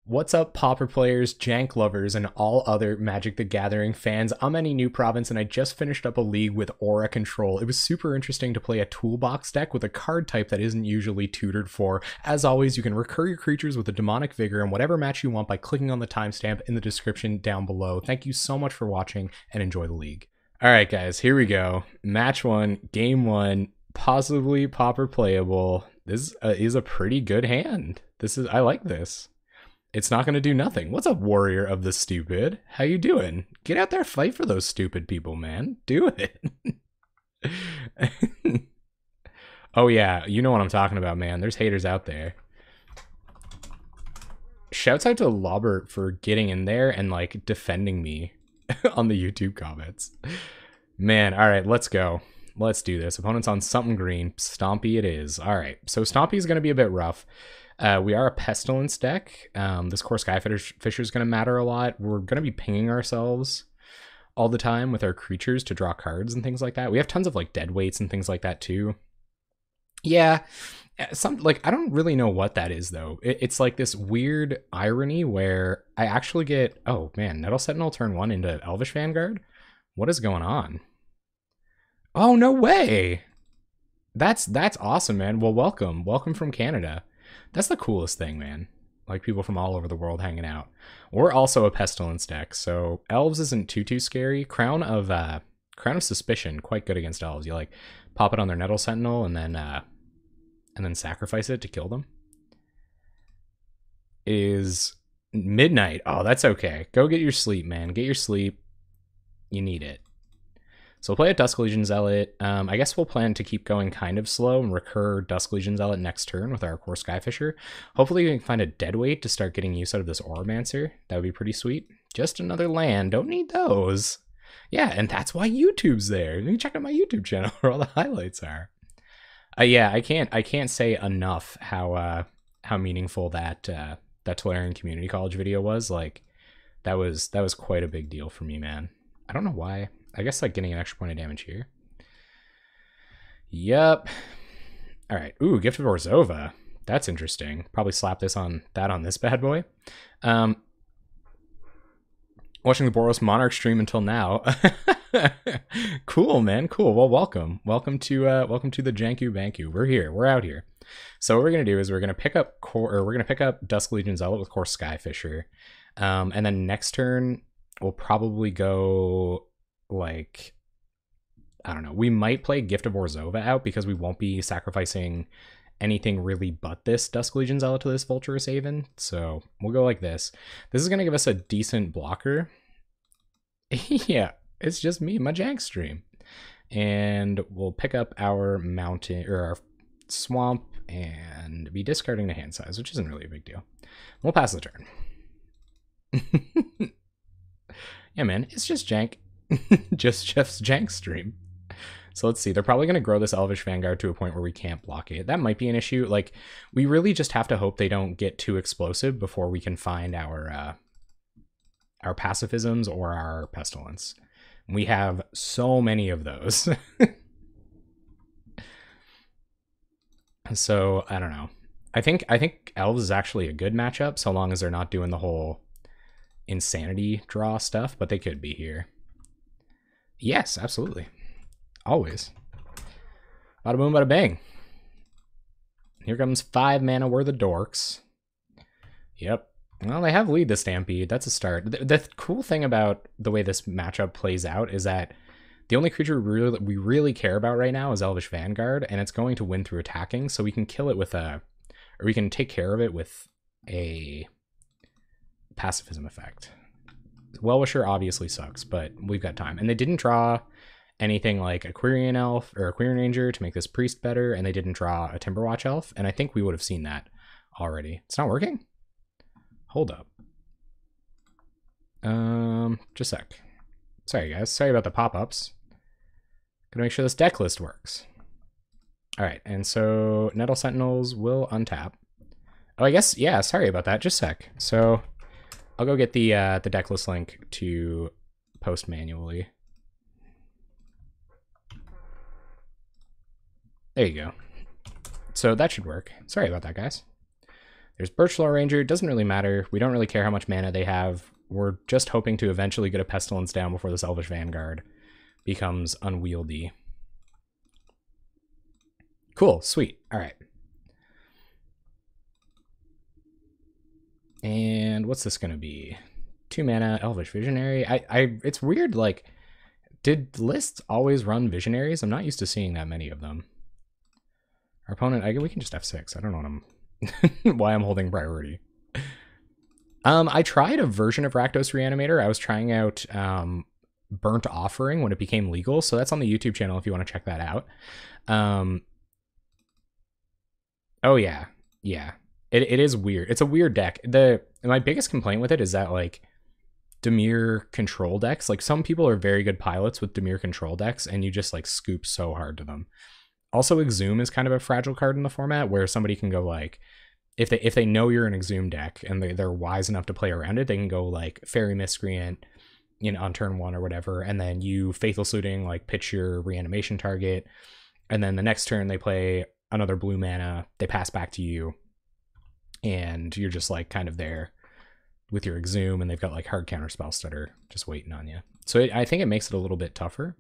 What's up, Pauper players, Jank lovers, and all other Magic the Gathering fans? I'm Any New Province, and I just finished up a league with Aura Control. It was super interesting to play a toolbox deck with a card type that isn't usually tutored for. As always, you can recur your creatures with a Demonic Vigor in whatever match you want by clicking on the timestamp in the description down below. Thank you so much for watching, and enjoy the league. Alright guys, here we go. Match 1, Game 1, possibly Pauper playable. This is a pretty good hand. I like this. It's not going to do nothing. What's up, warrior of the stupid? How you doing? Get out there, fight for those stupid people, man. Do it. Oh yeah, you know what I'm talking about, man. There's haters out there. Shouts out to Lobert for getting in there and like defending me on the YouTube comments. Man, all right, let's go. Let's do this. Opponent's on something green. Stompy it is. All right, so Stompy is going to be a bit rough. We are a Pestilence deck. This core Skyfisher is going to matter a lot. We're going to be pinging ourselves all the time with our creatures to draw cards and things like that. We have tons of like dead weights and things like that too. Yeah, I don't really know what that is though. It's like this weird irony where I actually get, oh man, Nettle Sentinel turn 1 into Elvish Vanguard. What is going on? Oh, no way. That's awesome, man. Well, welcome from Canada. That's the coolest thing, man. Like people from all over the world hanging out. We're also a Pestilence deck, so Elves isn't too scary. Crown of Suspicion, quite good against Elves. You like pop it on their Nettle Sentinel and then sacrifice it to kill them. Is midnight. Oh, that's okay. Go get your sleep, man. Get your sleep. You need it. So we'll play a Dusk Legion Zealot. I guess we'll plan to keep going kind of slow and recur Dusk Legion Zealot next turn with our core Skyfisher. Hopefully we can find a Deadweight to start getting use out of this Auramancer. That would be pretty sweet. Just another land. Don't need those. Yeah, and that's why YouTube's there. You can check out my YouTube channel where all the highlights are. Yeah, I can't say enough how meaningful that Tolarian Community College video was. Like that was quite a big deal for me, man. I don't know why. I guess like getting an extra point of damage here. Yep. All right. Ooh, Gift of Orzhova. That's interesting. Probably slap this on this bad boy. Watching the Boros Monarch stream until now. Cool, man. Cool. Well, welcome to the Janku Banku. We're here. We're out here. So what we're gonna do is we're gonna pick up Dusk Legion Zealot with core Skyfisher, and then next turn we'll probably go. Like, I don't know, we might play Gift of Orzhova out because we won't be sacrificing anything really but this Dusk Legion Zealot to this Vulturous Haven. So we'll go like this. This is going to give us a decent blocker. Yeah, it's just me, my Jank stream. And we'll pick up our mountain or our swamp and be discarding the hand size, which isn't really a big deal. We'll pass the turn. Yeah, man, it's just Jank. Just Jeff's Jank stream. So let's see. They're probably going to grow this Elvish Vanguard to a point where we can't block it. That might be an issue. Like, we really just have to hope they don't get too explosive before we can find our pacifisms or our pestilence. We have so many of those. So I don't know. I think Elves is actually a good matchup so long as they're not doing the whole insanity draw stuff, but they could be here. Yes, absolutely. Always. Bada boom, bada bang. Here comes 5 mana worth of dorks. Yep. Well, they have lead the Stampede. That's a start. The cool thing about the way this matchup plays out is that the only creature we really care about right now is Elvish Vanguard, and it's going to win through attacking, so we can kill it with or we can take care of it with a pacifism effect. Well-Wisher obviously sucks, but we've got time. And they didn't draw anything like a Quirion Elf or a Quirion Ranger to make this Priest better, and they didn't draw a Timberwatch Elf, and I think we would have seen that already. It's not working? Hold up. Just a sec. Sorry, guys. Sorry about the pop-ups. Gotta make sure this deck list works. All right, and so Nettle Sentinels will untap. Oh, I guess, yeah, sorry about that. Just a sec. So I'll go get the deck list link to post manually. There you go. So that should work. Sorry about that, guys. There's Birchlaw Ranger. It doesn't really matter. We don't really care how much mana they have. We're just hoping to eventually get a Pestilence down before this Elvish Vanguard becomes unwieldy. Cool, sweet. All right. And what's this gonna be? 2 mana Elvish Visionary. It's weird, like, did lists always run Visionaries? I'm not used to seeing that many of them. Our opponent, we can just F6. I don't know why I'm holding priority. I tried a version of Rakdos Reanimator. I was trying out Burnt Offering when it became legal, so that's on the YouTube channel if you want to check that out. Oh yeah, yeah. It is weird. It's a weird deck. My biggest complaint with it is that, like, Dimir control decks, like, some people are very good pilots with Dimir control decks, and you just, like, scoop so hard to them. Also, Exhume is kind of a fragile card in the format, where somebody can go, like, if they know you're an Exhume deck and they're wise enough to play around it, they can go, like, Fairy Miscreant, on turn 1 or whatever, and then you Faithful Saluting, like, pitch your reanimation target, and then the next turn they play another blue mana, they pass back to you, and you're just, like, kind of there with your Exhume, and they've got, like, hard counter spell stutter just waiting on you. So I think it makes it a little bit tougher.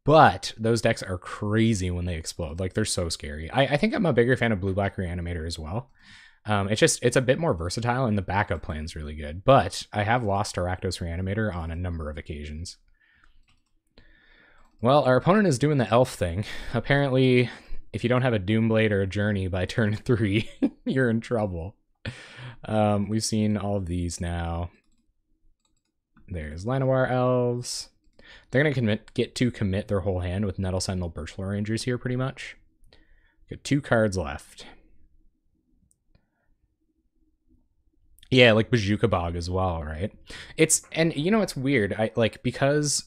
But those decks are crazy when they explode. Like, they're so scary. I think I'm a bigger fan of Blue-Black Reanimator as well. It's a bit more versatile, and the backup plan's really good. But I have lost to Rakdos Reanimator on a number of occasions. Well, our opponent is doing the elf thing. Apparently, if you don't have a Doomblade or a Journey by turn 3, you're in trouble. We've seen all of these now. There's Llanowar Elves. They're going to get to commit their whole hand with Nettle Sentinel Birchlaw Rangers here, pretty much. Got 2 cards left. Yeah, like Bazooka Bog as well, right? It's weird. Because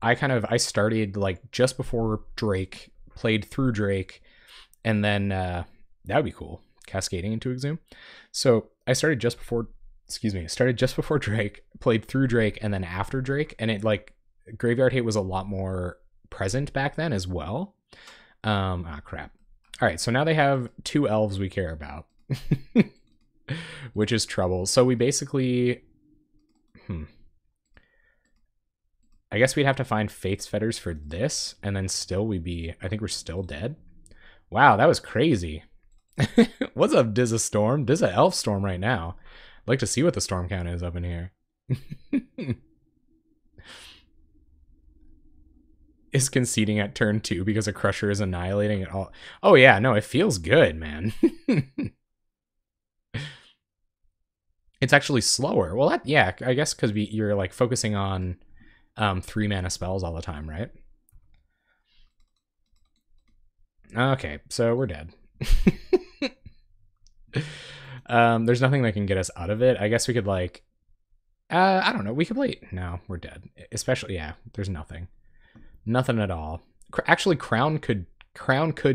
I started, like, just before Drake, played through Drake, and then that would be cool, cascading into Exhume. So I started just before Drake, played through Drake, and then after Drake, and it, like, Graveyard Hate was a lot more present back then as well. Crap. All right, so now they have 2 elves we care about, which is trouble. So we basically, I guess we'd have to find Faith's Fetters for this, and then still I think we're still dead. Wow, that was crazy. What's up, Dizza Storm? Dizza Elf Storm right now. I'd like to see what the storm count is up in here. Is conceding at turn 2 because a Crusher is annihilating it all. Oh yeah, no, it feels good, man. It's actually slower. Well, I guess because you're, like, focusing on 3 mana spells all the time, right? Okay, so we're dead. There's nothing that can get us out of it. I guess we could, like, I don't know. We could play. No, we're dead. Especially, yeah. There's nothing. Nothing at all. Actually, Crown could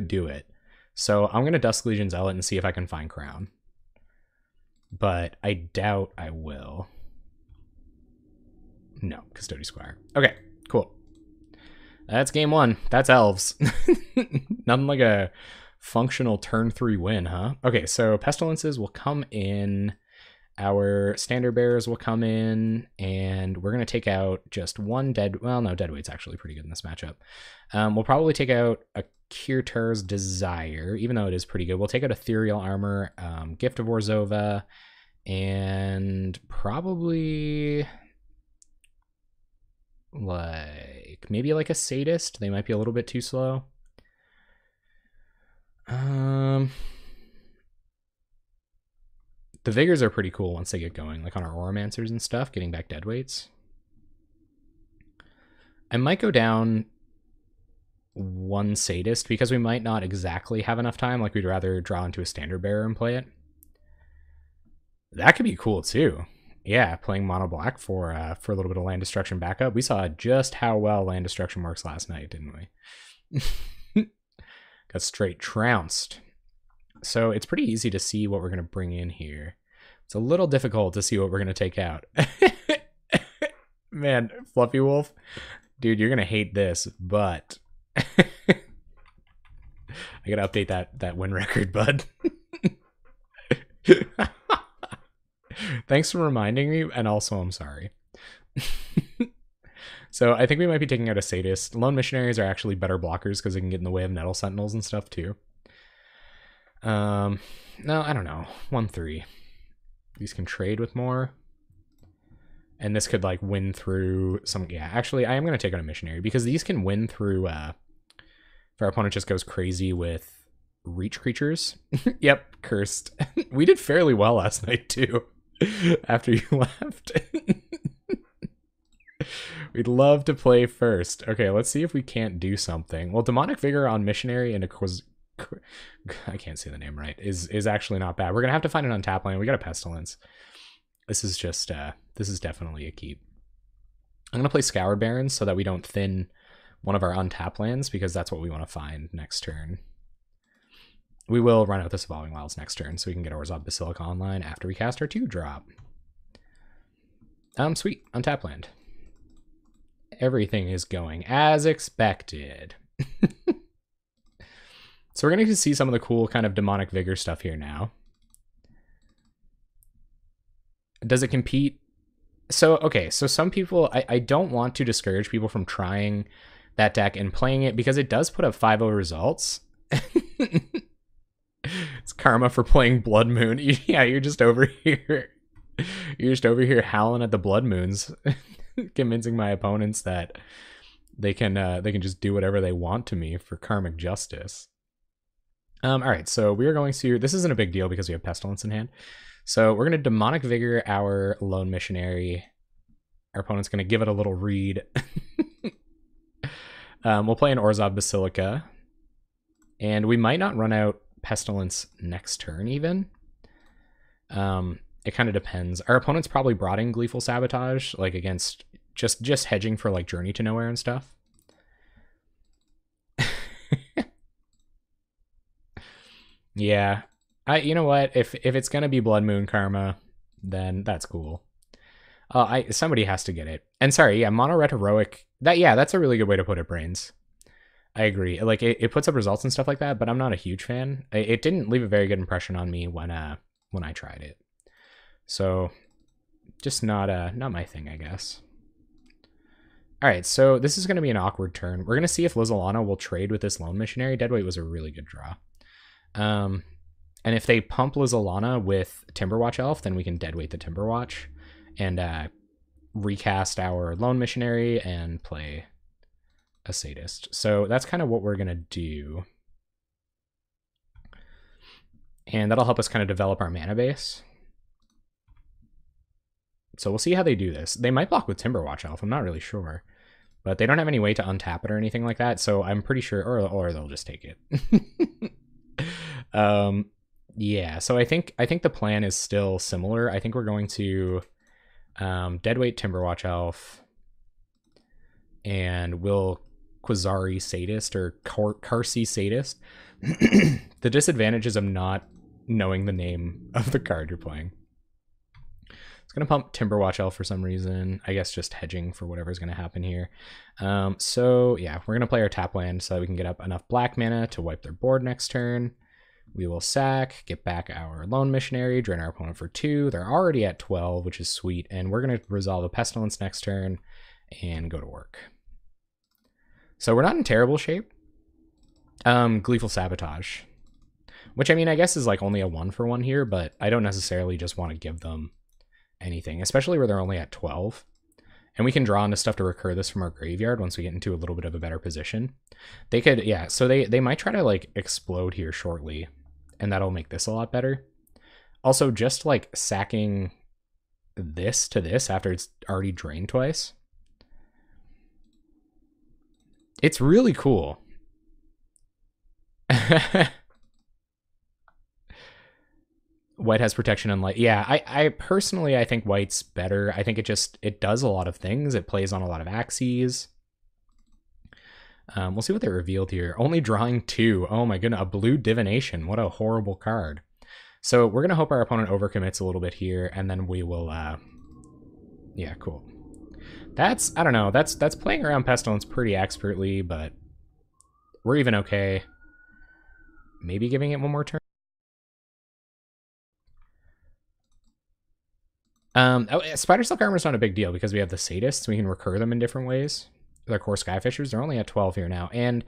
do it. So I'm gonna Dusk Legion Zealot and see if I can find Crown. But I doubt I will. No, Custody Squire. Okay, cool. That's game 1. That's elves. Nothing like a functional turn 3 win, huh? Okay, so Pestilences will come in. Our Standard Bearers will come in, and we're going to take out just 1 dead... Well, no, Deadweight's actually pretty good in this matchup. We'll probably take out a Kirtar's Desire, even though it is pretty good. We'll take out Ethereal Armor, Gift of Orzhova, and probably... like, maybe like a Sadist. They might be a little bit too slow. The Vigors are pretty cool once they get going, like on our Oromancers and stuff, getting back Deadweights. I might go down 1 Sadist because we might not exactly have enough time. Like, we'd rather draw into a Standard Bearer and play it. That could be cool too. Yeah, playing mono black for a little bit of land destruction backup. We saw just how well land destruction works last night, didn't we? Got straight trounced. So it's pretty easy to see what we're going to bring in here. It's a little difficult to see what we're going to take out. Man, Fluffy Wolf, dude, you're going to hate this, but I got to update that win record, bud. Thanks for reminding me, and also I'm sorry. So I think we might be taking out a Sadist. Lone Missionaries are actually better blockers because they can get in the way of Nettle Sentinels and stuff too. No, I don't know. 1-3. These can trade with more. And this could like win through some. Yeah, actually, I am going to take out a Missionary because these can win through. If our opponent just goes crazy with reach creatures. Yep, cursed. We did fairly well last night too. After you left. We'd love to play first. Okay, let's see if we can't do something. Well, Demonic Vigor on Missionary and I can't say the name right, is actually not bad. We're gonna have to find an untap land. We got a Pestilence. This is just this is definitely a keep. I'm gonna play Scoured Barrens so that we don't thin one of our untap lands because that's what we want to find next turn. We will run out this Evolving Wilds next turn so we can get Orzhov Basilica online after we cast our 2-drop. Sweet. Untap land. Everything is going as expected. So we're going to see some of the cool kind of Demonic Vigor stuff here now. Does it compete? So, okay, so some people, I don't want to discourage people from trying that deck and playing it because it does put up 5-0 results. It's karma for playing Blood Moon. Yeah, you're just over here. You're just over here howling at the Blood Moons, convincing my opponents that they can just do whatever they want to me for karmic justice. All right, so we are going to. This isn't a big deal because we have Pestilence in hand. So we're going to Demonic Vigor our Lone Missionary. Our opponent's going to give it a little read. We'll play an Orzhov Basilica, and we might not run out Pestilence next turn even. It kind of depends. Our opponent's probably brought in Gleeful Sabotage, like against just hedging for like Journey to Nowhere and stuff. Yeah, you know what? If it's gonna be Blood Moon Karma, then that's cool. Somebody has to get it. And sorry, yeah, Mono Red Heroic. That's a really good way to put it, Brains. I agree. Like it puts up results and stuff like that, but I'm not a huge fan. It didn't leave a very good impression on me when I tried it. So just not my thing, I guess. All right, so this is going to be an awkward turn. We're going to see if Lizalana will trade with this Lone Missionary. Deadweight was a really good draw. And if they pump Lizalana with Timberwatch Elf, then we can deadweight the Timberwatch and recast our Lone Missionary and play a Sadist. So that's kind of what we're going to do. And that'll help us kind of develop our mana base. So we'll see how they do this. They might block with Timberwatch Elf. I'm not really sure. But they don't have any way to untap it or anything like that. So I'm pretty sure, or they'll just take it. Yeah, so I think the plan is still similar. I think we're going to deadweight Timberwatch Elf, and we'll Quasari Sadist or Karsi Sadist. The disadvantages of not knowing the name of the card you're playing. It's going to pump Timberwatch Elf for some reason. I guess just hedging for whatever's going to happen here. So yeah, we're going to play our tap land so that we can get up enough black mana to wipe their board next turn. We will sack, get back our Lone Missionary, drain our opponent for 2. They're already at 12, which is sweet. And we're going to resolve a Pestilence next turn and go to work. So we're not in terrible shape. Gleeful Sabotage. Which, I mean, I guess is like only a 1-for-1 here, but I don't necessarily just want to give them anything, especially where they're only at 12. And we can draw into stuff to recur this from our graveyard once we get into a little bit of a better position. They could, yeah, so they might try to like explode here shortly, and that'll make this a lot better. Also, just like sacking this to this after it's already drained twice. It's really cool. White has protection on light. Yeah, I personally, I think white's better. I think it does a lot of things. It plays on a lot of axes. We'll see what they revealed here. Only drawing 2. Oh my goodness, a blue divination. What a horrible card. So we're gonna hope our opponent overcommits a little bit here, and then we will. Yeah, cool. That's, I don't know. That's playing around Pestilence pretty expertly, but we're even okay. Maybe giving it one more turn. Spider Silk Armor is not a big deal because we have the Sadists. We can recur them in different ways. Our core Skyfishers, they're only at 12 here now. And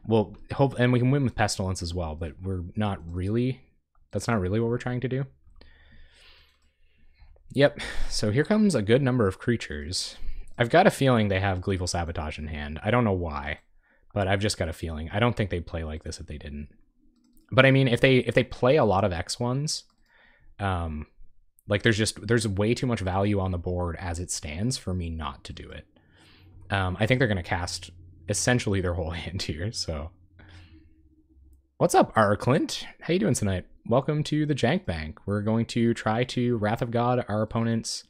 we'll hope, and we can win with Pestilence as well, but we're not really, that's not really what we're trying to do. Yep, so here comes a good number of creatures. I've got a feeling they have Gleeful Sabotage in hand. I don't know why, but I've just got a feeling. I don't think they'd play like this if they didn't. But I mean, if they play a lot of X1s, like there's way too much value on the board as it stands for me not to do it. I think they're going to cast essentially their whole hand here, so. What's up, R. Clint? How you doing tonight? Welcome to the Jank Bank. We're going to try to Wrath of God our opponent's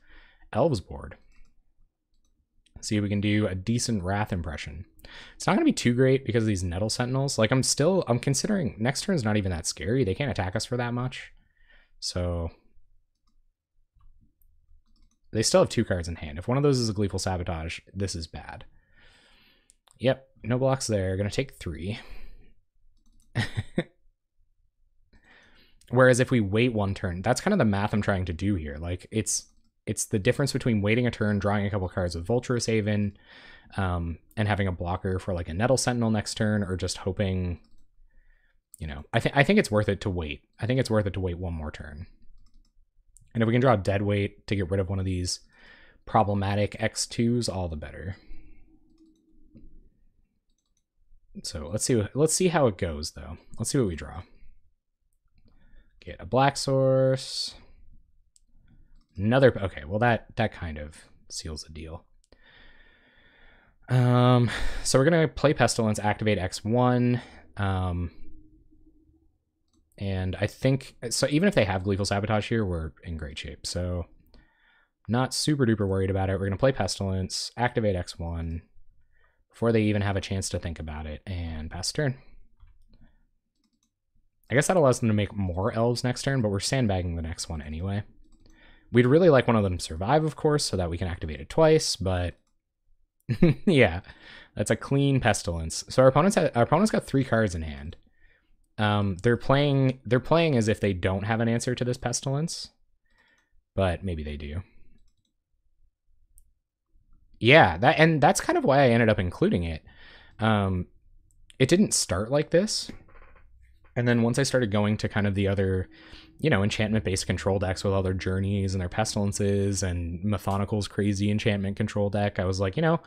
Elves board. See if we can do a decent Wrath impression. It's not going to be too great because of these Nettle Sentinels. Like, I'm considering next turn's not even that scary. They can't attack us for that much. So they still have 2 cards in hand. If one of those is a Gleeful Sabotage, this is bad. Yep, no blocks there. Gonna take 3. Whereas if we wait 1 turn, that's kind of the math I'm trying to do here. Like, it's the difference between waiting a turn, drawing a couple cards with Vulturous Haven, and having a blocker for like a Nettle Sentinel next turn, or just hoping, you know, I think it's worth it to wait. I think it's worth it to wait 1 more turn. And if we can draw Dead Weight to get rid of one of these problematic X2s, all the better. So let's see how it goes though. Let's see what we draw. Get a black source. Another, okay, well that kind of seals the deal. So we're gonna play Pestilence, activate X1. And I think, so even if they have Gleeful Sabotage here, we're in great shape. So not super duper worried about it. We're going to play Pestilence, activate X1 before they even have a chance to think about it, and pass turn. I guess that allows them to make more elves next turn, but we're sandbagging the next one anyway. We'd really like one of them to survive, of course, so that we can activate it twice, but yeah, that's a clean Pestilence. So our opponent's got 3 cards in hand. They're playing as if they don't have an answer to this Pestilence, but maybe they do. Yeah, that's kind of why I ended up including it. It didn't start like this, and then once I started going to kind of the other, you know, enchantment-based control decks with all their journeys and their Pestilences and Methonical's crazy enchantment control deck, I was like, you know,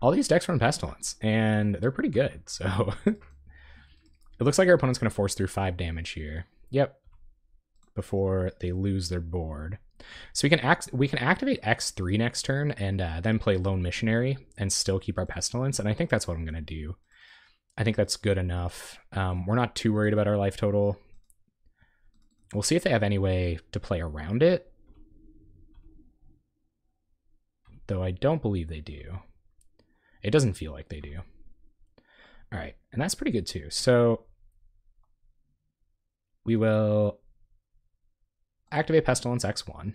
all these decks run Pestilence, and they're pretty good, so. It looks like our opponent's going to force through 5 damage here. Yep. Before they lose their board. So we can activate X3 next turn and then play Lone Missionary and still keep our Pestilence. And I think that's what I'm going to do. I think that's good enough. We're not too worried about our life total. We'll see if they have any way to play around it. Though I don't believe they do. It doesn't feel like they do. All right, and that's pretty good too. So we will activate Pestilence X1.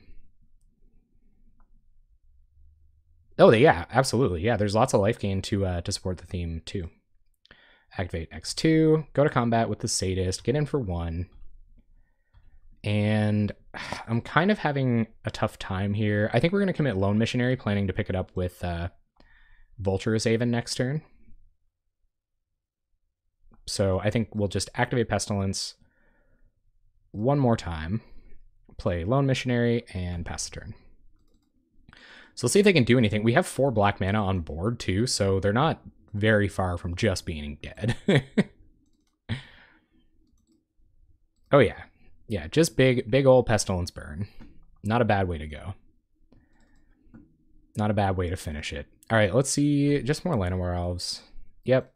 Oh, yeah, absolutely. Yeah, there's lots of life gain to support the theme too. Activate X2, go to combat with the Sadist, get in for 1. And I'm kind of having a tough time here. I think we're going to commit Lone Missionary, planning to pick it up with Vulturous Haven next turn. So I think we'll just activate Pestilence 1 more time, play Lone Missionary, and pass the turn. So let's see if they can do anything. We have 4 black mana on board too, so they're not very far from just being dead. Oh yeah. Yeah, just big old Pestilence burn. Not a bad way to go. Not a bad way to finish it. All right, let's see. Just more Llanowar Elves. Yep.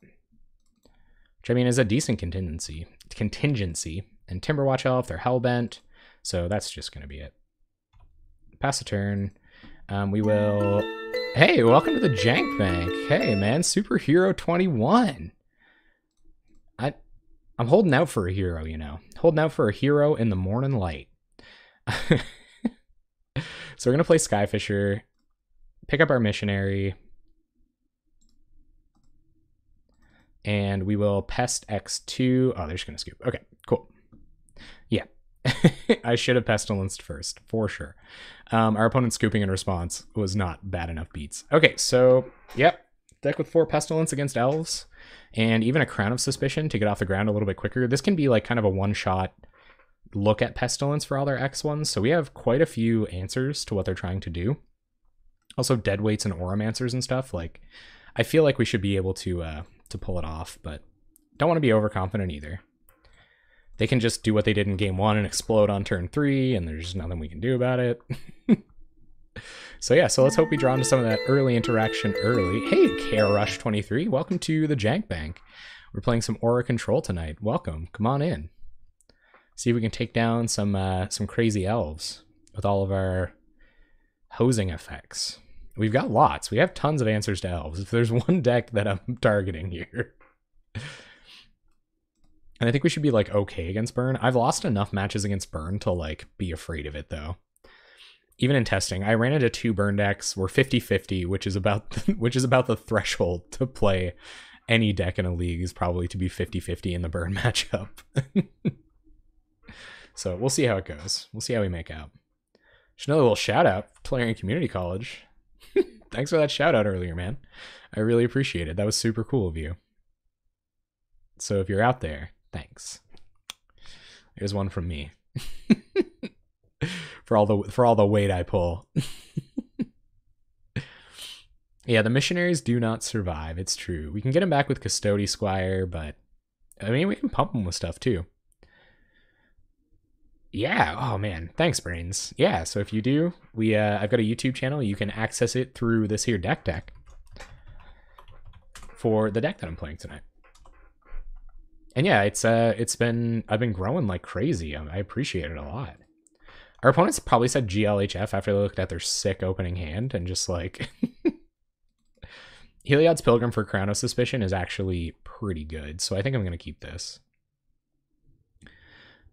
Which, I mean, is a decent contingency. And Timberwatch Elf, they're Hellbent, so that's just going to be it. Pass a turn. We will... Hey, welcome to the Jank Bank. Hey, man, Superhero 21. I'm holding out for a hero, you know. Holding out for a hero in the morning light. So we're going to play Skyfisher, pick up our Missionary, and we will Pest X2. Oh, they're just going to scoop. Okay, cool. Yeah. I should have Pestilenced first, for sure. Our opponent's scooping in response was not bad enough beats. Okay, so, yep. Deck with 4 Pestilence against Elves, and even a Crown of Suspicion to get off the ground a little bit quicker. This can be like kind of a one-shot look at Pestilence for all their X ones, so we have quite a few answers to what they're trying to do. Also, Deadweights and Oromancers and stuff. Like, I feel like we should be able to pull it off, but don't want to be overconfident either. They can just do what they did in game 1 and explode on turn 3, and there's nothing we can do about it. So yeah, so let's hope we draw into some of that early interaction early. Hey, KRush23, welcome to the Jank Bank. We're playing some Aura Control tonight. Welcome, come on in. See if we can take down some crazy elves with all of our hosing effects. We've got lots. We have tons of answers to elves. If there's one deck that I'm targeting here. And I think we should be like okay against Burn. I've lost enough matches against Burn to like be afraid of it though. Even in testing, I ran into 2 Burn decks. We're 50-50, which is about the threshold to play any deck in a league is probably to be 50-50 in the Burn matchup. So we'll see how it goes. We'll see how we make out. Just another little shout out for Playing Community College. Thanks for that shout out earlier, man. I really appreciate it. That was super cool of you. So if you're out there, thanks. Here's one from me. for all the weight I pull. Yeah, the missionaries do not survive. It's true. We can get him back with Custody Squire, but I mean, we can pump him with stuff too. Yeah. Oh man. Thanks, Brains. Yeah. So if you do, I've got a YouTube channel. You can access it through this here deck for the deck that I'm playing tonight. And yeah, I've been growing like crazy. I appreciate it a lot. Our opponents probably said GLHF after they looked at their sick opening hand and just like Heliod's Pilgrim for Crown of Suspicion is actually pretty good. So I think I'm going to keep this.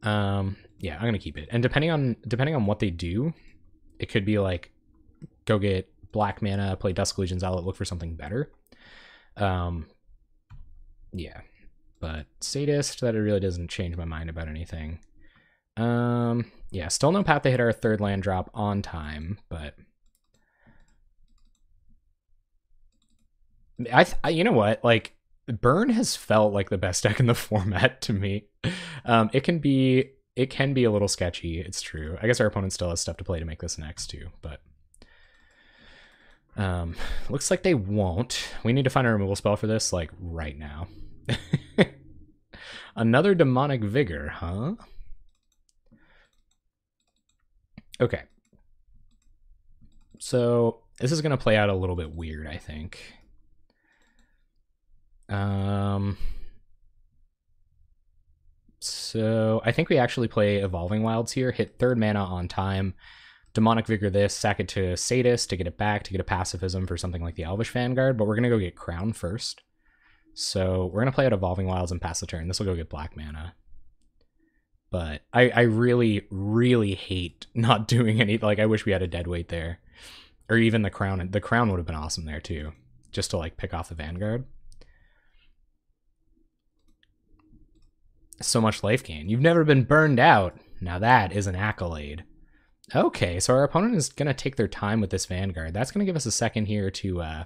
Yeah, I'm going to keep it. And depending on what they do, it could be like go get black mana, play Dusk Legion's Outlet, look for something better. Yeah. But Sadist, that it really doesn't change my mind about anything. Yeah, still no path to hit our 3rd land drop on time, but I you know what? Like Burn has felt like the best deck in the format to me. It can be a little sketchy, it's true. I guess our opponent still has stuff to play to make this next too, but looks like they won't. We need to find a removal spell for this like right now. Another Demonic Vigor, huh? Okay. So this is going to play out a little bit weird, I think. So I think we actually play Evolving Wilds here, hit 3rd mana on time, Demonic Vigor this, sack it to Sadist to get it back, to get a pacifism for something like the Elvish Vanguard, but we're going to go get Crown first. So we're going to play out Evolving Wilds and pass the turn. This will go get black mana. But I really, really hate not doing any, like, I wish we had a Deadweight there. Or even the Crown. The Crown would have been awesome there, too. Just to, like, pick off the Vanguard. So much life gain. You've never been burned out. Now that is an accolade. Okay, so our opponent is going to take their time with this Vanguard. That's going to give us a second here to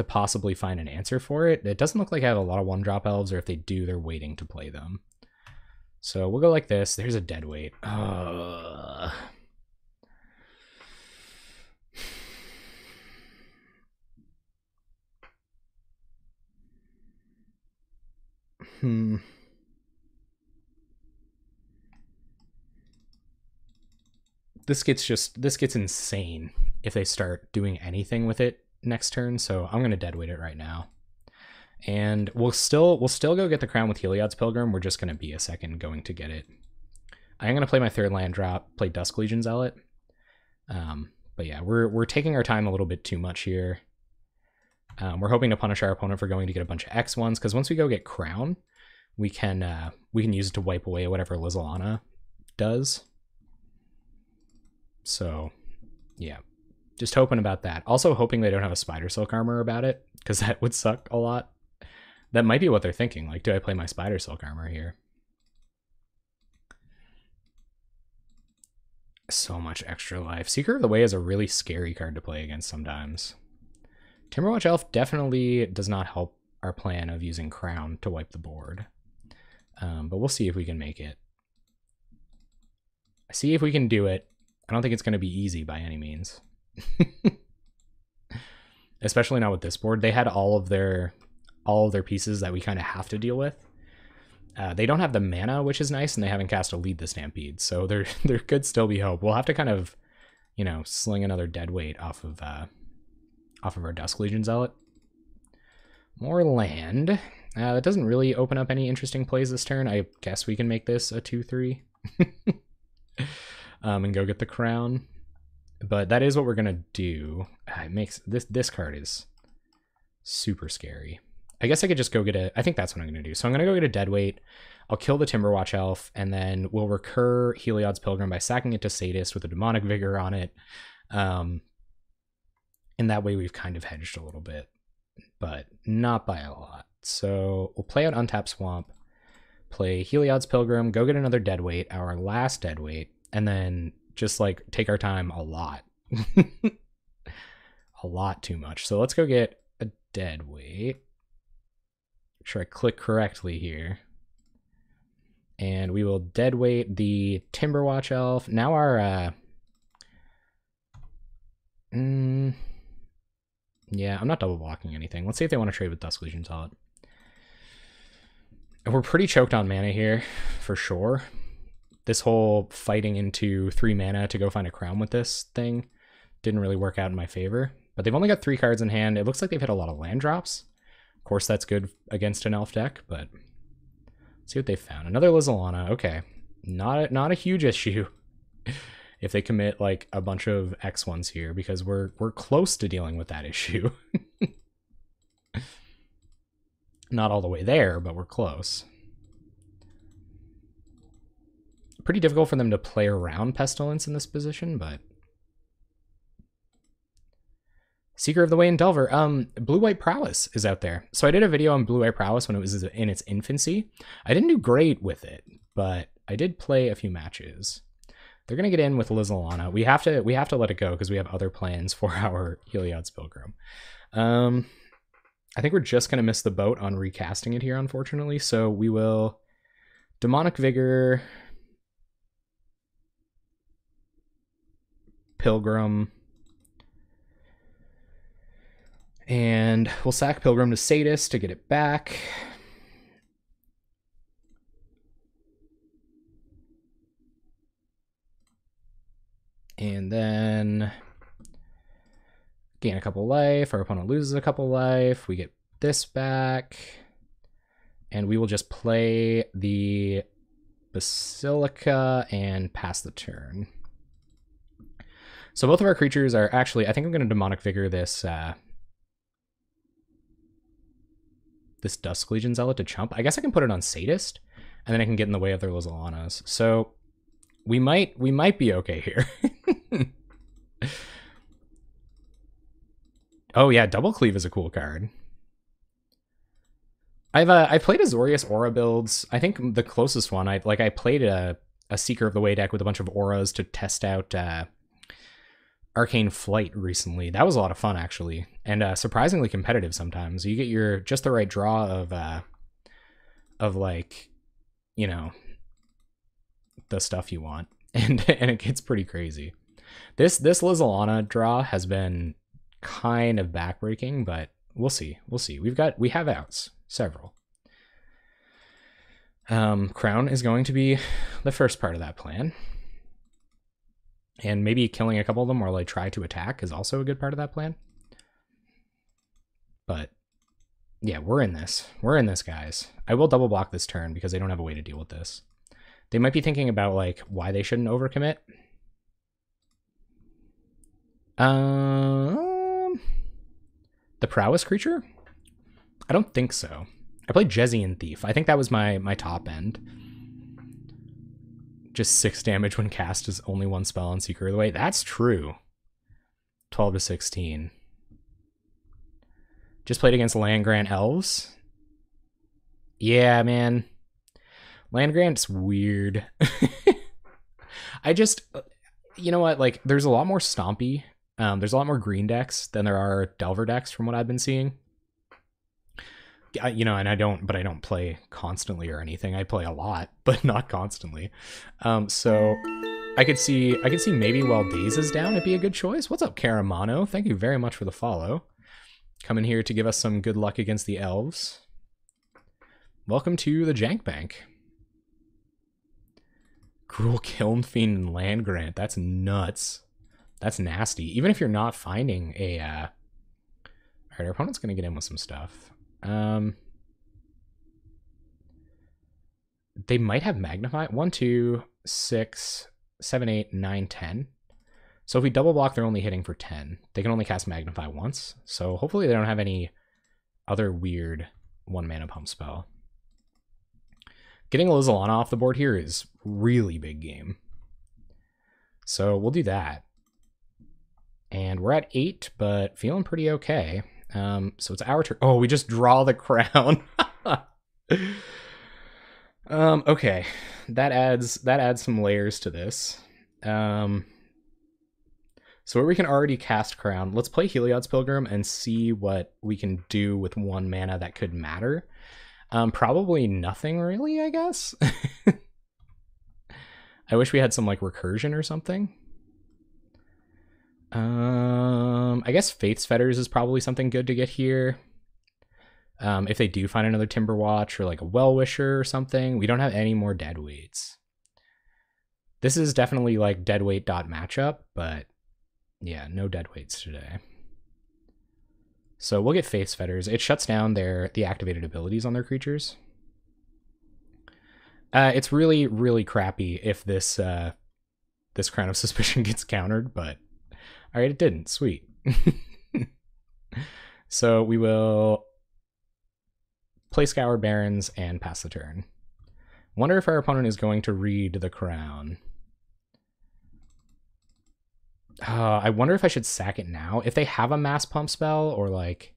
possibly find an answer for it. It doesn't look like I have a lot of 1-drop elves, or if they do, they're waiting to play them. So we'll go like this. There's a Deadweight. This gets insane if they start doing anything with it next turn, so I'm gonna Deadweight it right now. And we'll still go get the Crown with Heliod's Pilgrim. We're just gonna be a second going to get it. I am gonna play my 3rd land drop, play Dusk Legion Zealot. But yeah, we're taking our time a little bit too much here. We're hoping to punish our opponent for going to get a bunch of X1s, because once we go get Crown, we can use it to wipe away whatever Lizalana does. So yeah, just hoping about that. Also hoping they don't have a Spider Silk Armor about it, because that would suck a lot. That might be what they're thinking. Like, do I play my Spider Silk Armor here? So much extra life. Seeker of the Way is a really scary card to play against sometimes. Timberwatch Elf definitely does not help our plan of using Crown to wipe the board. But we'll see if we can make it. See if we can do it. I don't think it's going to be easy by any means. Especially not with this board. They had all of their pieces that we kind of have to deal with. They don't have the mana, which is nice, and they haven't cast a Lead the Stampede, so there could still be hope. We'll have to kind of, you know, sling another deadweight off of our Dusk Legion Zealot. More land. That doesn't really open up any interesting plays this turn. I guess we can make this a 2/3 and go get the Crown. But that is what we're gonna do. It makes this card is super scary. I guess I could just go get I think that's what I'm going to do. So I'm going to go get a Deadweight. I'll kill the Timberwatch Elf, and then we'll recur Heliod's Pilgrim by sacking it to Sadist with a Demonic Vigor on it. And that way we've kind of hedged a little bit, but not by a lot. So we'll play out Untap Swamp, play Heliod's Pilgrim, go get another Deadweight, our last Deadweight, and then just like take our time a lot. A lot too much. So let's go get a Deadweight. Make sure I click correctly here. And we will deadweight the Timberwatch Elf. Now our yeah, I'm not double blocking anything. Let's see if they want to trade with Dusk Legion Zealot. We're pretty choked on mana here, for sure. This whole fighting into 3 mana to go find a Crown with this thing didn't really work out in my favor. But they've only got 3 cards in hand. It looks like they've hit a lot of land drops. Of course, that's good against an elf deck, but let's see what they found. Another Lizalana. Okay, not a huge issue if they commit like a bunch of X1s here, because we're close to dealing with that issue. Not all the way there, but we're close. Pretty difficult for them to play around Pestilence in this position, but Seeker of the Way and Delver. Blue-White Prowess is out there. So I did a video on Blue-White Prowess when it was in its infancy. I didn't do great with it, but I did play a few matches. They're gonna get in with Lizalana. We have to let it go because we have other plans for our Heliod's Pilgrim. I think we're just gonna miss the boat on recasting it here, unfortunately. So we will Demonic Vigor, Pilgrim, and we'll sack Pilgrim to Sadist to get it back. And then gain a couple life. Our opponent loses a couple life. We get this back. And we will just play the Basilica and pass the turn. So both of our creatures are actually, I think I'm going to Demonic Vigor this this Dusk Legion Zealot to chump. I guess I can put it on Sadist, and then I can get in the way of their Lizalanas. So we might be okay here. Oh yeah, Double Cleave is a cool card. I played Azorius Aura builds. I think the closest one I played a Seeker of the Way deck with a bunch of auras to test out Arcane Flight recently. That was a lot of fun, actually, and surprisingly competitive sometimes. You get just the right draw of like, you know, the stuff you want, and it gets pretty crazy. This Lizalana draw has been kind of backbreaking, but we'll see. We have outs, several. Crown is going to be the first part of that plan. And maybe killing a couple of them while I try to attack is also a good part of that plan. But yeah, we're in this. We're in this, guys. I will double block this turn because they don't have a way to deal with this. They might be thinking about like why they shouldn't overcommit. The Prowess creature? I don't think so. I played Jezzian Thief. I think that was my top end. Just 6 damage when cast is only 1 spell on Seeker of the Way. That's true. 12 to 16. Just played against Land Grant Elves. Yeah, man. Land Grant's weird. you know what? Like, there's a lot more Stompy. There's a lot more green decks than there are Delver decks from what I've been seeing. You know, and I don't play constantly or anything. I play a lot, but not constantly. So I could see maybe while Daze is down, it'd be a good choice. What's up, Caramano? Thank you very much for the follow. Coming here to give us some good luck against the elves. Welcome to the Jank Bank. Cruel Kiln Fiend and Land Grant. That's nuts. That's nasty. Even if you're not finding a... Alright, our opponent's going to get in with some stuff. They might have Magnify. 1, 2, 6, 7, 8, 9, 10. So if we double block, they're only hitting for 10. They can only cast Magnify once. So hopefully they don't have any other weird 1-mana pump spell. Getting Lizalana off the board here is really big game. So we'll do that. And we're at 8, but feeling pretty okay. So it's our turn. Oh, we just draw the crown. Okay. That adds some layers to this. So where we can already cast crown, let's play Heliod's Pilgrim and see what we can do with 1 mana that could matter. Probably nothing really, I guess. I wish we had some like recursion or something. I guess Faith's Fetters is probably something good to get here. If they do find another Timberwatch or like a Well-Wisher or something. We don't have any more Deadweights. This is definitely like Deadweight dot matchup, but yeah, no Deadweights today. So we'll get Faith's Fetters. It shuts down the activated abilities on their creatures. It's really, really crappy if this this Crown of Suspicion gets countered, but all right, it didn't. Sweet. So we will play Scour Barrens and pass the turn. Wonder if our opponent is going to read the Crown. I wonder if I should sack it now. If they have a mass pump spell or like...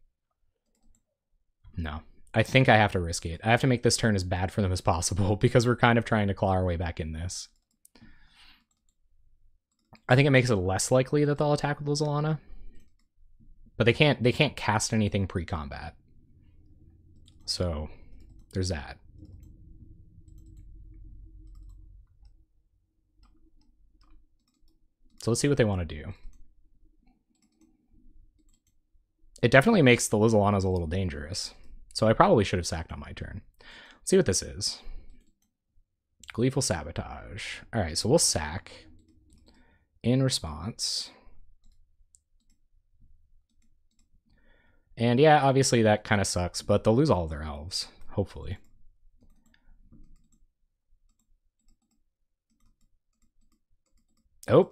No. I think I have to risk it. I have to make this turn as bad for them as possible because we're kind of trying to claw our way back in this. I think it makes it less likely that they'll attack with Lizalana. But they can't cast anything pre-combat. So there's that. So let's see what they want to do. It definitely makes the Lizalanas a little dangerous. So I probably should have sacked on my turn. Let's see what this is. Gleeful Sabotage. All right, so we'll sack in response. And yeah, obviously that kind of sucks, but they'll lose all of their elves, hopefully. Oh,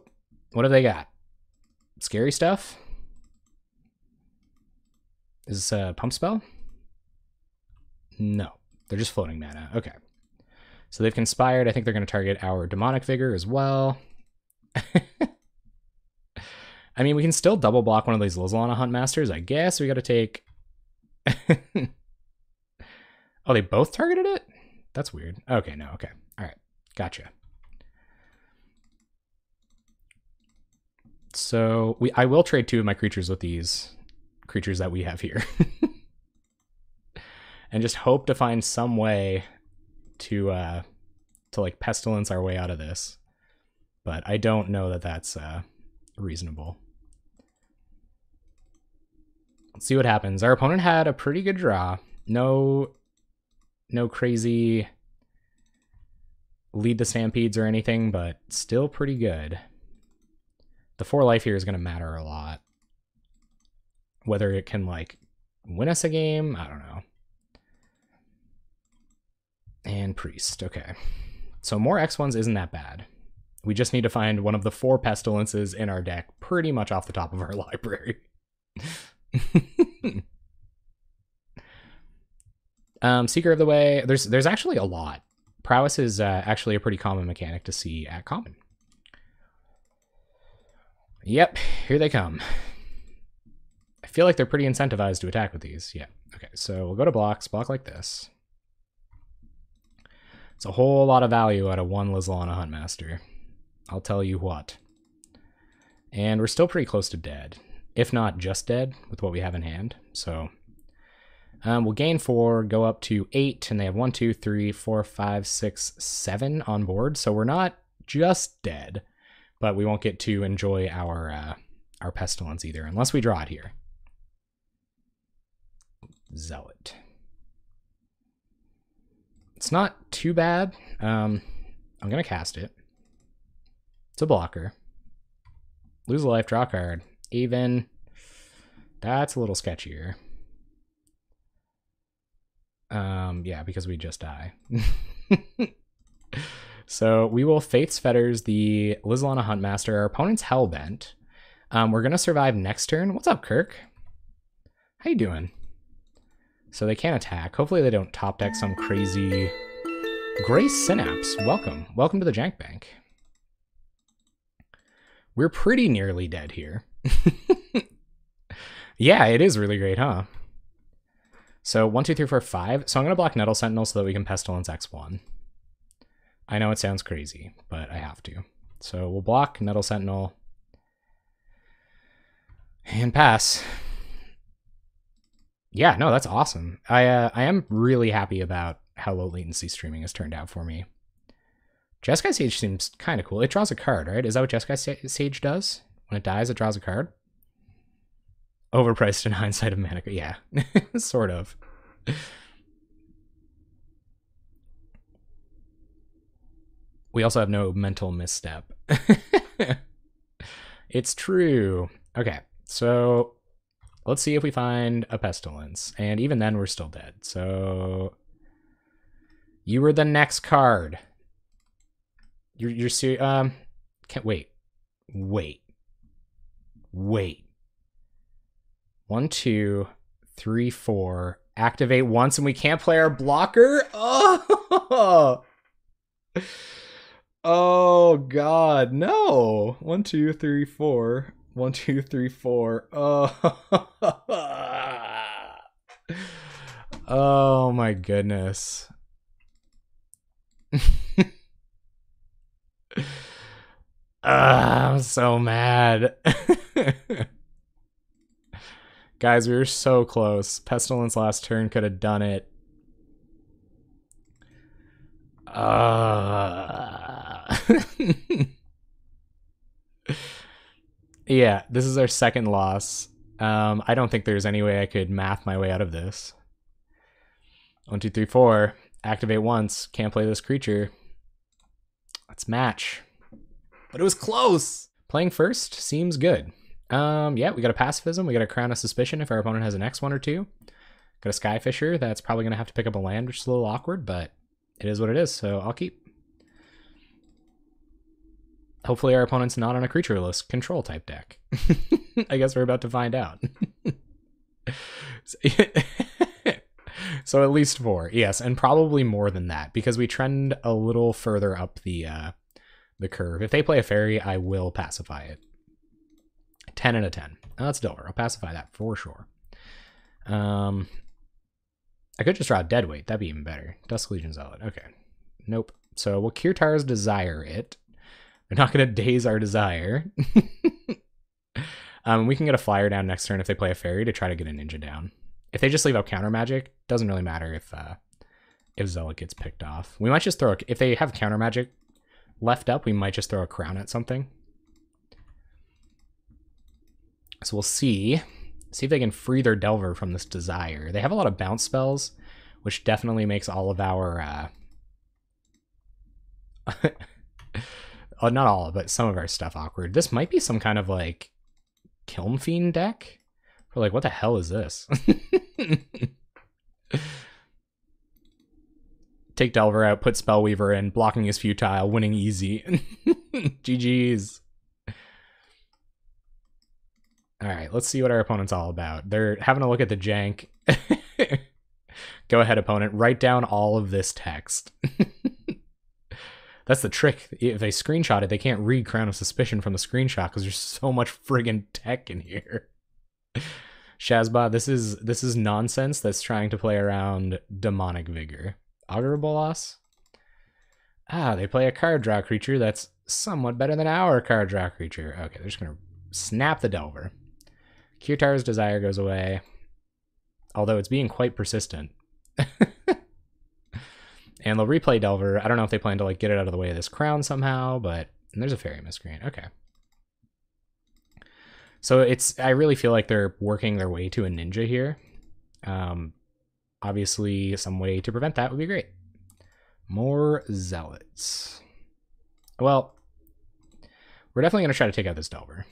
what have they got? Scary stuff? Is this a pump spell? No, they're just floating mana. Okay. So they've conspired. I think they're going to target our Demonic Vigor as well. I mean, we can still double block one of these Lizalana Huntmasters. I guess we got to take... Oh, they both targeted it? That's weird. Okay, no, okay. All right, gotcha. So I will trade 2 of my creatures with these creatures that we have here. And just hope to find some way to like Pestilence our way out of this. But I don't know that that's reasonable. Let's see what happens. Our opponent had a pretty good draw. No crazy lead the Stampedes or anything, but still pretty good. The 4 life here is going to matter a lot. Whether it can like win us a game, I don't know. And Priest, okay. So more X1s isn't that bad. We just need to find one of the 4 Pestilences in our deck pretty much off the top of our library. Seeker of the Way, there's actually a lot. Prowess is actually a pretty common mechanic to see at common. Yep, here they come. I feel like they're pretty incentivized to attack with these. Yeah, okay, so we'll go to blocks, block like this. It's a whole lot of value out of 1 Lizalana Huntmaster. I'll tell you what. And we're still pretty close to dead, if not just dead with what we have in hand. So we'll gain 4, go up to 8, and they have 1, 2, 3, 4, 5, 6, 7 on board. So we're not just dead, but we won't get to enjoy our pestilence either, unless we draw it here. Zealot. It's not too bad. I'm gonna cast it. It's a blocker. Lose a life, draw a card. Even. That's a little sketchier. Yeah, because we just die. So we will Faith's Fetters the Lizalana Huntmaster. Our opponent's Hellbent. We're gonna survive next turn. What's up, Kirk? How you doing? So they can't attack. Hopefully they don't top deck some crazy... Gray Synapse, welcome. Welcome to the Jank Bank. We're pretty nearly dead here. Yeah, it is really great, huh? So 1, 2, 3, 4, 5. So I'm going to block Nettle Sentinel so that we can Pestilence X1. I know it sounds crazy, but I have to. So we'll block Nettle Sentinel. And pass. Yeah, no, that's awesome. I am really happy about how low latency streaming has turned out for me. Jeskai Sage seems kind of cool. It draws a card, right? Is that what Jeskai Sage does? When it dies, it draws a card? Overpriced in hindsight of Manica. Yeah, sort of. We also have no mental misstep. It's true. Okay, so let's see if we find a Pestilence. And even then, we're still dead. So you were the next card. You're serious? Can't wait. Wait. 1, 2, 3, 4. Activate once, and we can't play our blocker. Oh, oh God, no. 1, 2, 3, 4. 1, 2, 3, 4. Oh, oh my goodness. I'm so mad. Guys, we were so close. Pestilence last turn could have done it. Yeah, this is our second loss. I don't think there's any way I could math my way out of this. 1, 2, 3, 4. Activate once. Can't play this creature. Let's match. But it was close. Playing first seems good. Yeah, we got a Pacifism. We got a Crown of Suspicion if our opponent has an X1 or 2. Got a Skyfisher. That's probably going to have to pick up a land, which is a little awkward, but it is what it is, so I'll keep. Hopefully our opponent's not on a creatureless control type deck. I guess we're about to find out. So at least 4, yes, and probably more than that, because we trend a little further up the curve. If they play a fairy, I will pacify it. 10 and a 10. Oh, that's Delver. I'll pacify that for sure. I could just draw a Deadweight. That'd be even better. Dusk Legion Zealot. Okay. Nope. So we'll Kirtar's Desire it. They're not going to daze our Desire. We can get a flyer down next turn if they play a fairy to try to get a ninja down. If they just leave out counter magic, doesn't really matter if Zealot gets picked off. We might just throw if they have counter magic left up, we might just throw a crown at something. So we'll see if they can free their Delver from this Desire. They have a lot of bounce spells, which definitely makes all of our oh, not all, but some of our stuff awkward. This might be some kind of like Kiln Fiend deck. We're like, what the hell is this? Take Delver out, put Spellweaver in, blocking is futile, winning easy. GG's. All right, let's see what our opponent's all about. They're having a look at the jank. Go ahead, opponent. Write down all of this text. That's the trick. If they screenshot it, they can't read Crown of Suspicion from the screenshot because there's so much friggin' tech in here. Shazbot, this is nonsense that's trying to play around Demonic Vigor. Augur Bolas? Ah, they play a card draw creature that's somewhat better than our card draw creature. Okay, they're just going to snap the Delver. Kirtar's Desire goes away, although it's being quite persistent. And they'll replay Delver. I don't know if they plan to like get it out of the way of this crown somehow, but and there's a Fairy Miscreant. Okay. So I really feel like they're working their way to a ninja here. Obviously, some way to prevent that would be great. More Zealots. Well, we're definitely going to try to take out this Delver.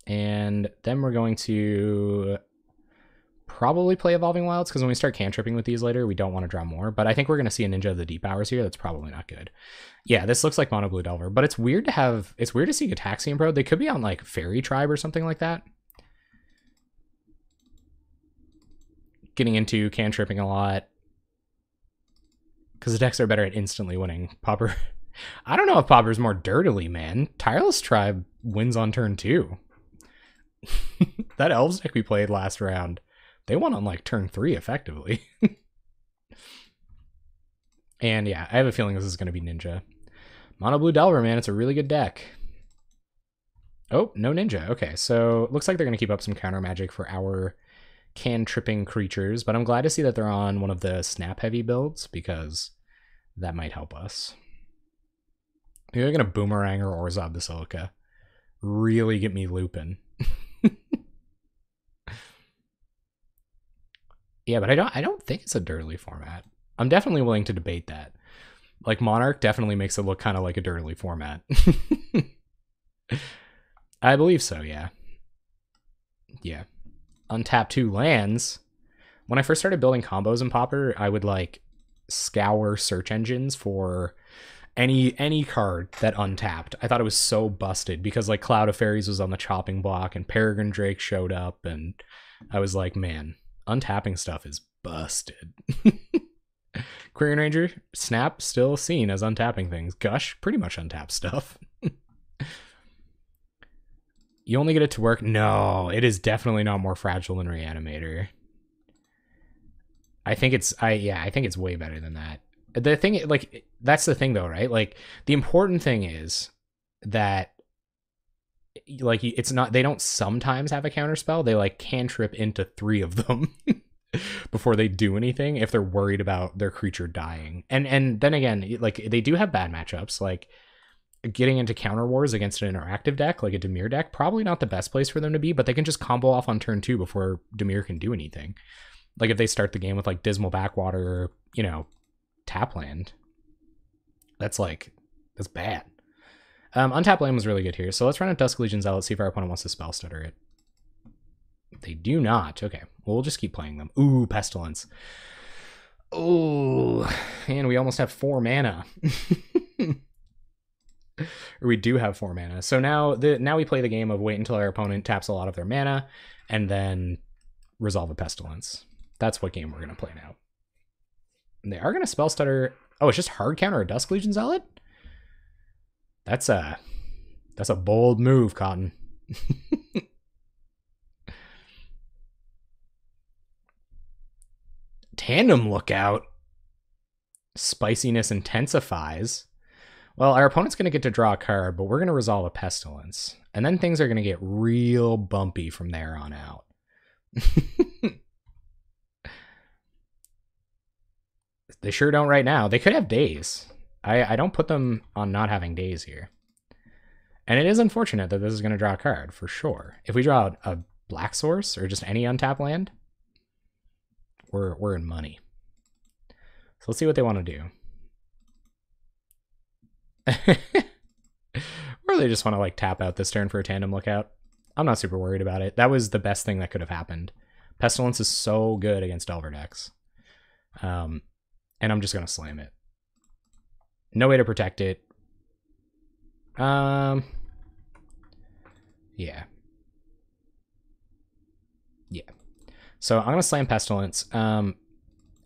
And then we're going to probably play Evolving Wilds, because when we start cantripping with these later, we don't want to draw more. But I think we're going to see a Ninja of the Deep Hours here. That's probably not good. Yeah, this looks like Mono Blue Delver, but it's weird to see Gataxian Pro. They could be on like Fairy Tribe or something like that. Getting into cantripping a lot, because the decks are better at instantly winning. Pauper. I don't know if Pauper's more dirtily, man. Tireless Tribe wins on turn 2. That Elves deck we played last round, they won on like turn 3 effectively. And yeah, I have a feeling this is going to be Ninja. Mono Blue Delver, man, it's a really good deck. Oh, no Ninja. Okay, so it looks like they're going to keep up some counter magic for our cantripping creatures, but I'm glad to see that they're on one of the snap heavy builds, because that might help us. Maybe they're going to Boomerang or Orzhov Basilica. Really get me looping. Yeah, but I don't think it's a dirtly format. I'm definitely willing to debate that. Like, Monarch definitely makes it look kind of like a dirtly format. I believe so, yeah. Yeah. Untap 2 lands. When I first started building combos in Pauper, I would like scour search engines for any card that untapped. I thought it was so busted, because like Cloud of Fairies was on the chopping block and Peregrine Drake showed up, and I was like, man, untapping stuff is busted. Quirion Ranger, Snap, still seen as untapping things. Gush, pretty much untapped stuff. You only get it to work? No, it is definitely not more fragile than Reanimator. I think it's way better than that. The thing, like, that's the thing though, right? Like, the important thing is that, like, it's not, they don't sometimes have a counterspell. They like cantrip into 3 of them before they do anything if they're worried about their creature dying. And then again, like, they do have bad matchups, like getting into counter wars against an interactive deck like a Dimir deck, probably not the best place for them to be, but they can just combo off on turn 2 before Dimir can do anything. Like if they start the game with like Dismal Backwater, you know, tap land, that's bad. Untap land was really good here, so let's run a Dusk Legion Zealot, see if our opponent wants to spell stutter it. They do not. Okay, well, we'll just keep playing them. Ooh, Pestilence. Oh, and we almost have 4 mana. Or we do have 4 mana. So now we play the game of wait until our opponent taps a lot of their mana and then resolve a Pestilence. That's what game we're going to play now. And they are going to spell stutter. Oh, it's just hard counter a Dusk Legion Zealot? That's a bold move, Cotton. Tandem Lookout. Spiciness intensifies. Well, our opponent's going to get to draw a card, but we're going to resolve a Pestilence. And then things are going to get real bumpy from there on out. They sure don't right now. They could have days. I don't put them on not having days here. And it is unfortunate that this is going to draw a card, for sure. If we draw a Black Source or just any untapped land, we're in money. So let's see what they want to do. Or they just want to like tap out this turn for a Tandem Lookout. I'm not super worried about it. That was the best thing that could have happened. Pestilence is so good against Delver decks. And I'm just gonna slam it. No way to protect it. Yeah. So I'm gonna slam Pestilence.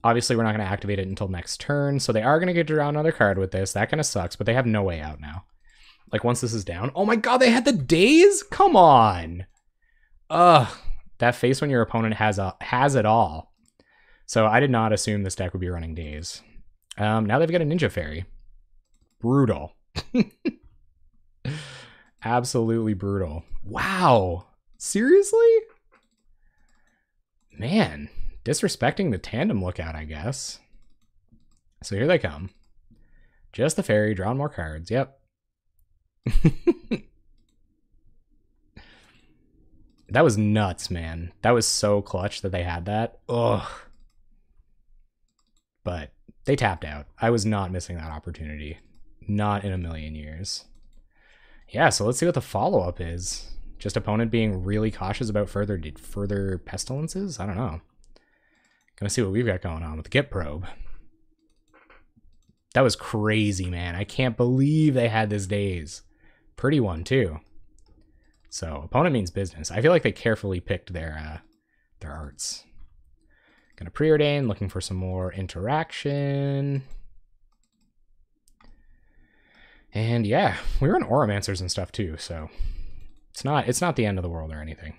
Obviously, we're not going to activate it until next turn, so they are going to get to draw another card with this. That kind of sucks, but they have no way out now. Like, once this is down... Oh my god, they had the days? Come on! Ugh. That face when your opponent has it all. So I did not assume this deck would be running days. Now they've got a Ninja Fairy. Brutal. Absolutely brutal. Wow. Seriously? Man, disrespecting the tandem lookout, I guess. So here they come. Just the fairy, drawing more cards. Yep. That was nuts, man. That was so clutch that they had that. Ugh. But they tapped out. I was not missing that opportunity. Not in a million years. Yeah, so let's see what the follow-up is. Just opponent being really cautious about further pestilences? I don't know. Gonna see what we've got going on with the Git probe. That was crazy, man. I can't believe they had this daze. Pretty one, too. So, opponent means business. I feel like they carefully picked their arts. Gonna preordain, looking for some more interaction. And yeah, we were in Oromancers and stuff too, so it's not the end of the world or anything.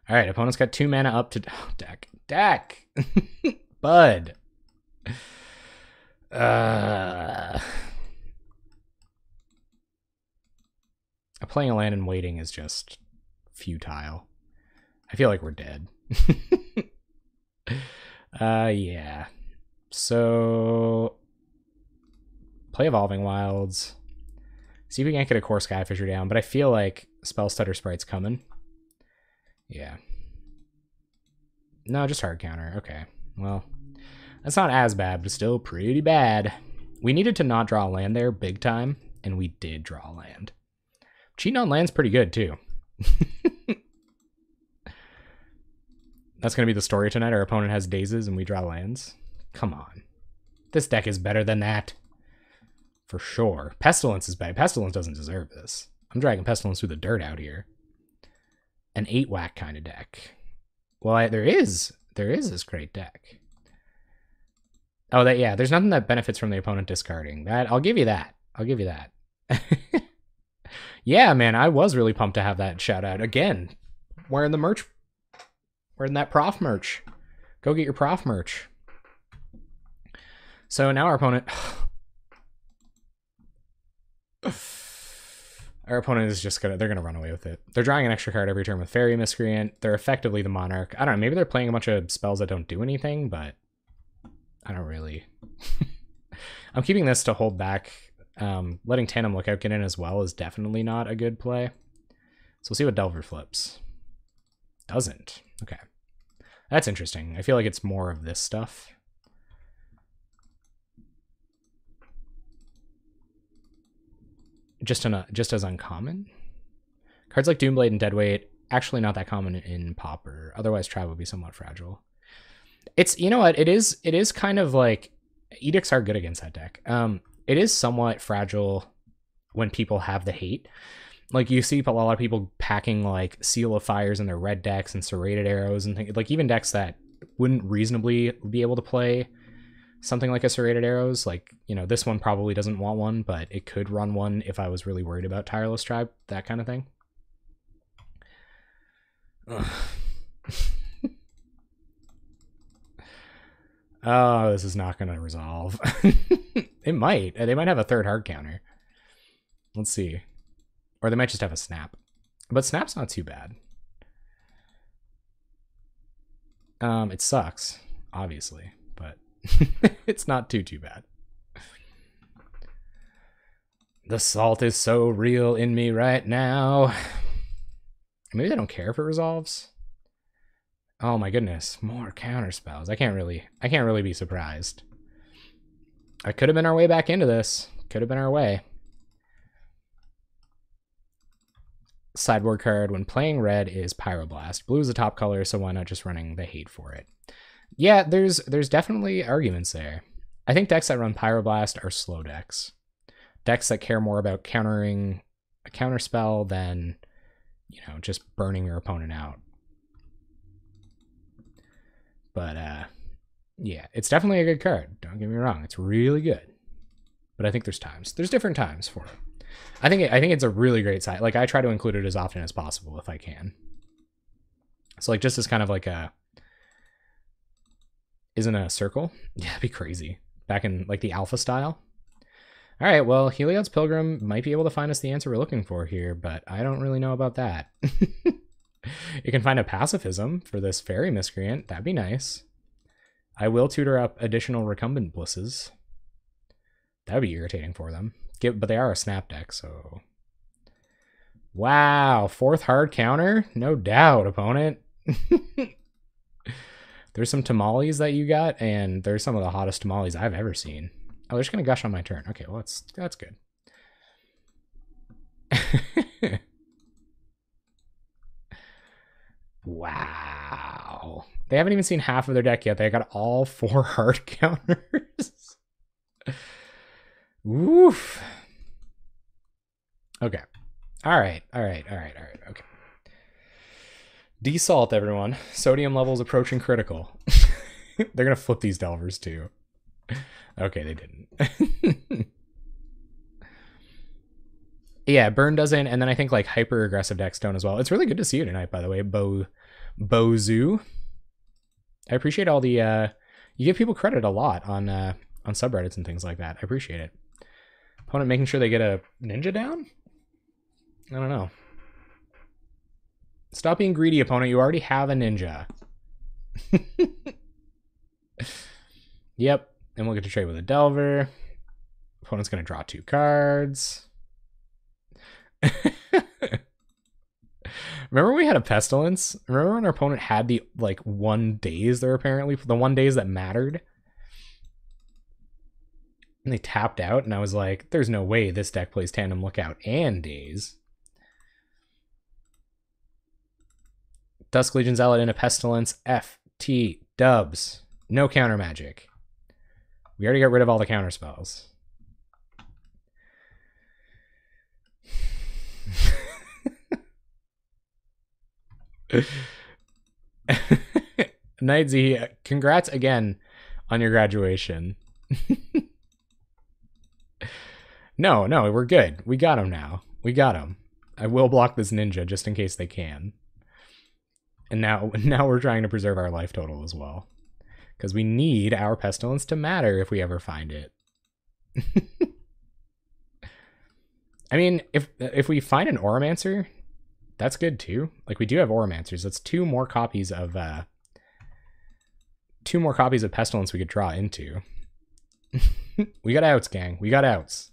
All right, opponent's got 2 mana up to deck. Bud. Playing a land and waiting is just futile. I feel like we're dead. Yeah. So play Evolving Wilds. See if we can't get a Core Skyfisher down, but I feel like Spell Stutter Sprite's coming. Yeah. No, just hard counter. Okay. Well, that's not as bad, but still pretty bad. We needed to not draw a land there big time, and we did draw a land. Cheating on land's pretty good, too. That's going to be the story tonight. Our opponent has dazes and we draw lands. Come on. This deck is better than that. For sure. Pestilence is bad. Pestilence doesn't deserve this. I'm dragging Pestilence through the dirt out here. An 8-whack kind of deck. Well, there is this great deck. Oh, yeah, there's nothing that benefits from the opponent discarding. That I'll give you that. I'll give you that. Yeah, man, I was really pumped to have that shout out again. Wearing the merch. Wearing that prof merch. Go get your prof merch. So now our opponent... Our opponent is just they're gonna run away with it. They're drawing an extra card every turn with Fairy Miscreant. They're effectively the Monarch. I don't know, maybe they're playing a bunch of spells that don't do anything, but I don't really... I'm keeping this to hold back. Letting Tandem Lookout get in as well is definitely not a good play. So we'll see what Delver flips. Doesn't. Okay. That's interesting. I feel like it's more of this stuff. Just as uncommon. Cards like Doomblade and Deadweight, actually not that common in Pauper. Otherwise, Tribe would be somewhat fragile. It's, you know what, it is kind of like, Edicts are good against that deck. It is somewhat fragile when people have the hate. Like, you see a lot of people packing, like, Seal of Fires in their red decks and Serrated Arrows and things. Like, even decks that wouldn't reasonably be able to play something like a Serrated Arrows. Like, you know, this one probably doesn't want one, but it could run one if I was really worried about Tireless Tribe, that kind of thing. Oh, this is not going to resolve. It might. They might have a third hard counter. Let's see. Or they might just have a Snap. But Snap's not too bad. It sucks, obviously, but it's not too bad. The salt is so real in me right now. Maybe they don't care if it resolves. Oh my goodness, more counter spells. I can't really be surprised. I could have been our way back into this. Could have been our way. Sideboard card when playing red is Pyroblast. Blue is the top color, so why not just running the hate for it? Yeah, there's definitely arguments there. I think decks that run Pyroblast are slow decks. Decks that care more about countering a counter spell than, you know, just burning your opponent out. But yeah, it's definitely a good card. Don't get me wrong, it's really good. But I think there's different times for it. I think it's a really great side. Like, I try to include it as often as possible if I can. So, like, just as kind of like a Isn't a circle? Yeah, it'd be crazy. Back in like the alpha style. All right, well, Heliod's Pilgrim might be able to find us the answer we're looking for here, but I don't really know about that. You can find a pacifism for this fairy miscreant. That'd be nice. I will tutor up additional recumbent blisses. That'd be irritating for them. But they are a snap deck, so... Wow, 4th hard counter? No doubt, opponent. There's some tamales that you got, and there's some of the hottest tamales I've ever seen. Oh, they're just going to gush on my turn. Okay, well, that's good. Wow. They haven't even seen half of their deck yet. They got all 4 hard counters. Oof. Okay. All right. Okay. Desalt, everyone. Sodium levels approaching critical. They're going to flip these Delvers, too. Okay, they didn't. Yeah, burn doesn't, and then I think like hyper aggressive decks don't as well. It's really good to see you tonight, by the way, Bozu. I appreciate all the you give people credit a lot on subreddits and things like that. I appreciate it. Opponent making sure they get a ninja down? I don't know. Stop being greedy, opponent. You already have a ninja. Yep. And we'll get to trade with a Delver. Opponent's going to draw 2 cards. Remember we had a Pestilence? Remember when our opponent had the, like, 1 days there apparently? The 1 days that mattered? And they tapped out, and I was like, there's no way this deck plays Tandem Lookout and Days. Dusk Legion Zealot into Pestilence. FT dubs. No counter magic. We already got rid of all the counter spells. Nightsy, congrats again on your graduation. No, we're good. We got him now. We got him. I will block this ninja just in case they can. And now we're trying to preserve our life total as well. Because we need our Pestilence to matter if we ever find it. I mean, if we find an Oromancer, that's good too. Like, we do have Oromancers. That's 2 more copies of Pestilence we could draw into. We got outs, gang. We got outs.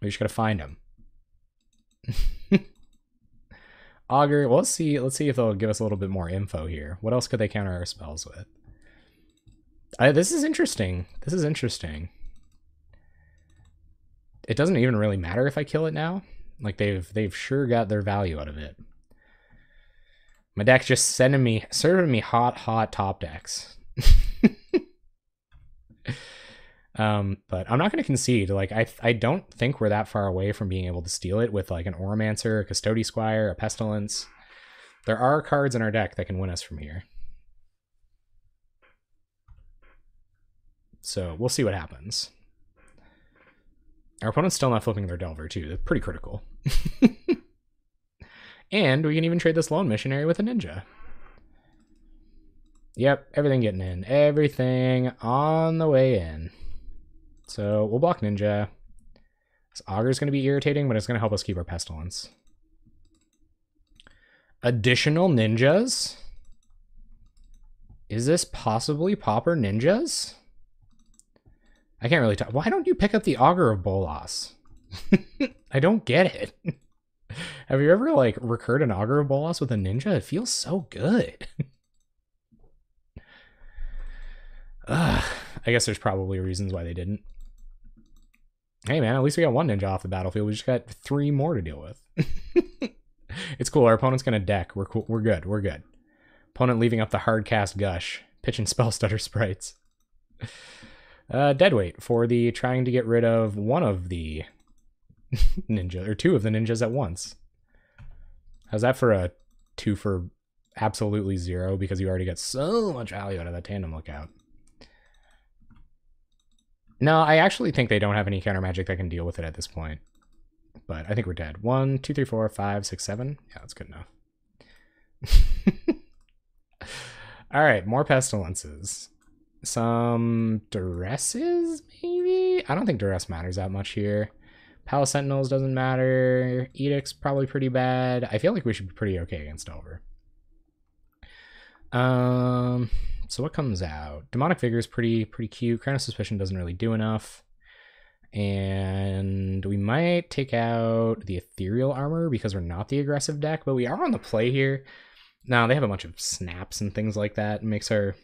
We just gotta find them. Augur, well, let's see if they'll give us a little bit more info here. What else could they counter our spells with? This is interesting. This is interesting. It doesn't even really matter if I kill it now. Like, they've sure got their value out of it. My deck's just serving me hot top decks. But I'm not going to concede. Like, I don't think we're that far away from being able to steal it with like an Oromancer, a Custody Squire, a Pestilence. There are cards in our deck that can win us from here. So we'll see what happens. Our opponent's still not flipping their Delver too. That's pretty critical. And we can even trade this Lone Missionary with a Ninja. Yep, everything getting in. Everything on the way in. So we'll block Ninja. This Augur's going to be irritating, but it's going to help us keep our Pestilence. Additional ninjas? Is this possibly Pauper ninjas? I can't really tell. Why don't you pick up the Augur of Bolas? I don't get it. Have you ever, like, recurred an Augur of Bolas with a ninja? It feels so good. I guess there's probably reasons why they didn't. Hey, man, at least we got 1 ninja off the battlefield. We just got 3 more to deal with. It's cool. Our opponent's going to deck. We're cool. We're good. We're good. Opponent leaving up the hard cast Gush. Pitching Spell Stutter Sprites. Deadweight for the trying to get rid of 1 of the ninja, or 2 of the ninjas at once. How's that for a 2 for absolutely 0? Because you already got so much value out of that Tandem Lookout. No, I actually think they don't have any counter magic that can deal with it at this point. But I think we're dead. 1, 2, 3, 4, 5, 6, 7. Yeah, that's good enough. All right, more pestilences. Some duresses, maybe? I don't think duress matters that much here. Palace Sentinels doesn't matter. Edict's probably pretty bad. I feel like we should be pretty okay against Delver. So what comes out? Demonic Vigor is pretty cute. Crown of Suspicion doesn't really do enough. And we might take out the Ethereal Armor because we're not the aggressive deck, but we are on the play here. Now, they have a bunch of snaps and things like that. It makes our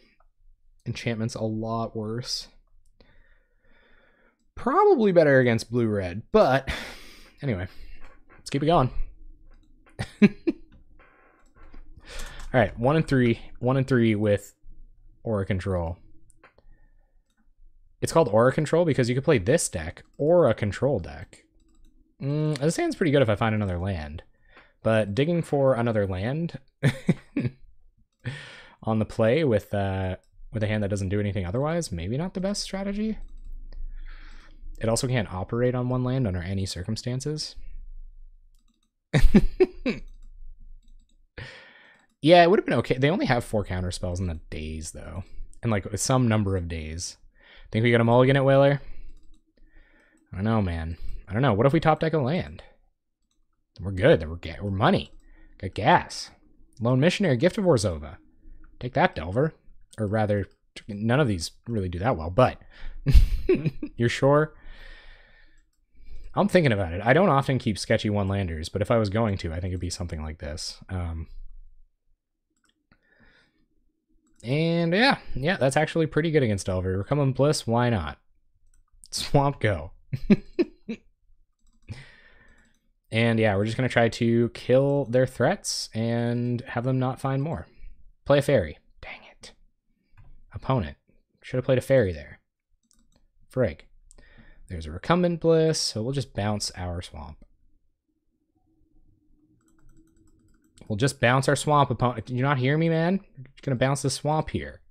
enchantments a lot worse. Probably better against blue-red, but anyway, let's keep it going. All right, 1 and 3. 1 and 3 with Aura Control. It's called Aura Control because you could play this deck or a control deck. This hand's pretty good if I find another land. But digging for another land on the play with a hand that doesn't do anything otherwise, maybe not the best strategy. It also can't operate on one land under any circumstances. Yeah, it would have been okay. They only have 4 counter spells in the days, though. And like some number of days. Think we got a mulligan at Whaler? I don't know, man. I don't know. What if we top deck a land? We're good. We're money. Got gas. Lone Missionary, Gift of Orzhova. Take that, Delver. Or rather, none of these really do that well, but you're sure? I'm thinking about it. I don't often keep sketchy one-landers, but if I was going to, I think it'd be something like this. And yeah, that's actually pretty good against Delver. Recumbent Bliss, why not? Swamp go. And yeah, we're just going to try to kill their threats and have them not find more. Play a fairy. Dang it. Opponent. Should have played a fairy there. Frig. There's a Recumbent Bliss, so we'll just bounce our swamp. We'll just bounce our swamp, opponent. Did you not hear me, man? You're going to bounce the swamp here.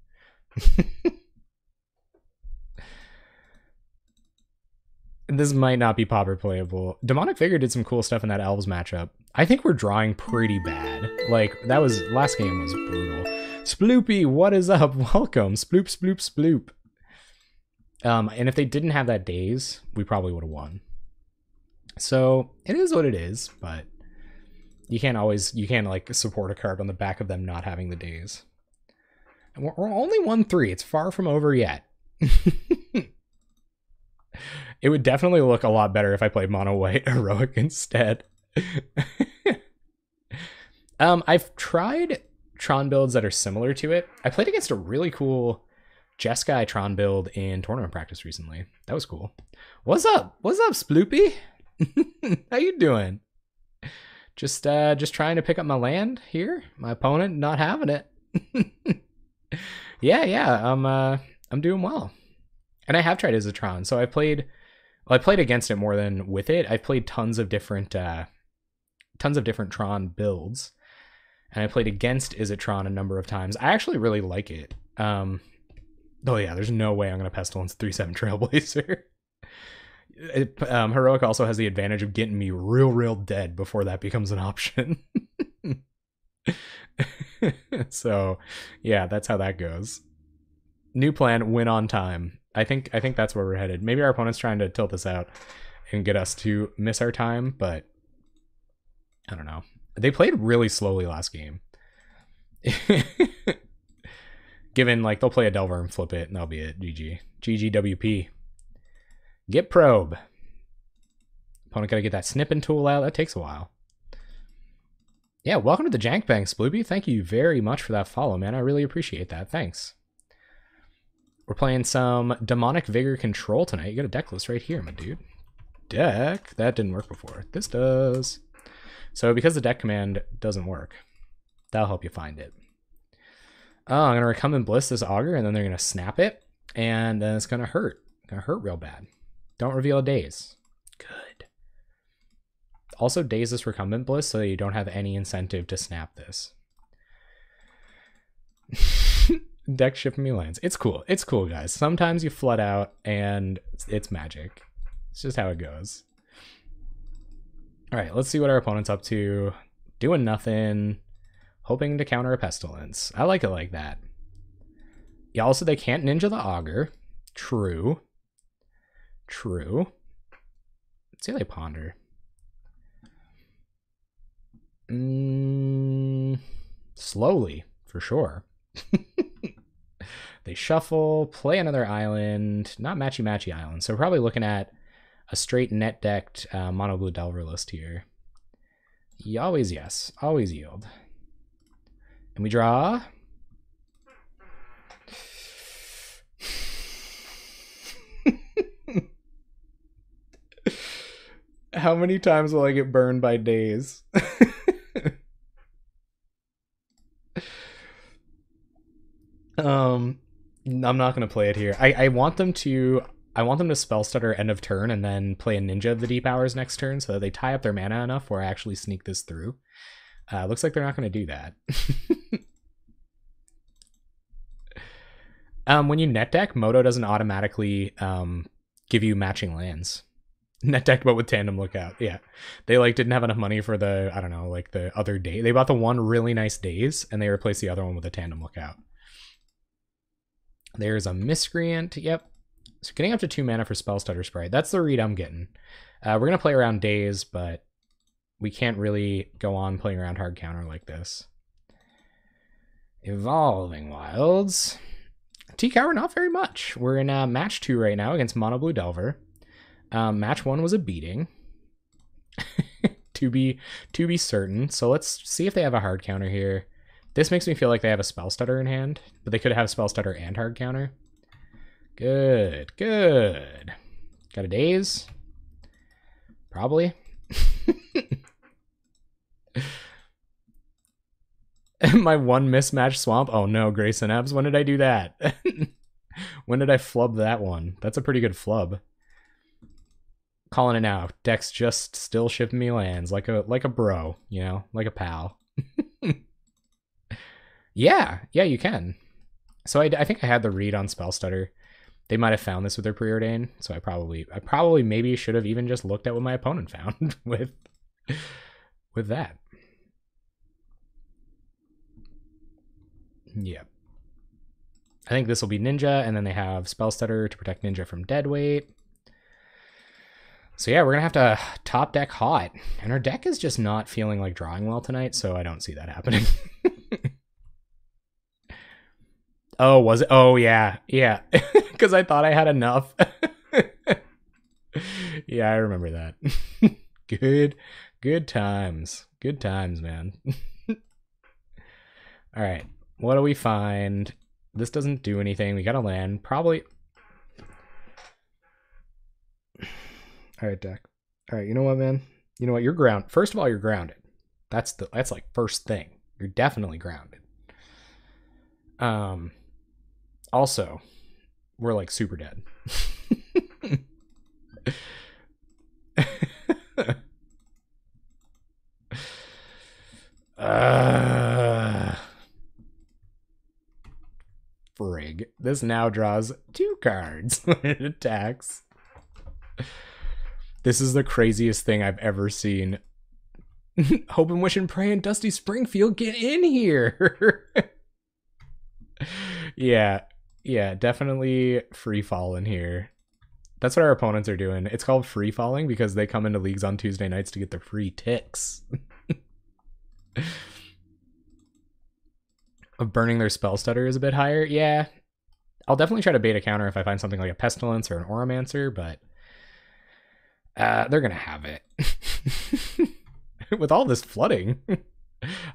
This might not be Pauper playable. Demonic Vigor did some cool stuff in that Elves matchup. I think we're drawing pretty bad. Like, that was... Last game was brutal. Sploopy, what is up? Welcome. Sploop, sploop, sploop. And if they didn't have that daze, we probably would have won. So, it is what it is, but... You can't like support a card on the back of them not having the daze. And we're only 1-3. It's far from over yet. It would definitely look a lot better if I played mono white heroic instead. I've tried Tron builds that are similar to it. I played against a really cool Jeskai Tron build in tournament practice recently. That was cool. What's up? What's up, Sploopy? How you doing? Just trying to pick up my land here. My opponent not having it. Yeah. I'm doing well. And I have tried Izzatron, so I played against it more than with it. I've played tons of different Tron builds, and I played against Izzatron a number of times. I actually really like it. Oh yeah, there's no way I'm gonna Pestilence 3/7 Trailblazer. Heroic also has the advantage of getting me real dead before that becomes an option. So yeah, that's how that goes. New plan, win on time. I think that's where we're headed. Maybe our opponent's trying to tilt us out and get us to miss our time, but I don't know. They played really slowly last game. Given, like, they'll play a Delver and flip it, and that'll be it. GG. GGWP. Get probe. Opponent gotta get that snipping tool out. That takes a while. Yeah, welcome to the Jank Bank, Sploopy. Thank you very much for that follow, man. I really appreciate that. Thanks. We're playing some Demonic Vigor Control tonight. You got a deck list right here, my dude. Deck? That didn't work before. This does. So because the deck command doesn't work, that'll help you find it. Oh, I'm going to Recumbent Bliss this Augur, and then they're going to snap it, and then it's going to hurt. Going to hurt real bad. Don't reveal a daze. Good. Also daze this Recumbent Bliss so that you don't have any incentive to snap this. Deck shipping me lands. It's cool. It's cool, guys. Sometimes you flood out and it's magic. It's just how it goes. All right, let's see what our opponent's up to. Doing nothing. Hoping to counter a Pestilence. I like it like that. Yeah, also they can't ninja the auger. True. True. Let's see how they ponder. Slowly, for sure. They shuffle, play another island, not matchy-matchy island. So we're probably looking at a straight net-decked mono blue Delver list here. Always yes, always yield. And we draw. How many times will I get burned by days? I'm not gonna play it here. I want them to spell stutter end of turn and then play a Ninja of the Deep Hours next turn so that they tie up their mana enough where I actually sneak this through. Looks like they're not gonna do that. When you net deck, Moto doesn't automatically give you matching lands. Net deck, but with Tandem Lookout. Yeah, they like didn't have enough money for the, I don't know, like the other day. They bought the one really nice Daze and they replaced the other one with a Tandem Lookout. There's a Miscreant. Yep. So getting up to 2 mana for Spell Stutter Sprite. That's the read I'm getting. We're going to play around Daze, but we can't really go on playing around hard counter like this. Evolving Wilds. T-Cower, not very much. We're in match 2 right now against Mono Blue Delver. Match 1 was a beating. to be certain. So let's see if they have a hard counter here. This makes me feel like they have a Spell Stutter in hand, but they could have Spell Stutter and hard counter. Good, good. Got a Daze? Probably. My one mismatched swamp? Oh no, Grayson Ebbs. When did I do that? When did I flub that one? That's a pretty good flub. Calling it out. Deck's just still shipping me lands like a bro, you know, like a pal. Yeah, you can. So I think I had the read on Spell Stutter. They might have found this with their preordain, so I probably maybe should have even just looked at what my opponent found with that. Yeah. I think this will be Ninja, and then they have Spell Stutter to protect Ninja from deadweight. So yeah, we're gonna have to top deck hot, and our deck is just not feeling like drawing well tonight, so I don't see that happening. Oh, was it? Oh, yeah. Yeah. Because I thought I had enough. Yeah, I remember that. Good times. Good times, man. All right. What do we find? This doesn't do anything. We got to land. Probably. All right, deck. All right, you know what, man? You know what? You're grounded. First of all, you're grounded. That's like first thing. You're definitely grounded. Also, we're like super dead. Frig. This now draws 2 cards when it attacks. This is the craziest thing I've ever seen. Hope and Wish and Pray and Dusty Springfield, get in here. Yeah, definitely free falling here. That's what our opponents are doing. It's called free falling because they come into leagues on Tuesday nights to get their free ticks. Of burning their Spell Stutter is a bit higher. Yeah, I'll definitely try to bait a counter if I find something like a Pestilence or an Oromancer, but they're gonna have it. With all this flooding,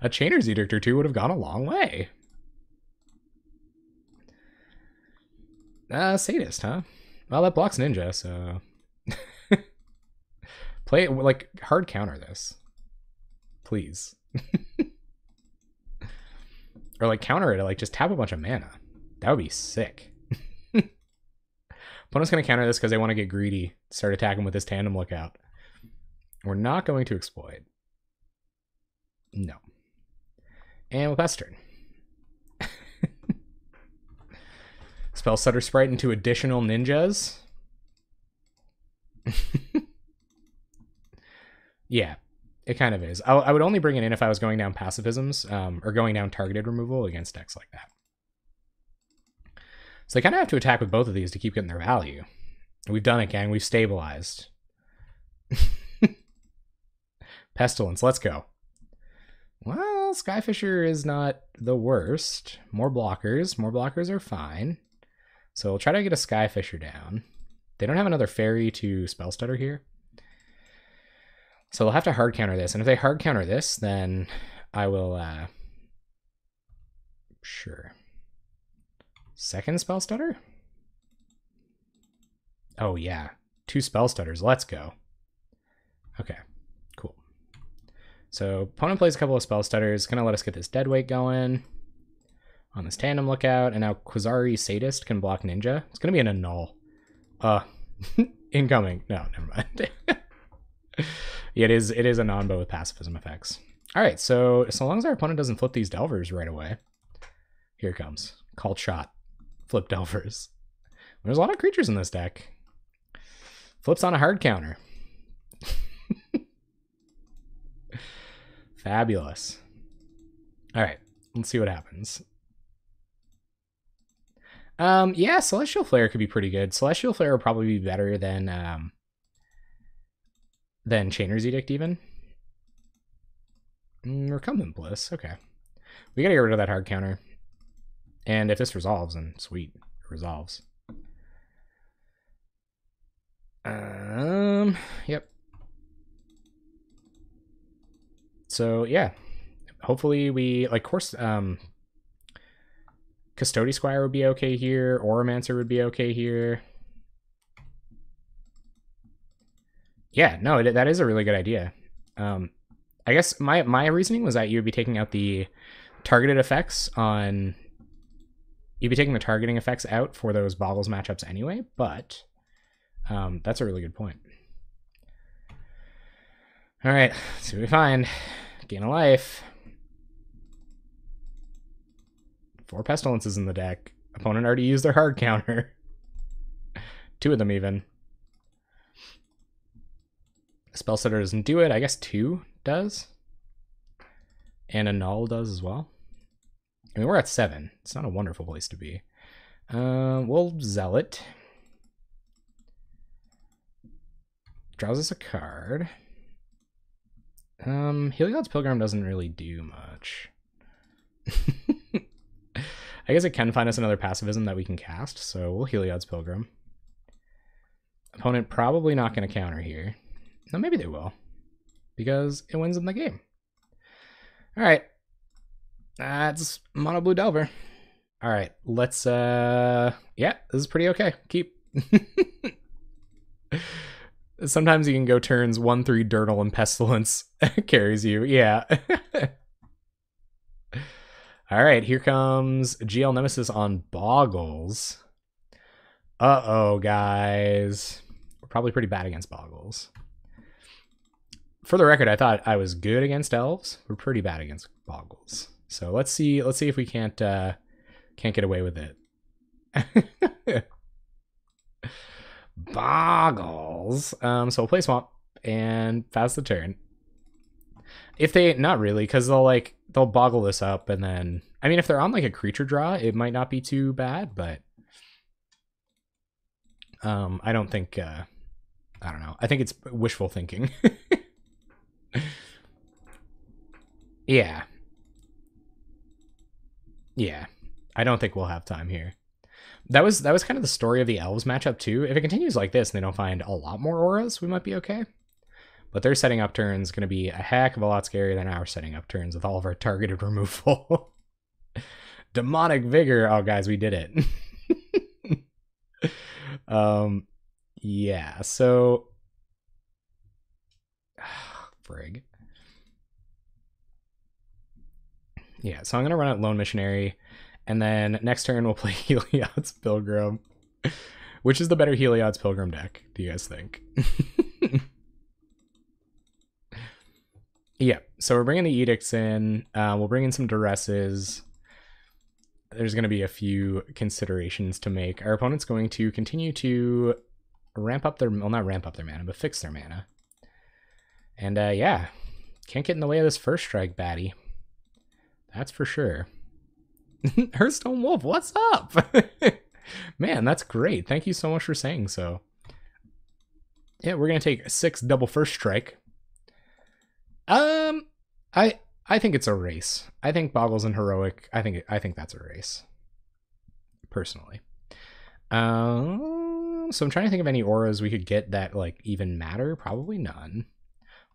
a Chainer's Edict or 2 would have gone a long way. Sadist, huh? Well, that blocks Ninja, so... Play it, like, hard counter this. Please. Or, like, counter it, like, just tap a bunch of mana. That would be sick. Opponent's gonna counter this because they want to get greedy. Start attacking with this Tandem Lookout. We're not going to exploit. No. And we'll pass turn. Spell Stutter Sprite into additional ninjas. Yeah, it kind of is. I would only bring it in if I was going down pacifisms or going down targeted removal against decks like that. So they kind of have to attack with both of these to keep getting their value. We've done it, gang. We've stabilized. Pestilence, let's go. Well, Skyfisher is not the worst. More blockers. More blockers are fine. So we'll try to get a Skyfisher down. They don't have another fairy to spell stutter here. So they'll have to hard counter this. And if they hard counter this, then I will... Sure. Second spell stutter? Oh, yeah. 2 spell stutters. Let's go. Okay, cool. So opponent plays a couple of spell stutters. Gonna let us get this dead weight going on this tandem lookout. And now Quasari Sadist can block Ninja. It's gonna be an annul. Incoming. No, never mind. Yeah, it is a non-bow with pacifism effects. All right, so long as our opponent doesn't flip these Delvers right away. Here it comes. Called shot. Flip Delvers. There's a lot of creatures in this deck. Flips on a hard counter. Fabulous. All right, let's see what happens. Yeah, Celestial Flare could be pretty good. Celestial Flare would probably be better than Chainer's Edict even. Recumbent Bliss, okay. We gotta get rid of that hard counter. And if this resolves, then sweet, it resolves. Yep. So yeah, hopefully we, like, course, Custody Squire would be okay here. Oromancer would be okay here. Yeah, no, that is a really good idea. I guess my reasoning was that you would be taking out the targeted effects on... You'd be taking the targeting effects out for those Boggles matchups anyway, but that's a really good point. All right, let's see what we find. Gain a life. 4 Pestilences in the deck. Opponent already used their hard counter. 2 of them even. Spell Stutter doesn't do it. I guess 2 does. And a Null does as well. I mean, we're at 7. It's not a wonderful place to be. We'll Zealot. Draws us a card. Heliod's Pilgrim doesn't really do much. I guess it can find us another pacifism that we can cast, so we'll Heliod's Pilgrim. Opponent probably not going to counter here. No, maybe they will, because it wins in the game. All right. That's Mono Blue Delver. All right, let's, yeah, this is pretty okay. Keep. Sometimes you can go turns 1-3 Dirtle and Pestilence carries you. Yeah. All right, here comes GL Nemesis on Boggles. Uh-oh, guys. We're probably pretty bad against Boggles. For the record, I thought I was good against Elves. We're pretty bad against Boggles. So let's see if we can't get away with it. Boggles. So we'll play Swamp and pass the turn. If they, not really, because they'll boggle this up, and then, I mean, if they're on like a creature draw, it might not be too bad, but I don't think, I don't know. I think it's wishful thinking. Yeah. Yeah. I don't think we'll have time here. That was kind of the story of the Elves matchup too. If it continues like this and they don't find a lot more auras, we might be okay. But their setting up turns going to be a heck of a lot scarier than our setting up turns with all of our targeted removal. Demonic Vigor. Oh, guys, we did it. Yeah, so... Frig. Yeah, so I'm going to run out Lone Missionary, and then next turn we'll play Heliod's Pilgrim. Which is the better Heliod's Pilgrim deck, do you guys think? Yeah, so we're bringing the Edicts in. We'll bring in some Duresses. There's going to be a few considerations to make. Our opponent's going to continue to ramp up their... Well, not ramp up their mana, but fix their mana. And, yeah, can't get in the way of this first strike baddie. That's for sure. Hearthstone Wolf, what's up? Man, that's great. Thank you so much for saying so. Yeah, we're gonna take 6 double first strike. I think it's a race. I think Boggles and Heroic. I think that's a race. Personally. So I'm trying to think of any auras we could get that like even matter. Probably none.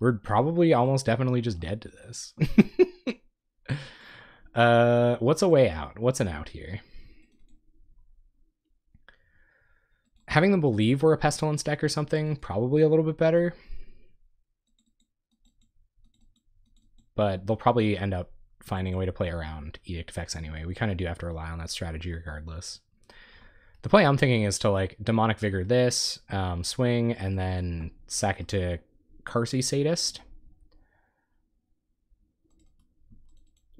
We're probably almost definitely just dead to this. What's a way out? What's an out here? Having them believe we're a Pestilence deck or something, probably a little bit better. But they'll probably end up finding a way to play around Edict effects anyway. We kind of do have to rely on that strategy regardless. The play I'm thinking is to like Demonic Vigor this, swing, and then sack it to Carsey Sadist.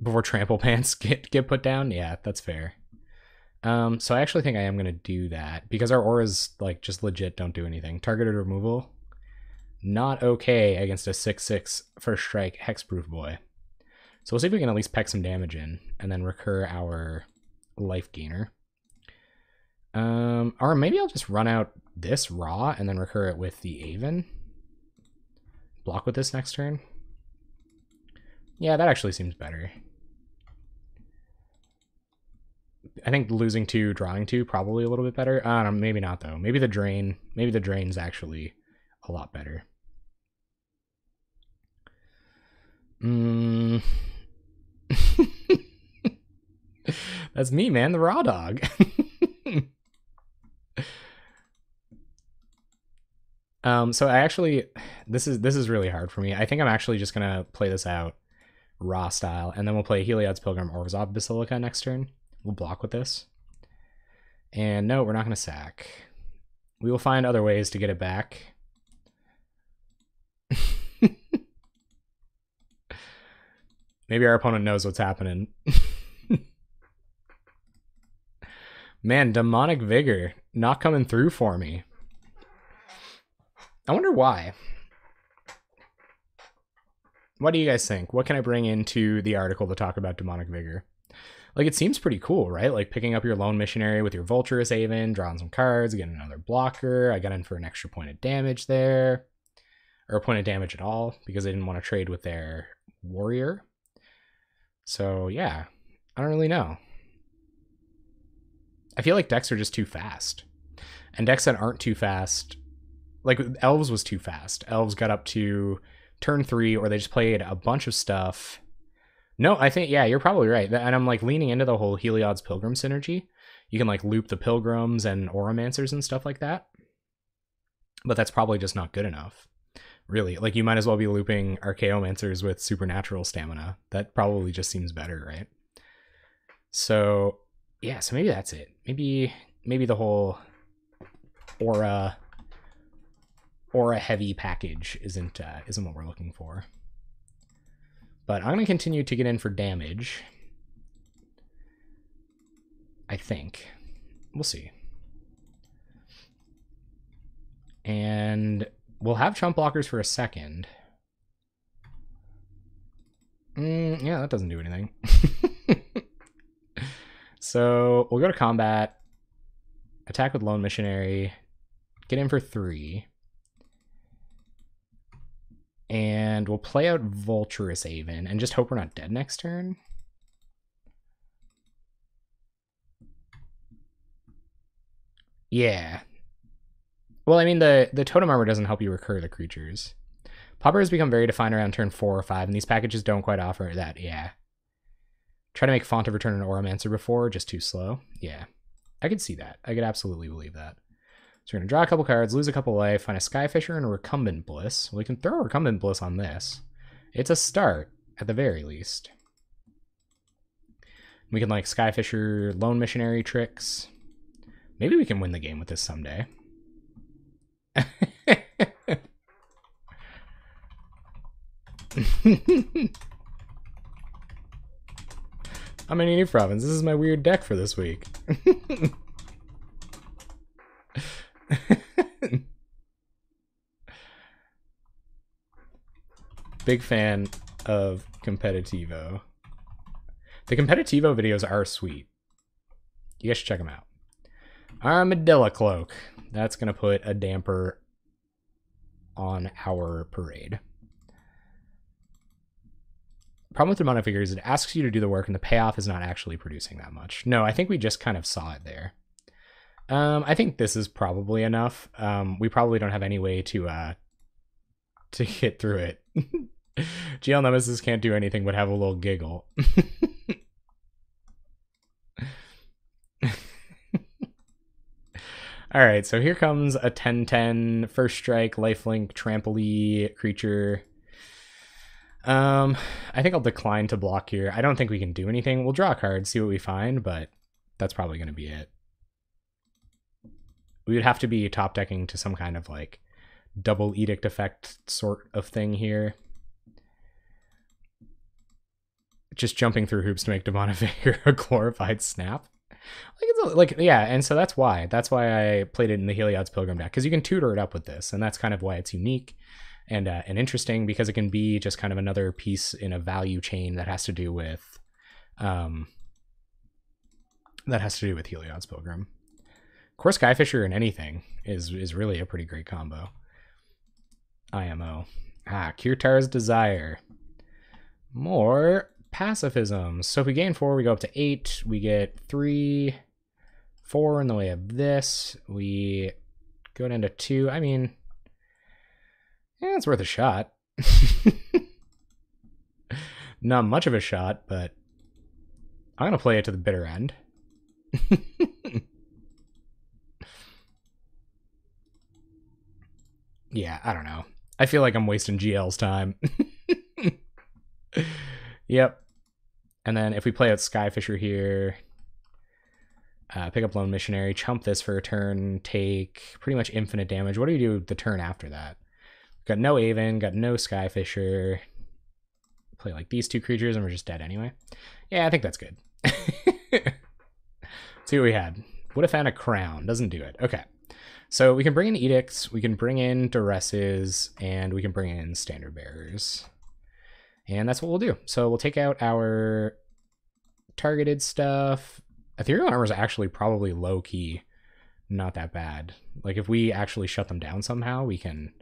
Before Trample Pants get put down? Yeah, that's fair. So I actually think I am going to do that, because our auras like just legit don't do anything. Targeted removal, not okay against a 6/6 first strike hexproof boy. So we'll see if we can at least peck some damage in, and then recur our life gainer. Or maybe I'll just run out this raw and then recur it with the Aven. Block with this next turn. Yeah, that actually seems better. I think losing 2, drawing 2, probably a little bit better. I don't know, maybe not though. Maybe the drain's actually a lot better. That's me, man, the raw dog. So I actually, this is really hard for me. I think I'm actually just gonna play this out raw style, and then we'll play Heliod's Pilgrim or Resolve Basilica next turn. We'll block with this. And no, we're not gonna sack. We will find other ways to get it back. Maybe our opponent knows what's happening. Man, Demonic Vigor not coming through for me. I wonder why. What do you guys think? What can I bring into the article to talk about Demonic Vigor? Like, it seems pretty cool, right? Like, picking up your Lone Missionary with your Vulturous Aven, drawing some cards, getting another blocker. I got in for an extra point of damage there. Or a point of damage at all, because they didn't want to trade with their Warrior. So, yeah. I don't really know. I feel like decks are just too fast. And decks that aren't too fast... Like, Elves was too fast. Elves got up to turn 3, or they just played a bunch of stuff. No, I think, yeah, you're probably right. And I'm, like, leaning into the whole Heliod's Pilgrim synergy. You can, like, loop the Pilgrims and Oromancers and stuff like that. But that's probably just not good enough. Really. Like, you might as well be looping Archaeomancers with Supernatural Stamina. That probably just seems better, right? So, yeah, so maybe that's it. Maybe the whole Aura heavy package isn't what we're looking for. But I'm going to continue to get in for damage. I think. We'll see. And we'll have chump blockers for a second. Yeah, that doesn't do anything. So we'll go to combat. Attack with Lone Missionary. Get in for 3. And we'll play out Vulturous Aven and just hope we're not dead next turn. Yeah. Well, I mean, the Totem Armor doesn't help you recur the creatures. Pauper has become very defined around turn 4 or 5, and these packages don't quite offer that. Yeah. Try to make Font of Return an Oromancer before, just too slow. Yeah. I could see that. I could absolutely believe that. So we're going to draw a couple cards, lose a couple life, find a Skyfisher and a Recumbent Bliss. Well, we can throw a Recumbent Bliss on this. It's a start, at the very least. We can, like, Skyfisher Lone Missionary tricks. Maybe we can win the game with this someday. I'm in New Province. This is my weird deck for this week. Big fan of Competitivo. The Competitivo videos are sweet. You guys should check them out. Armadillo Cloak. That's going to put a damper on our parade. Problem with demonic figure is it asks you to do the work and the payoff is not actually producing that much. No, I think we just kind of saw it there. I think this is probably enough. We probably don't have any way to get through it. GL Nemesis can't do anything but have a little giggle. Alright, so here comes a 10-10 first strike, lifelink, trampoline creature. I think I'll decline to block here. I don't think we can do anything. We'll draw a card, see what we find, but that's probably going to be it. We would have to be top decking to some kind of like double edict effect sort of thing here. Just jumping through hoops to make Demonic Vigor a glorified snap. Yeah, and so that's why I played it in the Heliod's Pilgrim deck, because you can tutor it up with this, and that's kind of why it's unique and interesting, because it can be just kind of another piece in a value chain that has to do with Heliod's Pilgrim. Core Skyfisher in anything is really a pretty great combo. IMO. Kirtar's Desire. More pacifism. So if we gain 4, we go up to 8. We get 3, 4 in the way of this. We go down to 2. I mean, yeah, it's worth a shot. Not much of a shot, but I'm going to play it to the bitter end. Yeah, I don't know. I feel like I'm wasting GL's time. Yep. And then if we play out Skyfisher here, pick up Lone Missionary, chump this for a turn, take pretty much infinite damage. What do you do the turn after that? Got no Aven, got no Skyfisher. Play like these 2 creatures and we're just dead anyway. Yeah, I think that's good. Let's see what we had. Would have found a crown. Doesn't do it. Okay. So we can bring in edicts, we can bring in duresses, and we can bring in standard bearers. And that's what we'll do. So we'll take out our targeted stuff. Ethereal Armor is actually probably low-key not that bad. Like if we actually shut them down somehow, we can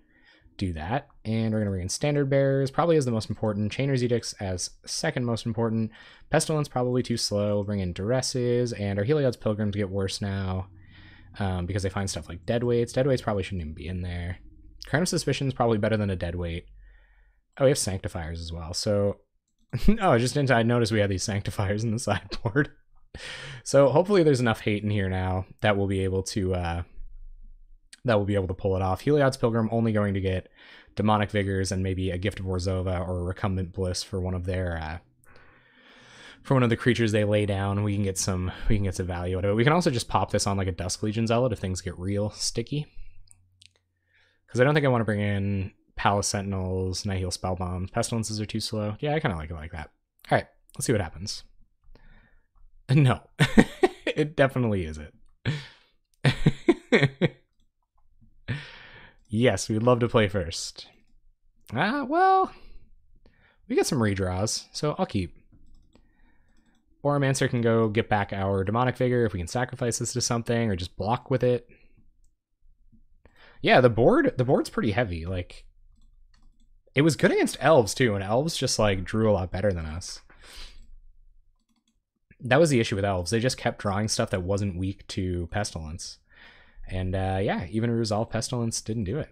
do that. And we're going to bring in standard bearers, probably as the most important. Chainer's Edicts as second most important. Pestilence probably too slow. We'll bring in duresses, and our Heliod's Pilgrims get worse now. Because they find stuff like deadweights. Deadweights probably shouldn't even be in there. Crown of Suspicion is probably better than a deadweight. Oh, we have Sanctifiers as well. So, oh, just didn't I notice we had these Sanctifiers in the sideboard. So hopefully there's enough hate in here now that we'll be able to pull it off. Heliod's Pilgrim only going to get Demonic Vigors and maybe a Gift of Orzhova or a Recumbent Bliss for one of their for one of the creatures they lay down. We can get some value out of it. We can also just pop this on like a Dusk Legion Zealot if things get real sticky. Because I don't think I want to bring in Palace Sentinels, Nihil Spellbombs. Pestilences are too slow. Yeah, I kind of like it like that. All right, let's see what happens. No, it definitely isn't. Yes, we'd love to play first. Well, we got some redraws, so I'll keep. Oromancer can go get back our Demonic Vigor if we can sacrifice this to something or just block with it. Yeah, the board's pretty heavy. Like, it was good against elves too, and elves just like drew a lot better than us. That was the issue with elves. They just kept drawing stuff that wasn't weak to Pestilence. And yeah, even Resolve Pestilence didn't do it.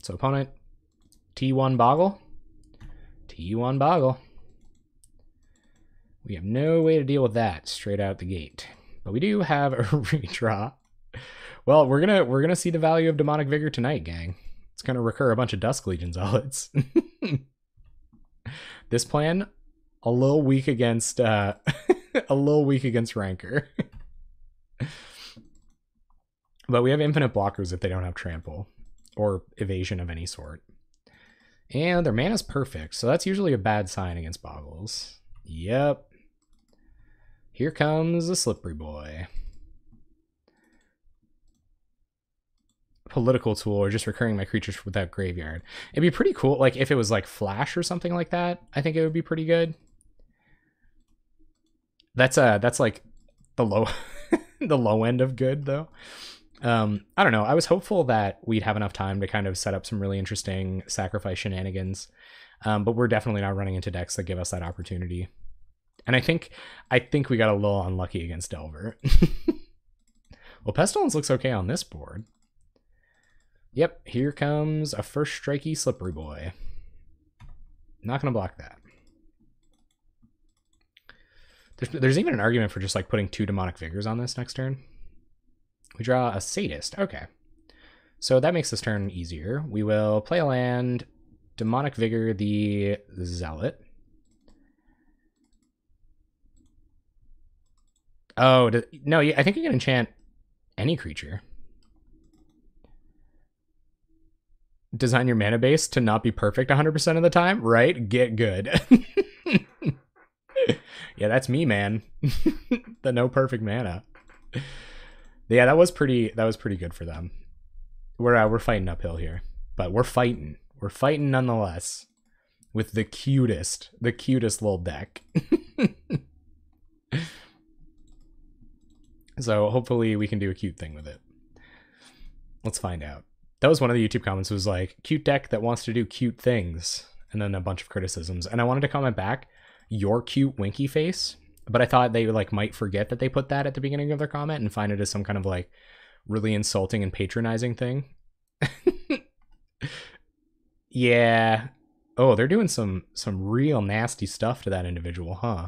So opponent, T1 Boggle. T1 Boggle. We have no way to deal with that straight out the gate. But we do have a redraw. Well, we're gonna see the value of Demonic Vigor tonight, gang. It's gonna recur a bunch of Dusk Legion Zealots. This plan, a little weak against Rancor. But we have infinite blockers if they don't have trample or evasion of any sort. And their mana's perfect, so that's usually a bad sign against Boggles. Yep. Here comes a Slippery Boy. Political tool or just recurring my creatures without graveyard. It'd be pretty cool, like if it was like Flash or something like that. I think it would be pretty good. That's like the low The low end of good, though. I don't know. I was hopeful that we'd have enough time to kind of set up some really interesting sacrifice shenanigans. But we're definitely not running into decks that give us that opportunity. And I think we got a little unlucky against Delver. Well, Pestilence looks okay on this board. Yep, here comes a first strikey Slippery Boy. Not going to block that. There's even an argument for just like putting 2 Demonic Vigors on this next turn. We draw a Sadist. Okay. So that makes this turn easier. We will play a land, Demonic Vigor the Zealot. Oh, no, I think you can enchant any creature. Design your mana base to not be perfect 100% of the time, right? Get good. Yeah, that's me, man. The no perfect mana. Yeah, that was pretty good for them. We're fighting uphill here, but we're fighting. We're fighting nonetheless with the cutest little deck. So hopefully we can do a cute thing with it. Let's find out. That was one of the YouTube comments, was like, cute deck that wants to do cute things, and then a bunch of criticisms. And I wanted to comment back, your cute winky face, but I thought they like might forget that they put that at the beginning of their comment and find it as some kind of like really insulting and patronizing thing. Yeah. Oh, they're doing some real nasty stuff to that individual, huh?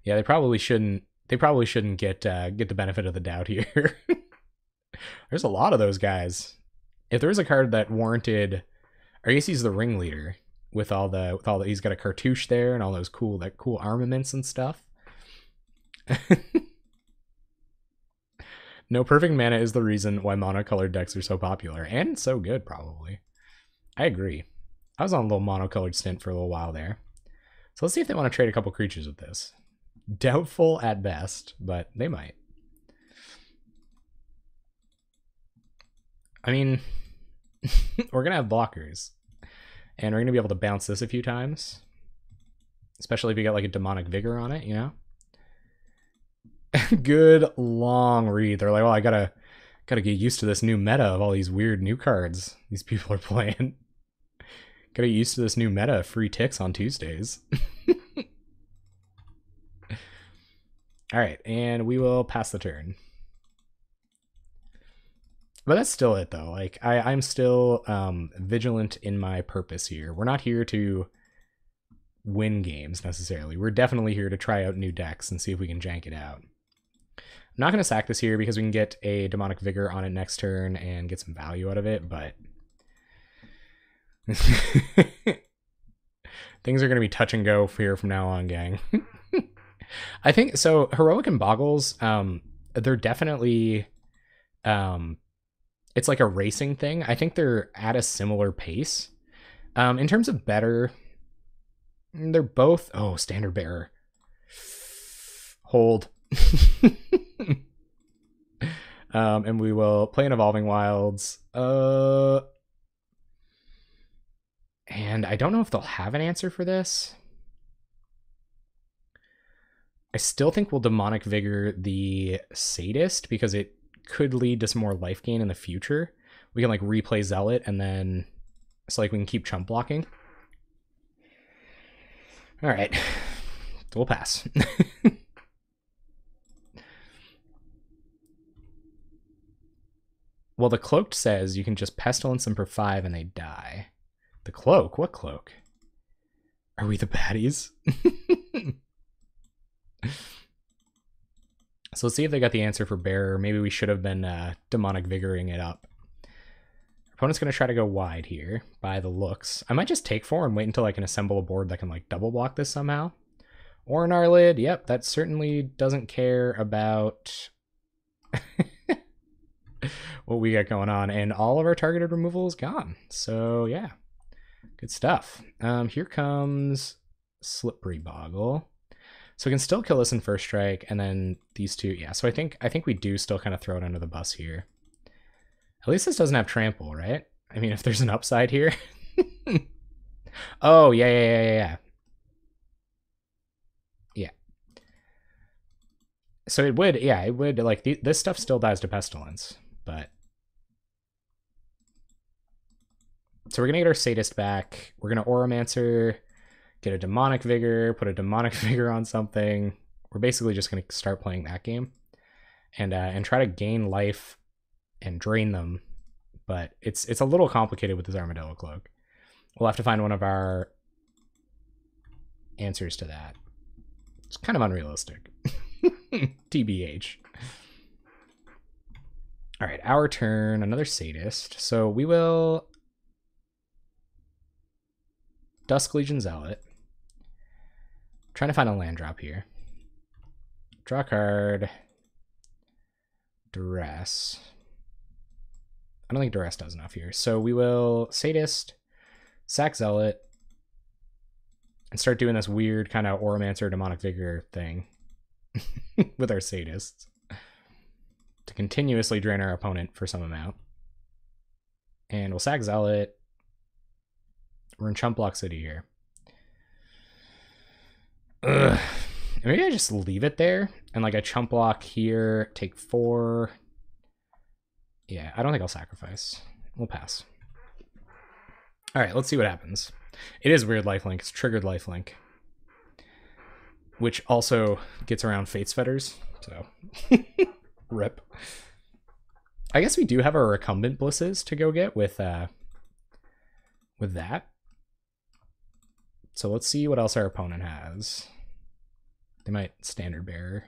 Yeah, they probably shouldn't get the benefit of the doubt here. There's a lot of those guys. If there was a card that warranted, I guess he's the ringleader with all the he's got a cartouche there and all those cool armaments and stuff. No perfect mana is the reason why monocolored decks are so popular and so good, probably. I agree. I was on a little monocolored stint for a little while there. So let's see if they want to trade a couple creatures with this. Doubtful at best, but they might. I mean, we're going to have blockers. And we're going to be able to bounce this a few times. Especially if you got like a Demonic Vigor on it, you know? Good long read. They're like, well, I gotta get used to this new meta of all these weird new cards these people are playing. Gotta get used to this new meta of free ticks on Tuesdays. Alright, and we will pass the turn. But that's still it, though. Like, I'm still vigilant in my purpose here. We're not here to win games, necessarily. We're definitely here to try out new decks and see if we can jank it out. I'm not going to sack this here because we can get a Demonic Vigor on it next turn and get some value out of it, but... Things are going to be touch and go here from now on, gang. I think, so Heroic and Boggles, they're definitely... it's like a racing thing. I think they're at a similar pace. In terms of better, they're both... Oh, Standard Bearer. Hold. And we will play an Evolving Wilds. And I don't know if they'll have an answer for this. I still think we'll Demonic Vigor the Sadist because it could lead to some more life gain in the future. We can like replay Zealot and then it's like we can keep chump blocking. All right, we'll pass. Well, the Cloaked says you can just Pestilence them for 5 and they die. The Cloak? What Cloak? Are we the baddies? So let's see if they got the answer for Bearer. Maybe we should have been Demonic Vigoring it up. Our opponent's going to try to go wide here by the looks. I might just take 4 and wait until I can assemble a board that can like double block this somehow. Or an Arlid. Yep, that certainly doesn't care about what we got going on. And all of our targeted removal is gone. So yeah, good stuff. Here comes Slippery Boggle. So we can still kill this in first strike, and then these two, yeah. So I think we do still kind of throw it under the bus here. At least this doesn't have trample, right? I mean, if there's an upside here. Oh, yeah. Yeah. So it would, yeah, it would, like, this stuff still dies to Pestilence, but... So we're going to get our Sadist back. We're going to Oromancer, get a Demonic Vigor, put a Demonic Vigor on something. We're basically just going to start playing that game and try to gain life and drain them. But it's a little complicated with this Armadillo Cloak. We'll have to find one of our answers to that. It's kind of unrealistic. TBH. All right, our turn. Another Sadist. So we will Dusk Legion Zealot. Trying to find a land drop here. Draw a card. Duress. I don't think Duress does enough here. So we will Sadist, sack Zealot, and start doing this weird kind of Oromancer Demonic Vigor thing with our Sadists to continuously drain our opponent for some amount. And we'll sack Zealot. We're in Chump Block City here. Ugh. Maybe I just leave it there and like a Chump Block here, take 4. Yeah, I don't think I'll sacrifice. We'll pass. All right, let's see what happens. It is weird lifelink. It's triggered lifelink, which also gets around Fate's Fetters. So, rip. I guess we do have our recumbent blisses to go get with that. So let's see what else our opponent has. They might Standard Bearer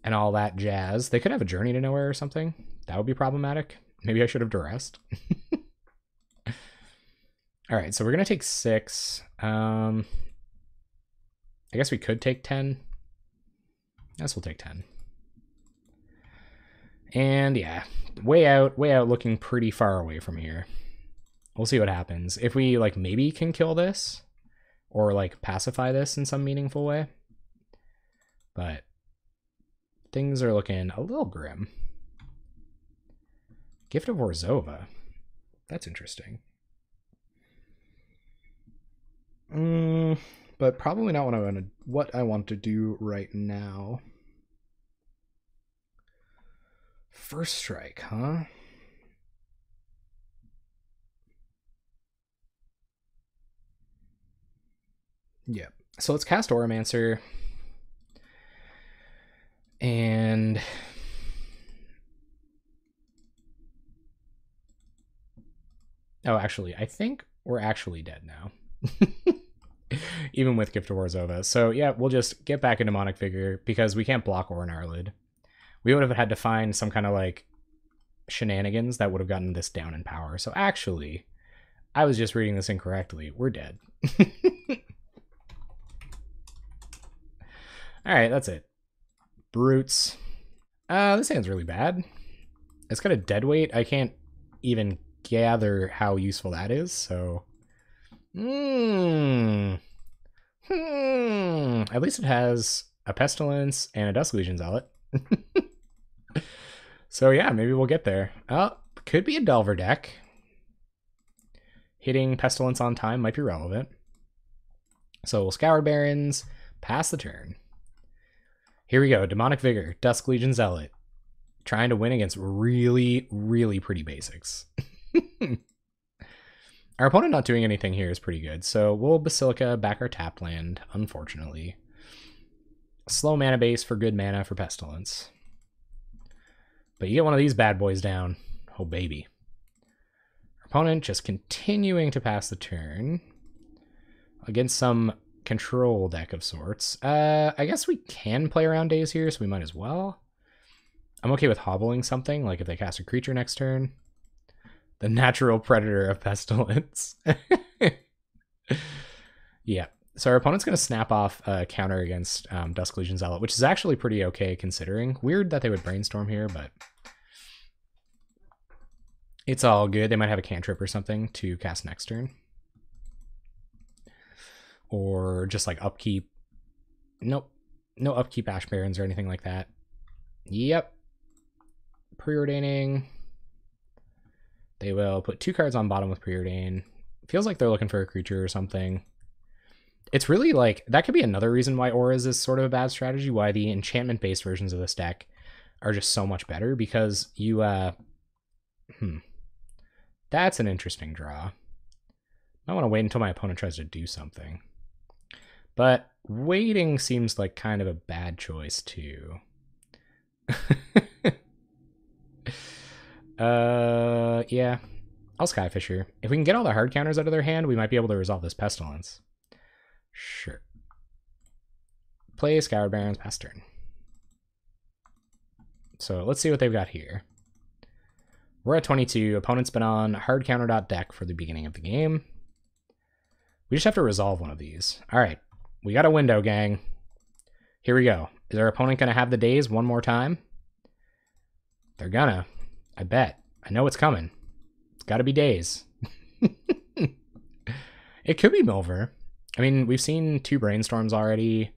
and all that jazz. They could have a Journey to Nowhere or something. That would be problematic. Maybe I should have duressed. All right, so we're gonna take 6. I guess we could take 10. I guess we'll take 10. And yeah, way out, looking pretty far away from here. We'll see what happens. If we like maybe can kill this or like pacify this in some meaningful way. But things are looking a little grim. Gift of Orzhova. That's interesting. But probably not what I want to do right now. First strike, huh? Yeah. So let's cast Oromancer. And oh, actually, I think we're actually dead now. Even with Gift of Orzhova. So yeah, we'll just get back in Demonic Vigor because we can't block Orin Arlid. We would have had to find some kind of like shenanigans that would have gotten this down in power. So actually, I was just reading this incorrectly. We're dead. All right, that's it. Brutes. This hand's really bad. It's got a dead weight. I can't even gather how useful that is, so... At least it has a Pestilence and a Dusk Legion Zealot. So yeah, maybe we'll get there. Could be a Delver deck. Hitting Pestilence on time might be relevant. So we'll Scour Barons, pass the turn. Here we go, Demonic Vigor, Dusk Legion Zealot. Trying to win against really, really pretty basics. Our opponent not doing anything here is pretty good, so we'll Basilica back our tapped land, unfortunately. Slow mana base for good mana for Pestilence. But you get one of these bad boys down. Oh, baby. Our opponent just continuing to pass the turn against some control deck of sorts. I guess we can play around days here, so we might as well. I'm okay with hobbling something, like if they cast a creature next turn. The natural predator of Pestilence. Yeah. So our opponent's going to snap off a counter against Dusk Legion Zealot, which is actually pretty okay considering. Weird that they would brainstorm here, but it's all good. They might have a cantrip or something to cast next turn. Or just like upkeep. Nope. No upkeep Ash Barons or anything like that. Yep. Preordaining. They will put 2 cards on bottom with Preordain. Feels like they're looking for a creature or something. It's really like, that could be another reason why Auras is sort of a bad strategy, why the enchantment-based versions of this deck are just so much better, because you, that's an interesting draw. I want to wait until my opponent tries to do something. But waiting seems like kind of a bad choice, too. Yeah. I'll Skyfisher. If we can get all the hard counters out of their hand, we might be able to resolve this Pestilence. Sure. Play Scoured Barrens, pass turn. So let's see what they've got here. We're at 22. Opponent's been on hard counter deck for the beginning of the game. We just have to resolve one of these. All right. We got a window, gang. Here we go. Is our opponent going to have the daze one more time? They're gonna. I bet. I know it's coming. It's got to be daze. It could be Milver. I mean, we've seen 2 Brainstorms already.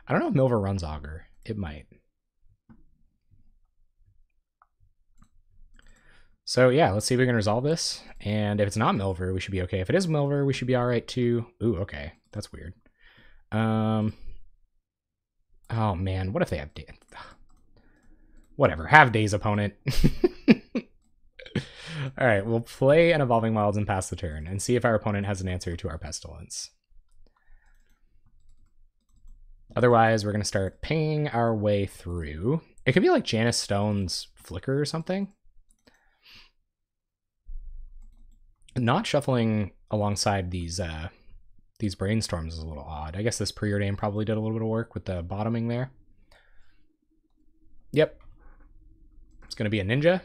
I don't know if Milver runs Augur. It might. So yeah, let's see if we can resolve this. And if it's not Milver, we should be okay. If it is Milver, we should be all right too. Ooh, okay. That's weird. Oh man, what if they have daze? Whatever, have daze, opponent. All right, we'll play an Evolving Wilds and pass the turn and see if our opponent has an answer to our Pestilence. Otherwise, we're going to start pinging our way through. It could be like Janice Stone's Flicker or something. Not shuffling alongside these Brainstorms is a little odd. I guess this Preordain probably did a little bit of work with the bottoming there. Yep. It's going to be a Ninja.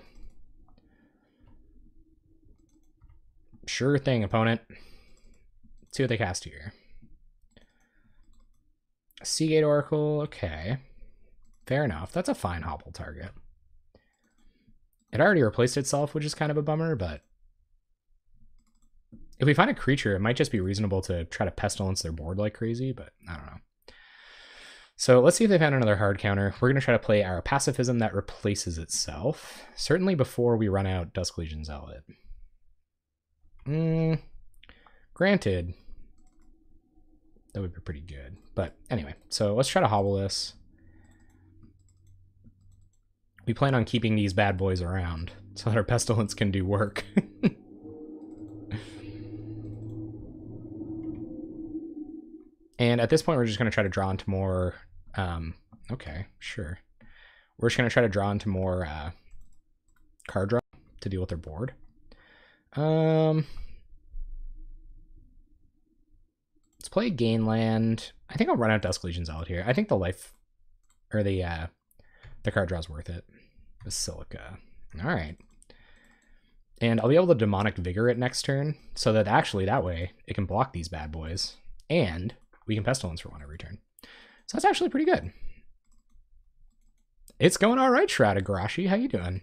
Sure thing, opponent. Let's see what they cast here. Seagate Oracle, okay. Fair enough. That's a fine hobble target. It already replaced itself, which is kind of a bummer, but if we find a creature, it might just be reasonable to try to Pestilence their board like crazy, but I don't know. So let's see if they found another hard counter. We're going to try to play our Pacifism that replaces itself. Certainly before we run out Dusk Legion Zealot. Granted, that would be pretty good. But anyway, so let's try to hobble this. We plan on keeping these bad boys around so that our Pestilence can do work. And at this point, we're just going to try to draw into more... okay, sure. We're just going to try to draw into more card draw to deal with their board. Let's play Gainland. I think I'll run out Dusk Legion Zealot here. I think the life... or the card draw is worth it. Basilica. All right. And I'll be able to Demonic Vigor it next turn, so that actually that way it can block these bad boys. And we can Pestilence for one every turn. So that's actually pretty good. It's going all right, Shrouded Garashi. How you doing?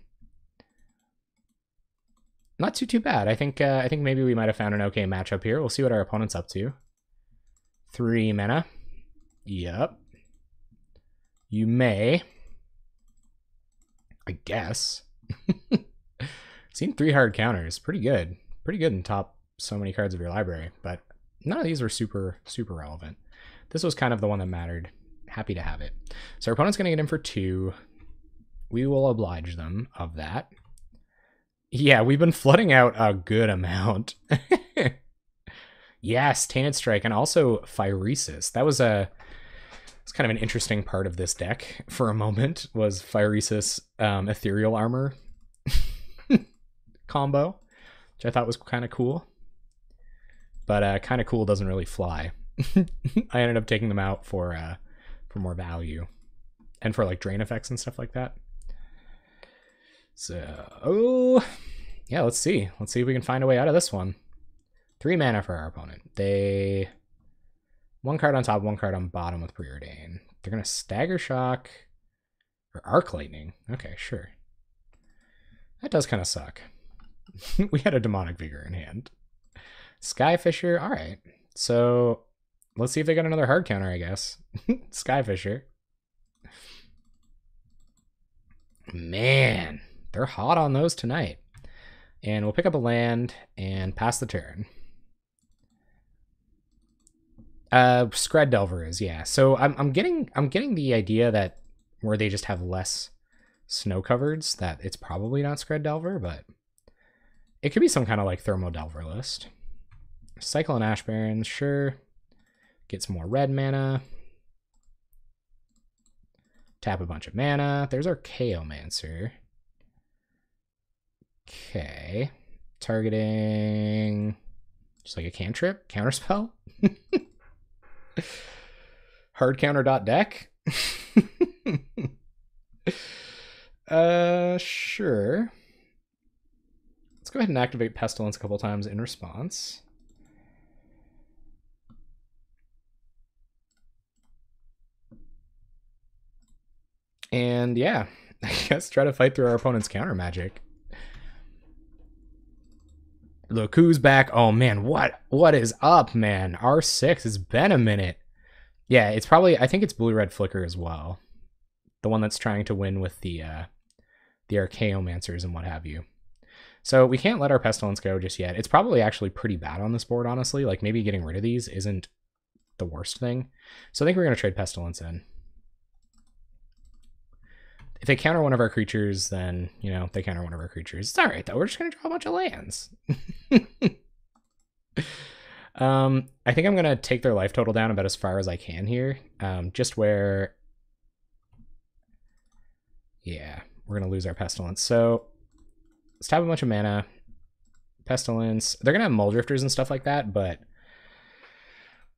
Not too bad. I think maybe we might have found an okay matchup here. We'll see what our opponent's up to. 3 mana. Yep. You may. I guess. Seen 3 hard counters. Pretty good. Pretty good in top so many cards of your library, but none of these were super relevant. This was kind of the one that mattered. Happy to have it. So our opponent's going to get in for 2. We will oblige them of that. Yeah, we've been flooding out a good amount. Yes, Tainted Strike, and also Phyresis. That was it's kind of an interesting part of this deck for a moment, was Phyresis Ethereal Armor combo, which I thought was kind of cool. But kind of cool doesn't really fly. I ended up taking them out for more value and for like drain effects and stuff like that. So, yeah, let's see. Let's see if we can find a way out of this one. 3 mana for our opponent. They 1 card on top, 1 card on bottom with Preordain. They're gonna Stagger Shock or Arc Lightning. Okay, sure. That does kind of suck. We had a Demonic Vigor in hand. Skyfisher, all right. So let's see if they got another hard counter, I guess. Skyfisher. Man, they're hot on those tonight. And we'll pick up a land and pass the turn. Scred Delver is, yeah. So I'm getting the idea that where they just have less snow covereds, that it's probably not Scred Delver, but it could be some kind of like Thermo Delver list. Cycle and Ash Barrens, sure. Get some more red mana. Tap a bunch of mana. There's our Chaomancer. Okay. Targeting just like a cantrip, counterspell. Hard counter dot deck. Sure. Let's go ahead and activate Pestilence a couple times in response. And yeah, I guess try to fight through our opponent's counter magic. Look who's back. Oh man, what is up, man? R6, it's been a minute. Yeah, it's probably, I think it's blue-red flicker as well. The one that's trying to win with the Archaeomancers and what have you. So we can't let our Pestilence go just yet. It's probably actually pretty bad on this board, honestly. Like maybe getting rid of these isn't the worst thing. So I think we're going to trade Pestilence in. If they counter one of our creatures, then, you know, they counter one of our creatures. It's all right, though. We're just going to draw a bunch of lands. I think I'm going to take their life total down about as far as I can here. Just where... Yeah, we're going to lose our Pestilence. So let's tap a bunch of mana. Pestilence. They're going to have Mull Drifters and stuff like that, but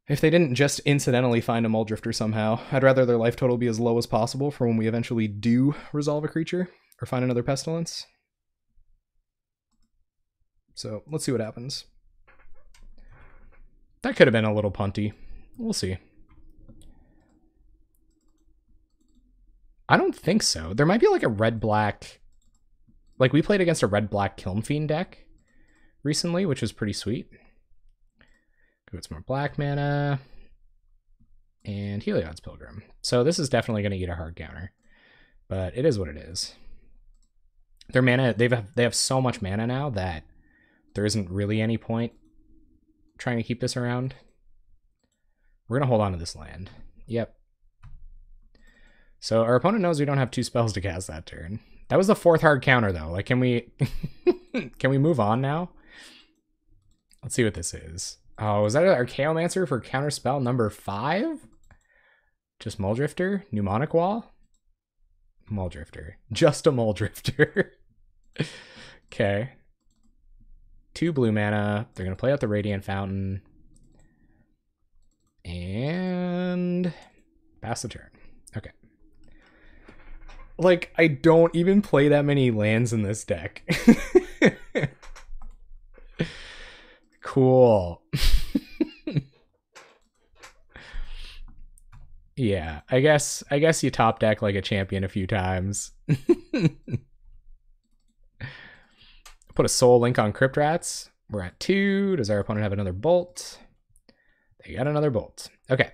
if they didn't just incidentally find a Mull Drifter somehow, I'd rather their life total be as low as possible for when we eventually do resolve a creature or find another Pestilence. So let's see what happens. That could have been a little punty. We'll see. I don't think so. There might be like a red-black... Like, we played against a red-black Kiln Fiend deck recently, which was pretty sweet. Go get some more black mana. And Heliod's Pilgrim. So this is definitely going to eat a hard counter. But it is what it is. Their mana, they have so much mana now that there isn't really any point trying to keep this around. We're going to hold on to this land. Yep. So our opponent knows we don't have 2 spells to cast that turn. That was the 4th hard counter, though. Like, can we can we move on now? Let's see what this is. Oh, is that our Chaomancer for counter spell number 5? Just Mull Drifter? Mnemonic Wall? Mull Drifter. Just a Mull Drifter. Okay. 2 blue mana. They're going to play out the Radiant Fountain. And pass the turn. Okay. Like, I don't even play that many lands in this deck. Cool. Yeah, I guess you top deck like a champion a few times. Put a Soul Link on Crypt Rats. We're at 2. Does our opponent have another Bolt? They got another Bolt. Okay.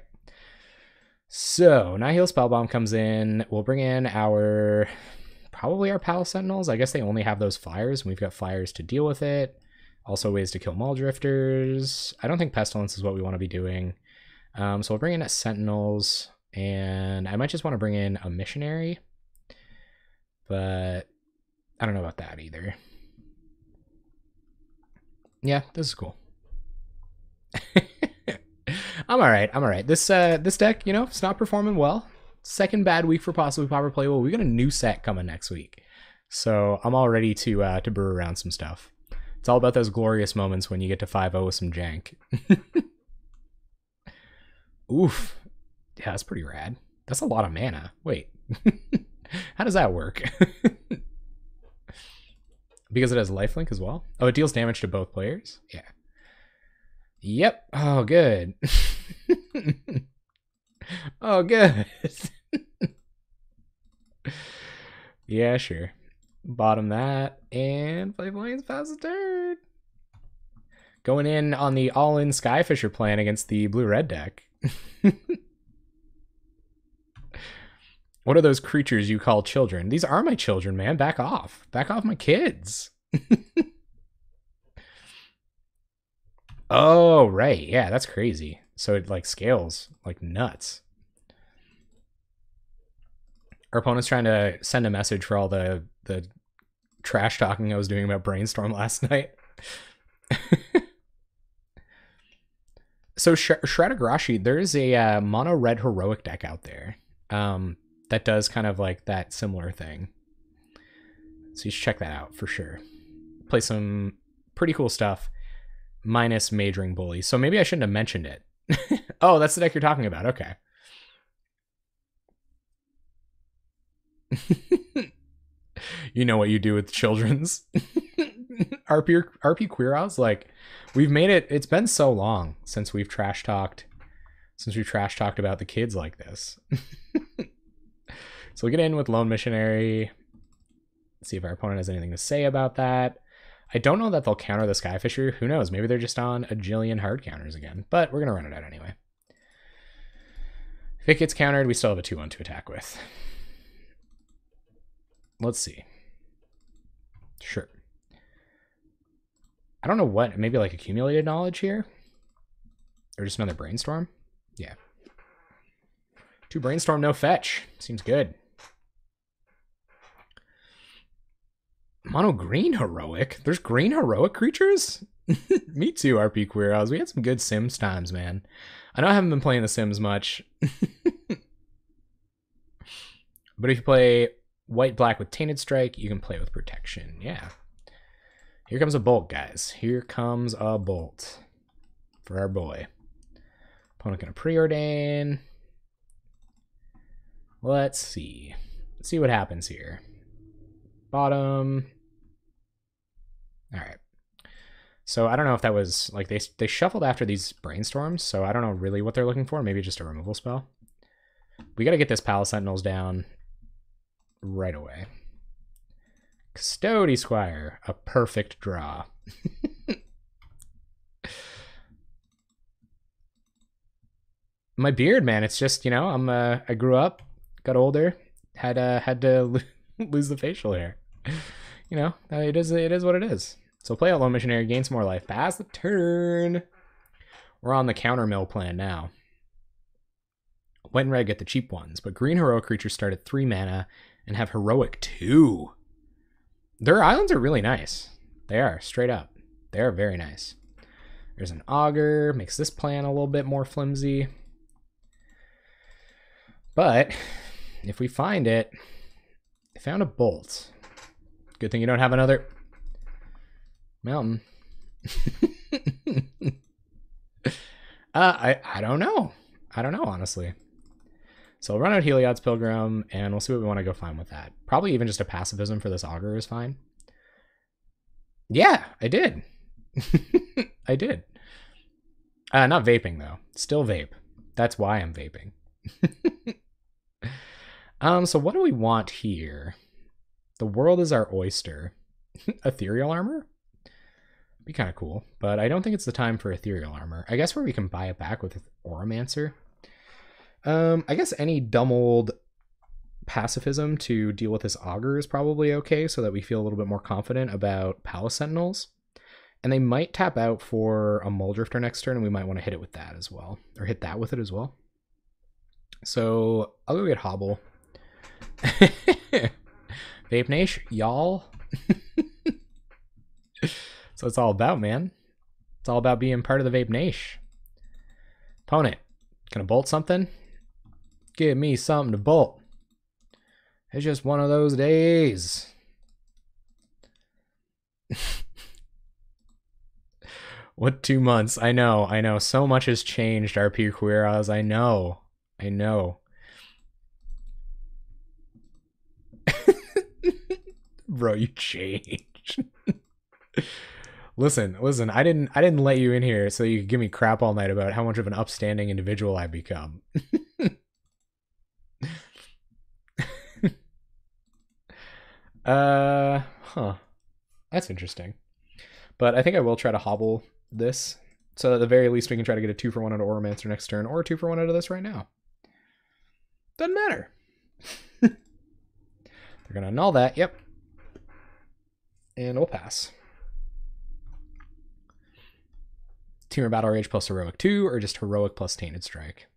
So, Nihil Spellbomb comes in. We'll bring in probably our Palace Sentinels. I guess they only have those flyers, and we've got flyers to deal with it. Also ways to kill Mull Drifters. I don't think Pestilence is what we want to be doing. So we'll bring in a Sentinels, and I might just want to bring in a Missionary. But I don't know about that either. Yeah, this is cool. I'm alright. This deck, you know, it's not performing well. Second bad week for possibly Pauper Playable. We got a new set coming next week. So I'm all ready to brew around some stuff. It's all about those glorious moments when you get to 5-0 with some jank. Oof. Yeah, that's pretty rad. That's a lot of mana. Wait. How does that work? Because it has lifelink as well? Oh, it deals damage to both players? Yeah. Yep. Oh, good. Oh, good. Yeah, sure. Bottom that, and play Blaine's pass the turn. Going in on the all-in Skyfisher plan against the blue-red deck. What are those creatures you call children? These are my children, man. Back off. Back off my kids. Oh, right. Yeah, that's crazy. So it like scales like nuts. Our opponent's trying to send a message for all the trash talking I was doing about Brainstorm last night. So Shreddagrashi, there's a mono red heroic deck out there that does kind of like that similar thing. So you should check that out for sure. Play some pretty cool stuff, minus Majoring Bully. So maybe I shouldn't have mentioned it. Oh, that's the deck you're talking about. Okay. You know what you do with children's. RP Queer House, like, we've made it. It's been so long since we've trash talked about the kids like this. So we'll get in with Lone Missionary. See if our opponent has anything to say about that. I don't know that they'll counter the Skyfisher. Who knows? Maybe they're just on a jillion hard counters again. But we're gonna run it out anyway. If it gets countered, we still have a 2-1 to attack with. Let's see. Sure. I don't know what, maybe like accumulated knowledge here? Or just another brainstorm? Yeah. 2 brainstorm, no fetch. Seems good. Mono green heroic? There's green heroic creatures? Me too, RP Queer House. We had some good Sims times, man. I know I haven't been playing The Sims much. But if you play white-black with Tainted Strike, you can play with Protection. Yeah. Here comes a bolt, guys. Here comes a bolt for our boy. Opponent gonna preordain. Let's see. Let's see what happens here. Bottom. All right. So I don't know if that was like they shuffled after these brainstorms, so I don't know really what they're looking for. Maybe just a removal spell. We got to get this Palace Sentinels down right away. Custody Squire, a perfect draw. My beard, man, it's just, you know, I grew up, got older, had to lose the facial hair. You know, it is what it is. So play out Lone Missionary, gain some more life, pass the turn. We're on the counter mill plan now. White and red get the cheap ones, but green heroic creatures start at 3 mana and have heroic 2. Their islands are really nice. They are, straight up. They are very nice. There's an auger, makes this plan a little bit more flimsy. But if we find it, I found a bolt. Good thing you don't have another mountain. I don't know. I don't know, honestly. So we'll run out Heliod's Pilgrim, and we'll see what we want to go find with that. Probably even just a pacifism for this auger is fine. Yeah, I did. I did. Not vaping, though. Still vape. That's why I'm vaping. So what do we want here? The world is our oyster. Ethereal armor? Be kind of cool, but I don't think it's the time for ethereal armor. I guess where we can buy it back with Oromancer. I guess any dumb old pacifism to deal with this auger is probably okay, so that we feel a little bit more confident about Palace Sentinels. And they might tap out for a Muldrifter next turn, and we might want to hit it with that as well. Or hit that with it as well. So I'll go get Hobble. Vape Nation, y'all. So it's all about, man. It's all about being part of the Vape Nation. Opponent, gonna bolt something? Give me something to bolt. It's just one of those days. What 2 months? I know. So much has changed, RP Queer House. I know. Bro, you changed. Listen, I didn't let you in here so you could give me crap all night about how much of an upstanding individual I've become. Huh. That's interesting. But I think I will try to hobble this. So at the very least we can try to get a 2-for-1 out of Oromancer next turn, or a 2-for-1 out of this right now. Doesn't matter. They're gonna annul that, yep. And we'll pass. Team or Battle Rage plus Heroic 2, or just Heroic plus Tainted Strike?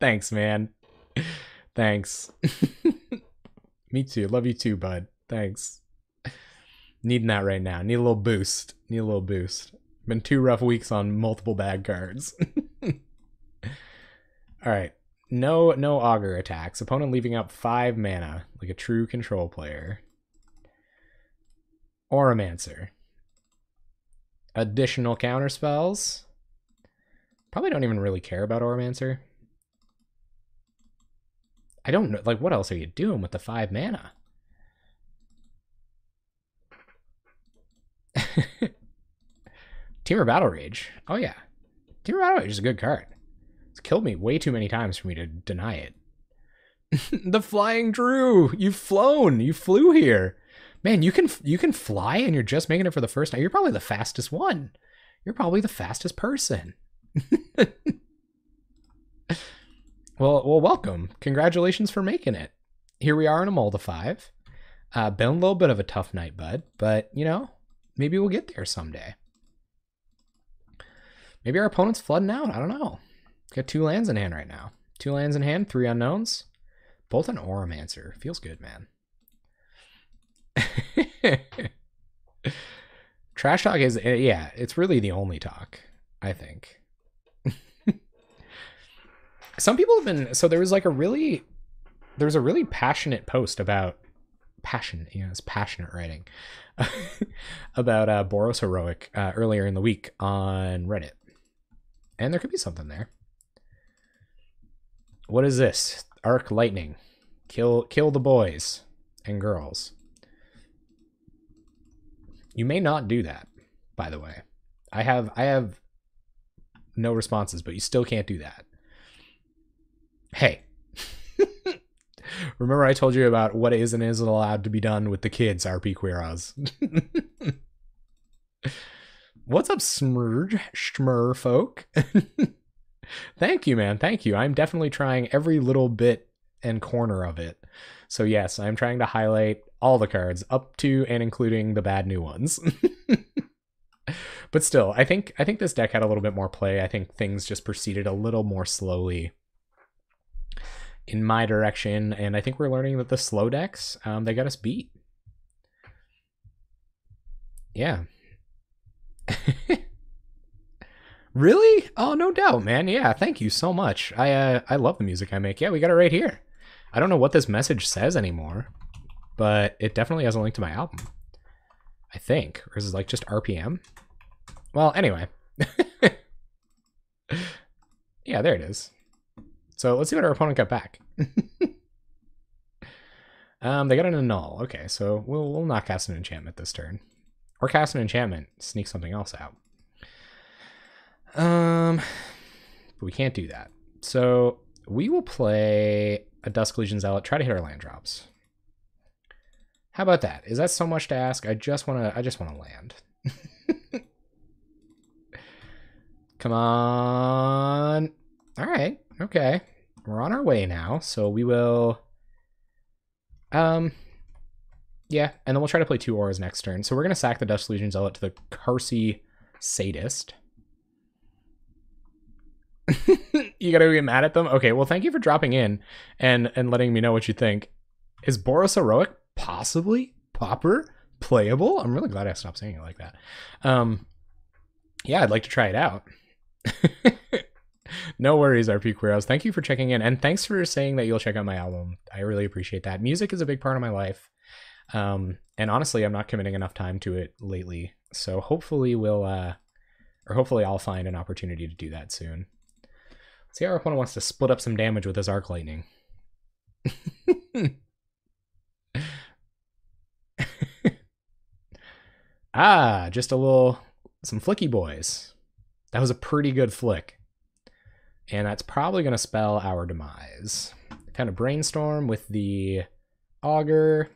Thanks, man. Thanks. Me too. Love you too, bud. Thanks. Needing that right now. Need a little boost. Need a little boost. Been 2 rough weeks on multiple bad cards. Alright. No Augur attacks. Opponent leaving up 5 mana, like a true control player. Oromancer. Additional counter spells. Probably don't even really care about Oromancer. I don't know, like, what else are you doing with the 5 mana? Team or Battle Rage. Oh yeah. Team or Battle Rage is a good card. It's killed me way too many times for me to deny it. The Flying Drew! You've flown! You flew here! Man, you can fly and you're just making it for the first time. You're probably the fastest one. You're probably the fastest person. Well, welcome. Congratulations for making it. Here we are in a Molda 5. Been a little bit of a tough night, bud. But, you know, maybe we'll get there someday. Maybe our opponent's flooding out. I don't know. Got 2 lands in hand right now. 2 lands in hand, 3 unknowns. Both an Oromancer. Feels good, man. Trash talk is, yeah, it's really the only talk, I think. Some people have been, so there was a really passionate post about it's passionate writing about Boros Heroic earlier in the week on Reddit. And there could be something there. What is this? Arc Lightning. Kill the boys and girls. You may not do that, by the way. I have no responses, but you still can't do that. Hey. Remember I told you about what is and isn't allowed to be done with the kids, RP Queeros. What's up, Schmur folk? Thank you, man. Thank you. I'm definitely trying every little bit and corner of it. So yes, I'm trying to highlight all the cards up to and including the bad new ones. But still, I think this deck had a little bit more play. I think things just proceeded a little more slowly in my direction, and I think we're learning that the slow decks, they got us beat. Yeah. Really? Oh, no doubt, man. Yeah, thank you so much. I love the music I make. Yeah, we got it right here. I don't know what this message says anymore, but it definitely has a link to my album, I think. Or is it like just RPM? Well, anyway. Yeah, there it is. So let's see what our opponent got back. They got an annul. Okay, so we'll not cast an enchantment this turn. Or cast an enchantment, sneak something else out. But we can't do that. So we will play a Dusk Legion Zealot, try to hit our land drops. How about that? Is that so much to ask? I just wanna land. Come on. Alright, okay. We're on our way now, so we will yeah, and then we'll try to play 2 auras next turn. So we're gonna sack the Dusk Legion Zealot to the Carsey Sadist. You gotta get mad at them? Okay, well, thank you for dropping in and letting me know what you think. Is Boros Heroic possibly Pauper playable? I'm really glad I stopped saying it like that. Yeah, I'd like to try it out. No worries, RP Queeros. Thank you for checking in, and thanks for saying that you'll check out my album. I really appreciate that. Music is a big part of my life, and honestly, I'm not committing enough time to it lately. So hopefully hopefully I'll find an opportunity to do that soon. See how our opponent wants to split up some damage with his Arc Lightning. Just some flicky boys. That was a pretty good flick. And that's probably going to spell our demise. Kind of brainstorm with the Augur.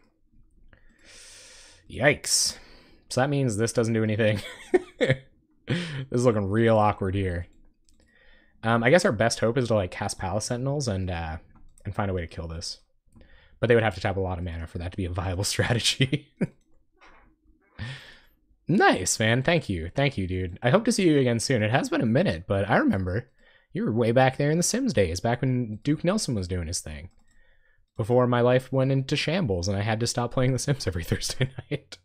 Yikes. So that means this doesn't do anything. This is looking real awkward here. I guess our best hope is to like cast Palace Sentinels and find a way to kill this. But they would have to tap a lot of mana for that to be a viable strategy. Nice, man. Thank you. Thank you, dude. I hope to see you again soon. It has been a minute, but I remember you were way back there in the Sims days, back when Duke Nelson was doing his thing. Before my life went into shambles and I had to stop playing The Sims every Thursday night.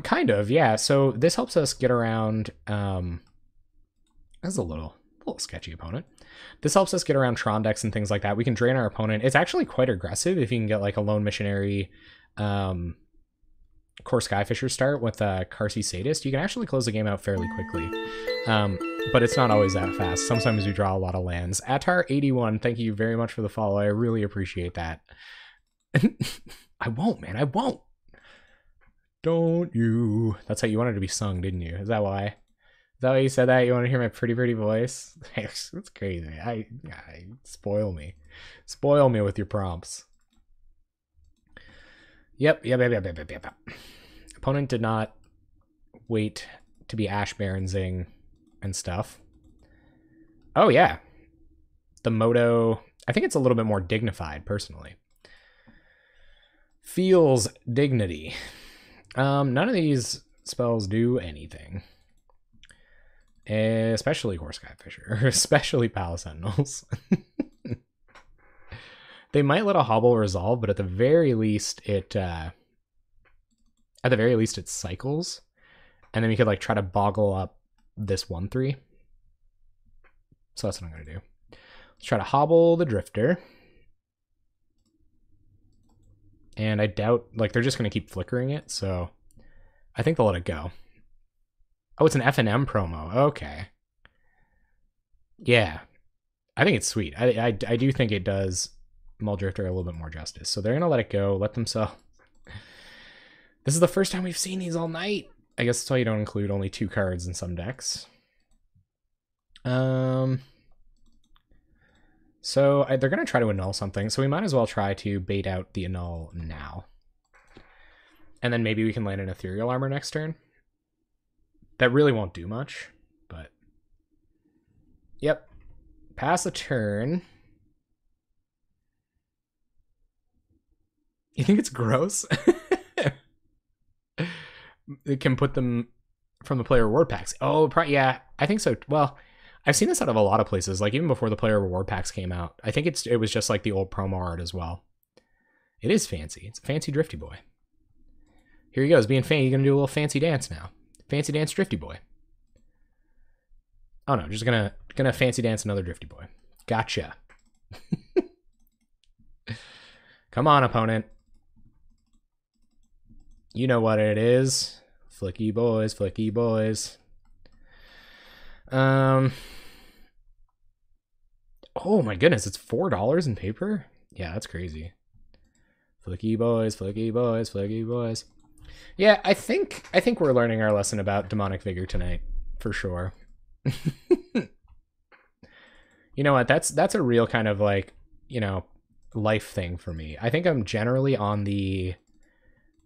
Kind of, yeah. So this helps us get around, that's a little sketchy opponent. This helps us get around Tron decks and things like that. We can drain our opponent. It's actually quite aggressive if you can get like a Lone Missionary, Core Skyfisher start with Carsey Sadist. You can actually close the game out fairly quickly. But it's not always that fast. Sometimes we draw a lot of lands. Atar81, thank you very much for the follow. I really appreciate that. I won't, man. I won't. Don't you? That's how you wanted to be sung, didn't you? Is that why? Is that why you said that? You want to hear my pretty, pretty voice? That's crazy. I spoil me. Spoil me with your prompts. Yep. Opponent did not wait to be Ash Baronsing and stuff. Oh, yeah. The Moto, I think it's a little bit more dignified, personally. Feels dignity. None of these spells do anything. Especially Core Skyfisher, especially Palace Sentinels. They might let a Hobble resolve, but at the very least it cycles. And then we could like try to boggle up this 1/3. So that's what I'm gonna do. Let's try to Hobble the Drifter. And I doubt, like, they're just gonna keep flickering it, so I think they'll let it go. Oh, it's an F&M promo. Okay. Yeah. I think it's sweet. I do think it does Mull Drifter a little bit more justice. So they're gonna let it go, let them sell. This is the first time we've seen these all night. I guess that's why you don't include only 2 cards in some decks. So they're gonna try to annul something, so we might as well try to bait out the annul now. And then maybe we can land an Ethereal Armor next turn. That really won't do much, but... Yep. Pass a turn. You think it's gross? It can put them from the player reward packs. Oh, yeah, I think so. Well, I've seen this out of a lot of places, like even before the player reward packs came out. I think it was just like the old promo art as well. It is fancy. It's a fancy Drifty Boy. Here he goes, being fancy. You're gonna do a little fancy dance now. Fancy dance Drifty Boy. Oh no, just gonna fancy dance another Drifty Boy. Gotcha. Come on, opponent. You know what it is. Flicky boys, flicky boys. Oh my goodness, it's $4 in paper? Yeah, that's crazy. Flicky boys, flicky boys, flicky boys. Yeah, I think we're learning our lesson about demonic vigor tonight, for sure. You know what? That's a real kind of like, you know, life thing for me. I think I'm generally on the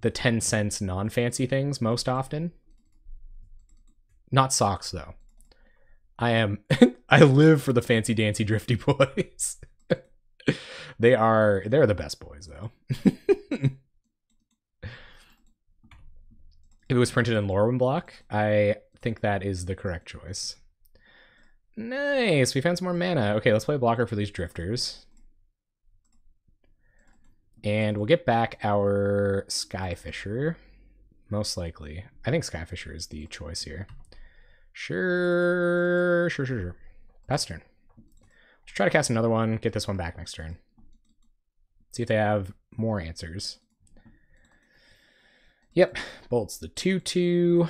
10 cents non-fancy things most often. Not socks though. I live for the fancy dancy Drifty Boys. They're the best boys though. If it was printed in Lorwyn block, I think that is the correct choice. Nice, we found some more mana. Okay, let's play a blocker for these drifters. And we'll get back our Skyfisher, most likely. I think Skyfisher is the choice here. Sure. Pass turn. Let's try to cast another one, get this one back next turn. See if they have more answers. Yep, Bolt's the 2/2.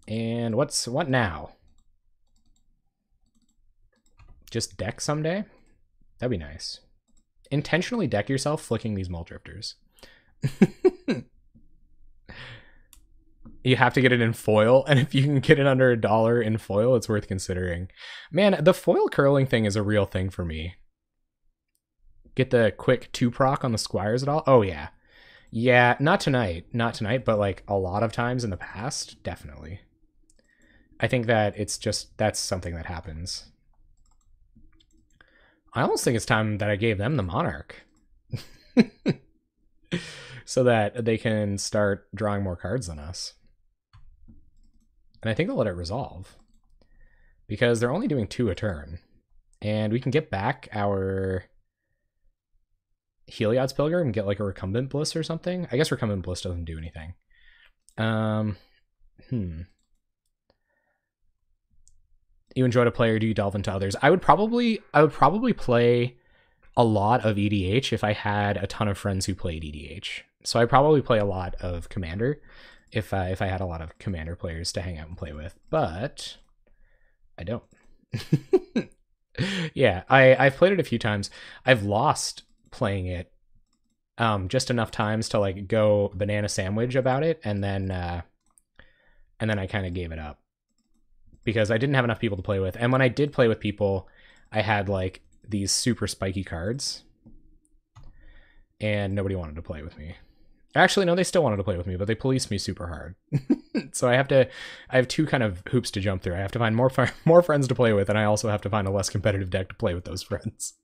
And what now? Just deck someday? That'd be nice. Intentionally deck yourself flicking these Mull Drifters. You have to get it in foil, and if you can get it under $1 in foil, it's worth considering. Man, the foil curling thing is a real thing for me. Get the quick 2-proc on the squires at all? Oh, yeah. Yeah, not tonight. Not tonight, but like a lot of times in the past, definitely. I think that it's just, that's something that happens. I almost think it's time that I gave them the Monarch. so that they can start drawing more cards than us. And I think they'll let it resolve because they're only doing 2 a turn. And we can get back our Heliod's Pilgrim and get like a Recumbent Bliss or something. I guess Recumbent Bliss doesn't do anything. You enjoyed a play or do you delve into others? I would probably play a lot of EDH if I had a ton of friends who played EDH. So I probably play a lot of Commander if I had a lot of Commander players to hang out and play with, but I don't. Yeah, I've played it a few times. I've lost playing it just enough times to like go banana sandwich about it, and then I kind of gave it up because I didn't have enough people to play with. And when I did play with people, I had like these super spiky cards and nobody wanted to play with me. Actually, no, they still wanted to play with me, but they policed me super hard. So I have 2 kind of hoops to jump through. I have to find more friends to play with, and I also have to find a less competitive deck to play with those friends.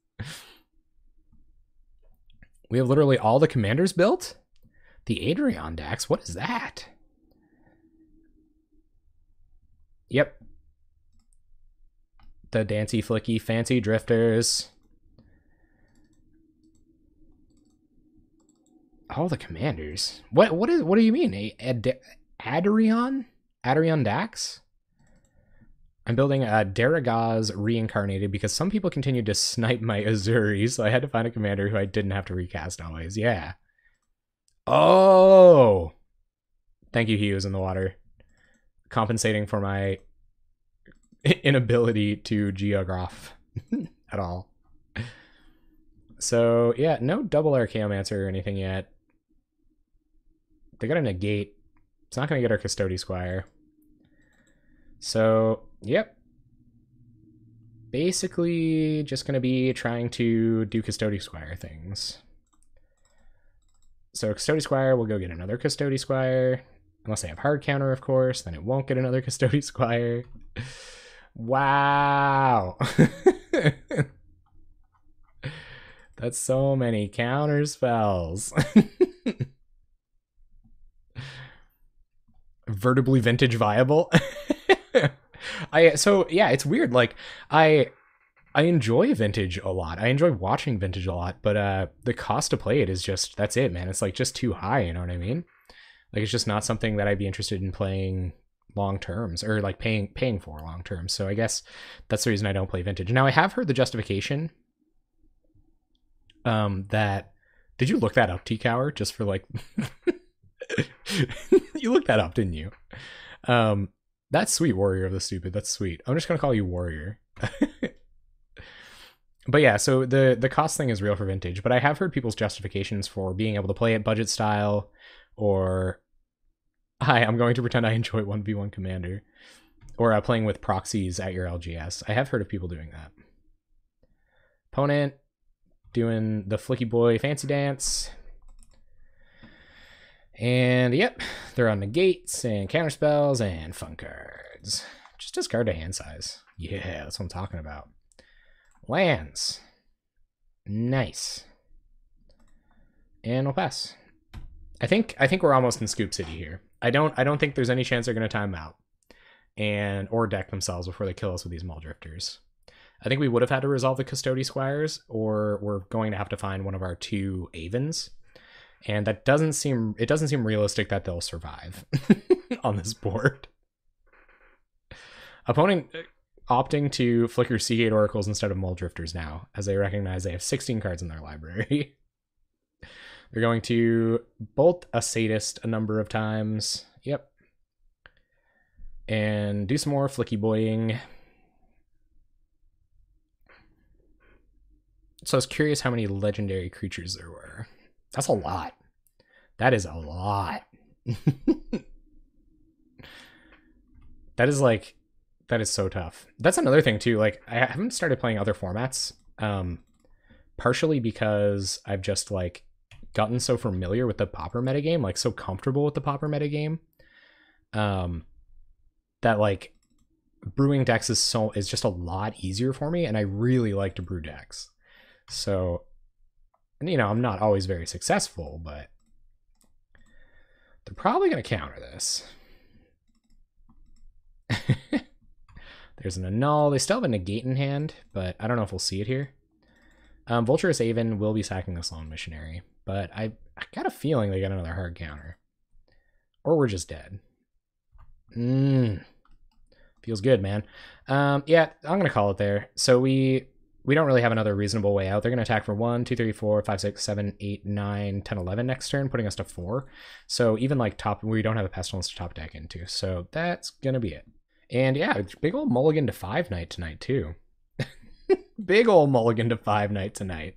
We have literally all the commanders built? The Adirondax? What is that? Yep. The Dancy Flicky Fancy Drifters. All the commanders. What do you mean? Adirondax? I'm building a Daragaz reincarnated because some people continued to snipe my Azuri, so I had to find a commander who I didn't have to recast always. Yeah. Oh! Thank you, Hughes in the water. Compensating for my inability to geograph at all. So, yeah, no double Archaeomancer or anything yet. They got a negate. It's not going to get our Custody Squire. So, yep. Basically, just going to be trying to do Custody Squire things. So, Custody Squire will go get another Custody Squire. Unless they have hard counter, of course. Then it won't get another Custody Squire. Wow. That's so many counter spells. Vertibly vintage viable. So yeah, it's weird. Like I enjoy vintage a lot. I enjoy watching vintage a lot, but the cost to play it is just, that's it, man. It's like just too high, you know what I mean? Like it's just not something that I'd be interested in playing long terms or like paying for long terms. So I guess that's the reason I don't play vintage. Now I have heard the justification that, did you look that up, T-Cower, just for like you looked that up, didn't you? That's sweet, Warrior of the Stupid. That's sweet. I'm just gonna call you Warrior. But yeah, so the cost thing is real for vintage, but I have heard people's justifications for being able to play it budget style, or hi, I'm going to pretend I enjoy 1v1 Commander, or playing with proxies at your LGS. I have heard of people doing that. Opponent doing the Flicky Boy Fancy Dance. And yep, they're on negates and counterspells and fun cards. Just discard to hand size. Yeah, that's what I'm talking about. Lands. Nice. And we'll pass. I think we're almost in Scoop City here. I don't think there's any chance they're gonna time out or deck themselves before they kill us with these Maul Drifters. I think we would have had to resolve the Custody Squires, or we're going to have to find one of our 2 Avens. And that doesn't seem realistic that they'll survive on this board. Opponent opting to flicker Seagate Oracles instead of Mole Drifters now, as they recognize they have 16 cards in their library. They're going to bolt a Sadist a number of times. Yep. And do some more Flicky Boying. So I was curious how many legendary creatures there were. That's a lot. That is a lot. That is so tough. That's another thing too. Like I haven't started playing other formats, partially because I've just like gotten so familiar with the Pauper metagame, like so comfortable with the Pauper metagame, that like brewing decks is just a lot easier for me, and I really like to brew decks. So, you know, I'm not always very successful, but They're probably going to counter this. There's an annul. They still have a negate in hand, but I don't know if we'll see it here. Vulturous Aven will be sacking this Lone Missionary, but I got a feeling they got another hard counter. Or we're just dead. Feels good, man. Yeah, I'm going to call it there. So we don't really have another reasonable way out. They're going to attack for 1, 2, 3, 4, 5, 6, 7, 8, 9, 10, 11 next turn, putting us to 4. So even like top, we don't have a Pestilence to top deck into. So that's going to be it. And yeah, big old mulligan to 5 Knight tonight, too. Big old mulligan to 5 Knight tonight.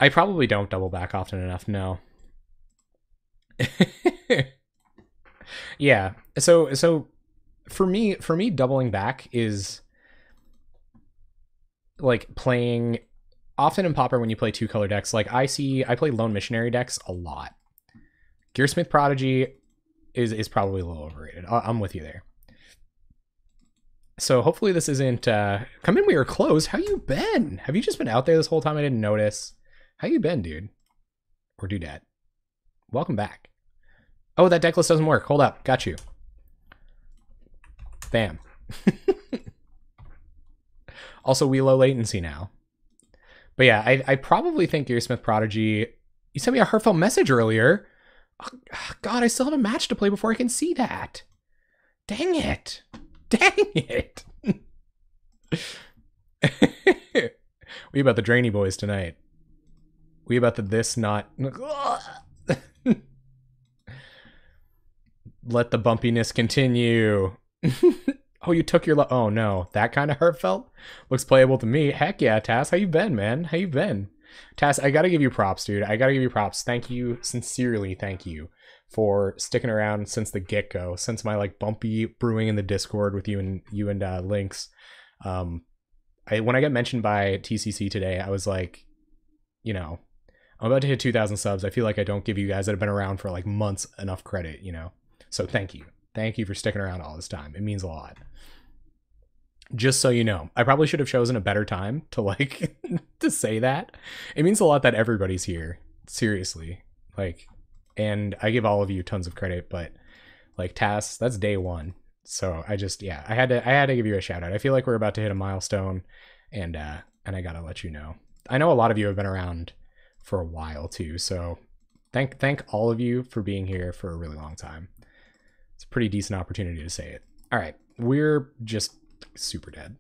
I probably don't double back often enough, no. Yeah, so for me doubling back is like playing often in Pauper when you play 2-color decks. Like I play Lone Missionary decks a lot. Gearsmith Prodigy is probably a little overrated. I'm with you there. So hopefully this isn't come in, we were close. How you been? Have you just been out there this whole time? I didn't notice. How you been, dude? Or dudette? Welcome back. Oh, that deck list doesn't work. Hold up. Got you. Bam. Also, we low latency now. But yeah, I probably think Gearsmith Prodigy... You sent me a heartfelt message earlier. Oh, God, I still have a match to play before I can see that. Dang it. Dang it. We about the Drainy Boys tonight. We about the this not... Let the bumpiness continue. Oh, you took your... Oh, no. That kind of heartfelt? Looks playable to me. Heck yeah, Tass. How you been, man? How you been? Tass, I gotta give you props, dude. I gotta give you props. Thank you. Sincerely, thank you for sticking around since the get-go. Since my, like, bumpy brewing in the Discord with you and Lynx. When I got mentioned by TCC today, I was like, you know, I'm about to hit 2,000 subs. I feel like I don't give you guys that have been around for, like, months enough credit, you know? So thank you. Thank you for sticking around all this time. It means a lot. Just so you know, I probably should have chosen a better time to like to say that. It means a lot that everybody's here. Seriously. Like, and I give all of you tons of credit, but like Tass, that's day one. So I just, yeah, I had to give you a shout out. I feel like we're about to hit a milestone and I gotta let you know. I know a lot of you have been around for a while too. So thank all of you for being here for a really long time. It's a pretty decent opportunity to say it. All right, we're just super dead.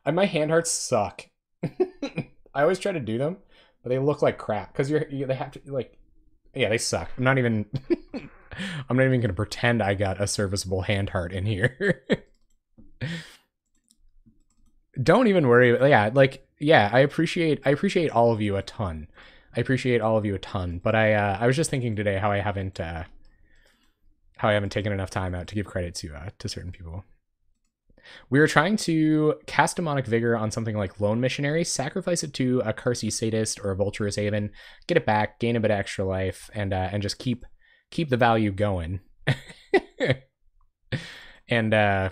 My hand hearts suck. I always try to do them, but they look like crap because they have to like, yeah, they suck. I'm not even gonna pretend I got a serviceable hand heart in here. Don't even worry. Yeah, like, yeah, I appreciate all of you a ton. But I was just thinking today how I haven't taken enough time out to give credit to certain people. We were trying to cast Demonic Vigor on something like Lone Missionary, sacrifice it to a Carsey Sadist or a Vulturous Haven, get it back, gain a bit of extra life, and just keep the value going. And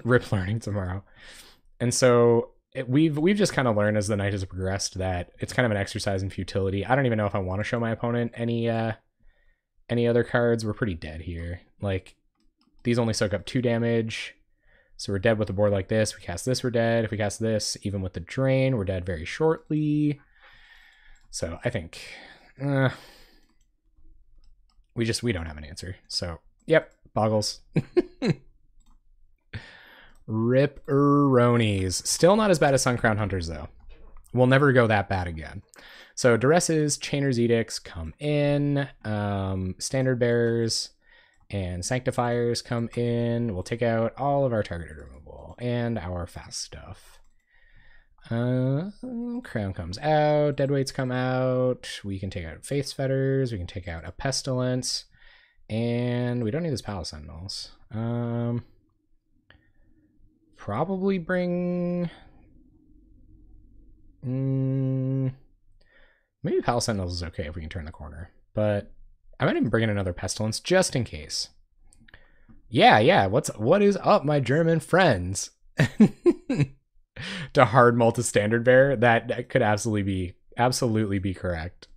rip learning tomorrow. And so we've just kind of learned as the night has progressed that it's kind of an exercise in futility. I don't even know if I want to show my opponent any other cards. We're pretty dead here. Like, these only soak up 2 damage. So we're dead with a board like this. We cast this, we're dead. If we cast this, even with the drain, we're dead very shortly. So I think we don't have an answer. So, yep, boggles. Rip-er-ronies. Still not as bad as Suncrown Hunters, though. We'll never go that bad again. So Duresses, Chainer's Edicts come in. Standard Bearers and Sanctifiers come in. We'll take out all of our targeted removal and our fast stuff. Crown comes out. Deadweights come out. We can take out Faith's Fetters. We can take out a Pestilence. And we don't need this Palace Sentinels. Probably bring... maybe Palace Sentinels is okay if we can turn the corner. But I might even bring in another Pestilence just in case. Yeah. What is up, my German friends? to hard mull to standard bearer. That could absolutely be correct.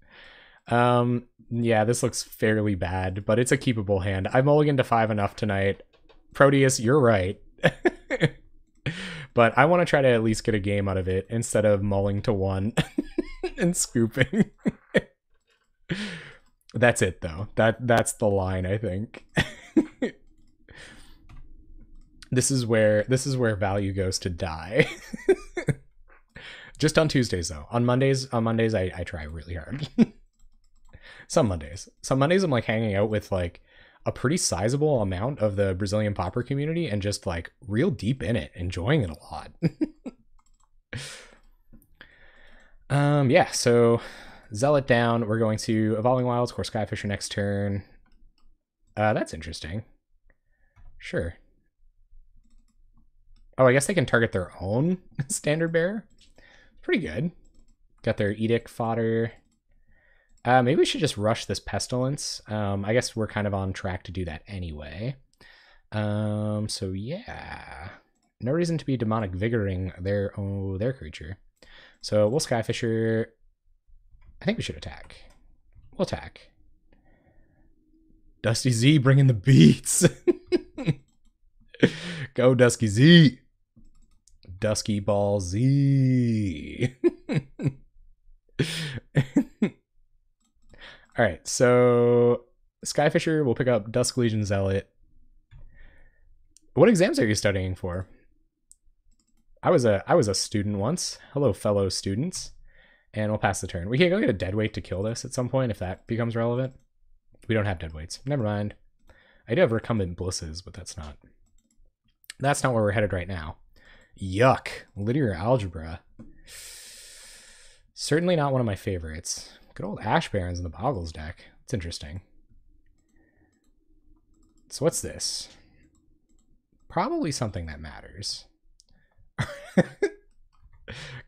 Yeah, this looks fairly bad, but it's a keepable hand. I mulliganed to 5 enough tonight. Proteus, you're right. But I want to try to at least get a game out of it instead of mulling to 1 and scooping. That's it though. That's the line, I think. This is where value goes to die. Just on Tuesdays though. On Mondays I try really hard. Some Mondays I'm like hanging out with like a pretty sizable amount of the Brazilian Pauper community and just like real deep in it, enjoying it a lot. Yeah, so Zealot down. We're going to Evolving Wilds, Core Skyfisher next turn. That's interesting. Sure. Oh, I guess they can target their own standard bearer. Pretty good. Got their Edict fodder. Maybe we should just rush this Pestilence. I guess we're kind of on track to do that anyway. So yeah. No reason to be Demonic Vigoring their creature. So we'll Skyfisher. I think we should attack. We'll attack. Dusty Z bringing the beats. Go Dusky Z. Dusky Ball Z. All right, so Skyfisher will pick up Dusk Legion Zealot. What exams are you studying for? I was a student once. Hello, fellow students. And we'll pass the turn. We can go get a deadweight to kill this at some point if that becomes relevant. We don't have deadweights. Never mind. I do have recumbent blisses, but that's not where we're headed right now. Yuck. Linear algebra. Certainly not one of my favorites. Good old Ash Barons in the Boggles deck. It's interesting. So what's this? Probably something that matters.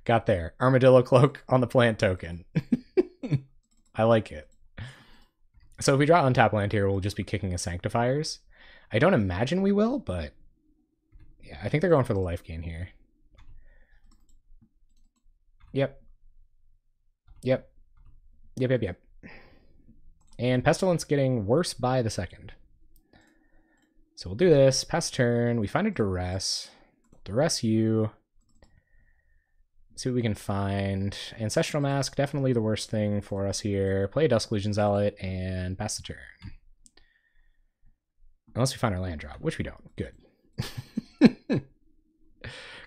Got there. Armadillo Cloak on the plant token. I like it. So if we draw untap land here, we'll just be kicking a Sanctifiers. I don't imagine we will, but yeah, I think they're going for the life gain here. Yep. And Pestilence getting worse by the second. So we'll do this. Pass turn. We find a Duress. Duress you. See what we can find. Ancestral Mask, definitely the worst thing for us here. Play Dusk Legion Zealot and pass the turn. Unless we find our land drop, which we don't. Good.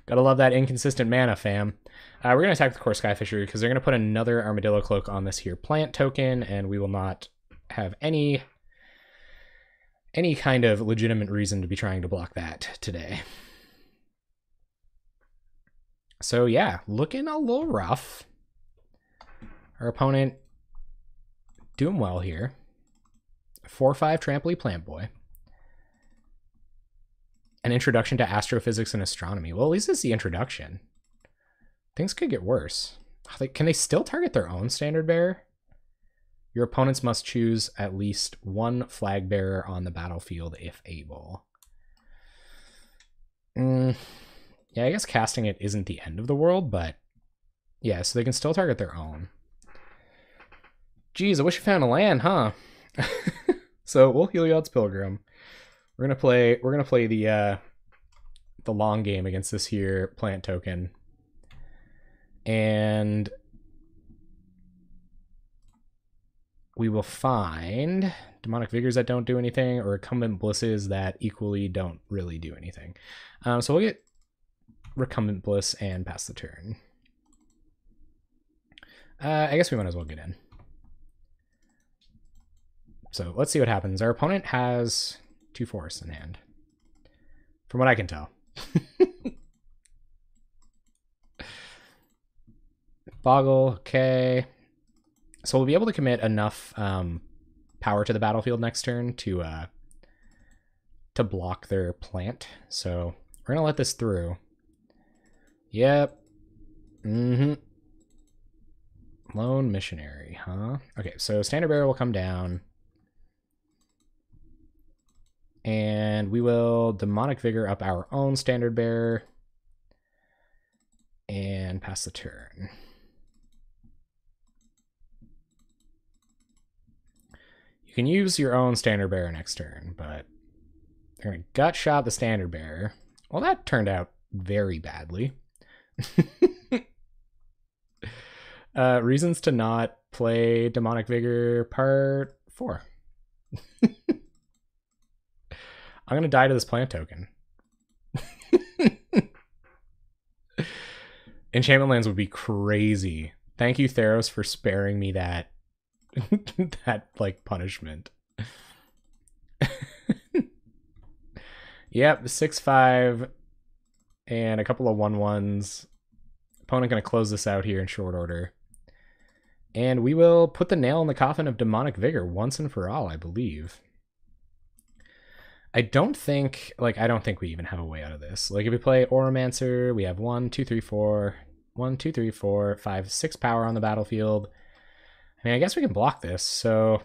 Gotta love that inconsistent mana, fam. We're going to attack the Core Skyfisher because they're going to put another Armadillo Cloak on this here plant token, and we will not have any kind of legitimate reason to be trying to block that today. So yeah, looking a little rough. Our opponent doing well here. 4/5 Trampoline Plant Boy. An introduction to astrophysics and astronomy. Well, at least it's the introduction. Things could get worse. Can they still target their own standard bearer? Your opponents must choose at least one flag bearer on the battlefield if able. Yeah, I guess casting it isn't the end of the world, but yeah, so they can still target their own. Geez, I wish you found a land, huh? So we'll Heliod's Pilgrim. We're gonna play the long game against this here plant token. And we will find Demonic Vigors that don't do anything, or Recumbent Blisses that equally don't really do anything. So we'll get Recumbent Bliss and pass the turn. I guess we might as well get in. So let's see what happens. Our opponent has 2 forests in hand, from what I can tell. Boggle, okay. So we'll be able to commit enough power to the battlefield next turn to block their plant. So we're gonna let this through. Yep. Lone Missionary, huh? Okay, so Standard Bearer will come down. And we will Demonic Vigor up our own Standard Bearer. and pass the turn. You can use your own standard bearer next turn, but they're going to gut shot the standard bearer. Well, that turned out very badly. Reasons to not play Demonic Vigor Part 4. I'm going to die to this plant token. Enchantment lands would be crazy. Thank you, Theros, for sparing me that that like punishment. Yep, 6/5 and a couple of 1/1s. Opponent gonna close this out here in short order. And we will put the nail in the coffin of Demonic Vigor once and for all, I believe. I don't think we even have a way out of this. Like if we play Oromancer, we have 1, 2, 3, 4, 1, 2, 3, 4, 5, 6 power on the battlefield. I mean, I guess we can block this, so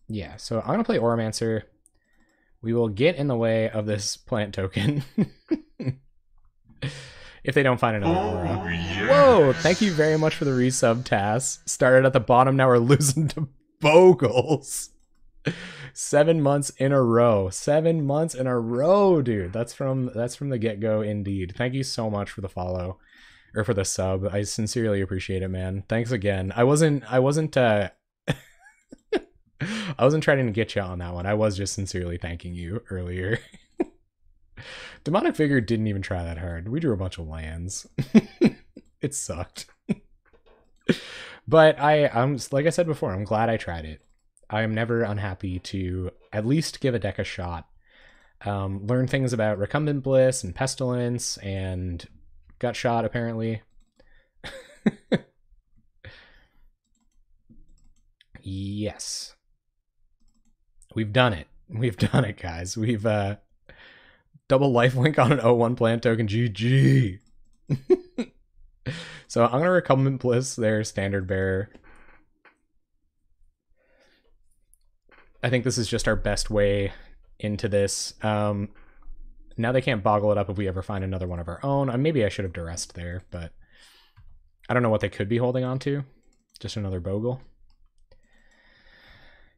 yeah, so I'm gonna play Oromancer. We will get in the way of this plant token. If they don't find another aura. Yes. Whoa, thank you very much for the resub, Tass. Started at the bottom, now we're losing to Bogles. 7 months in a row. 7 months in a row, dude. That's from the get-go indeed. Thank you so much for the follow. Or for the sub. I sincerely appreciate it, man. Thanks again. I wasn't I wasn't trying to get you on that one. I was just sincerely thanking you earlier. Demonic Vigor didn't even try that hard. We drew a bunch of lands. It sucked. But I'm like I said before, I'm glad I tried it. I am never unhappy to at least give a deck a shot. Learn things about Recumbent Bliss and Pestilence and Gut Shot, apparently. Yes. We've done it. We've done it, guys. We've double lifelink on an 0/1 plant token. GG. So I'm going to Recumbent Bliss their standard bearer. I think this is just our best way into this. Now they can't boggle it up if we ever find another one of our own. Maybe I should have duressed there, but I don't know what they could be holding on to. Just another Bogle.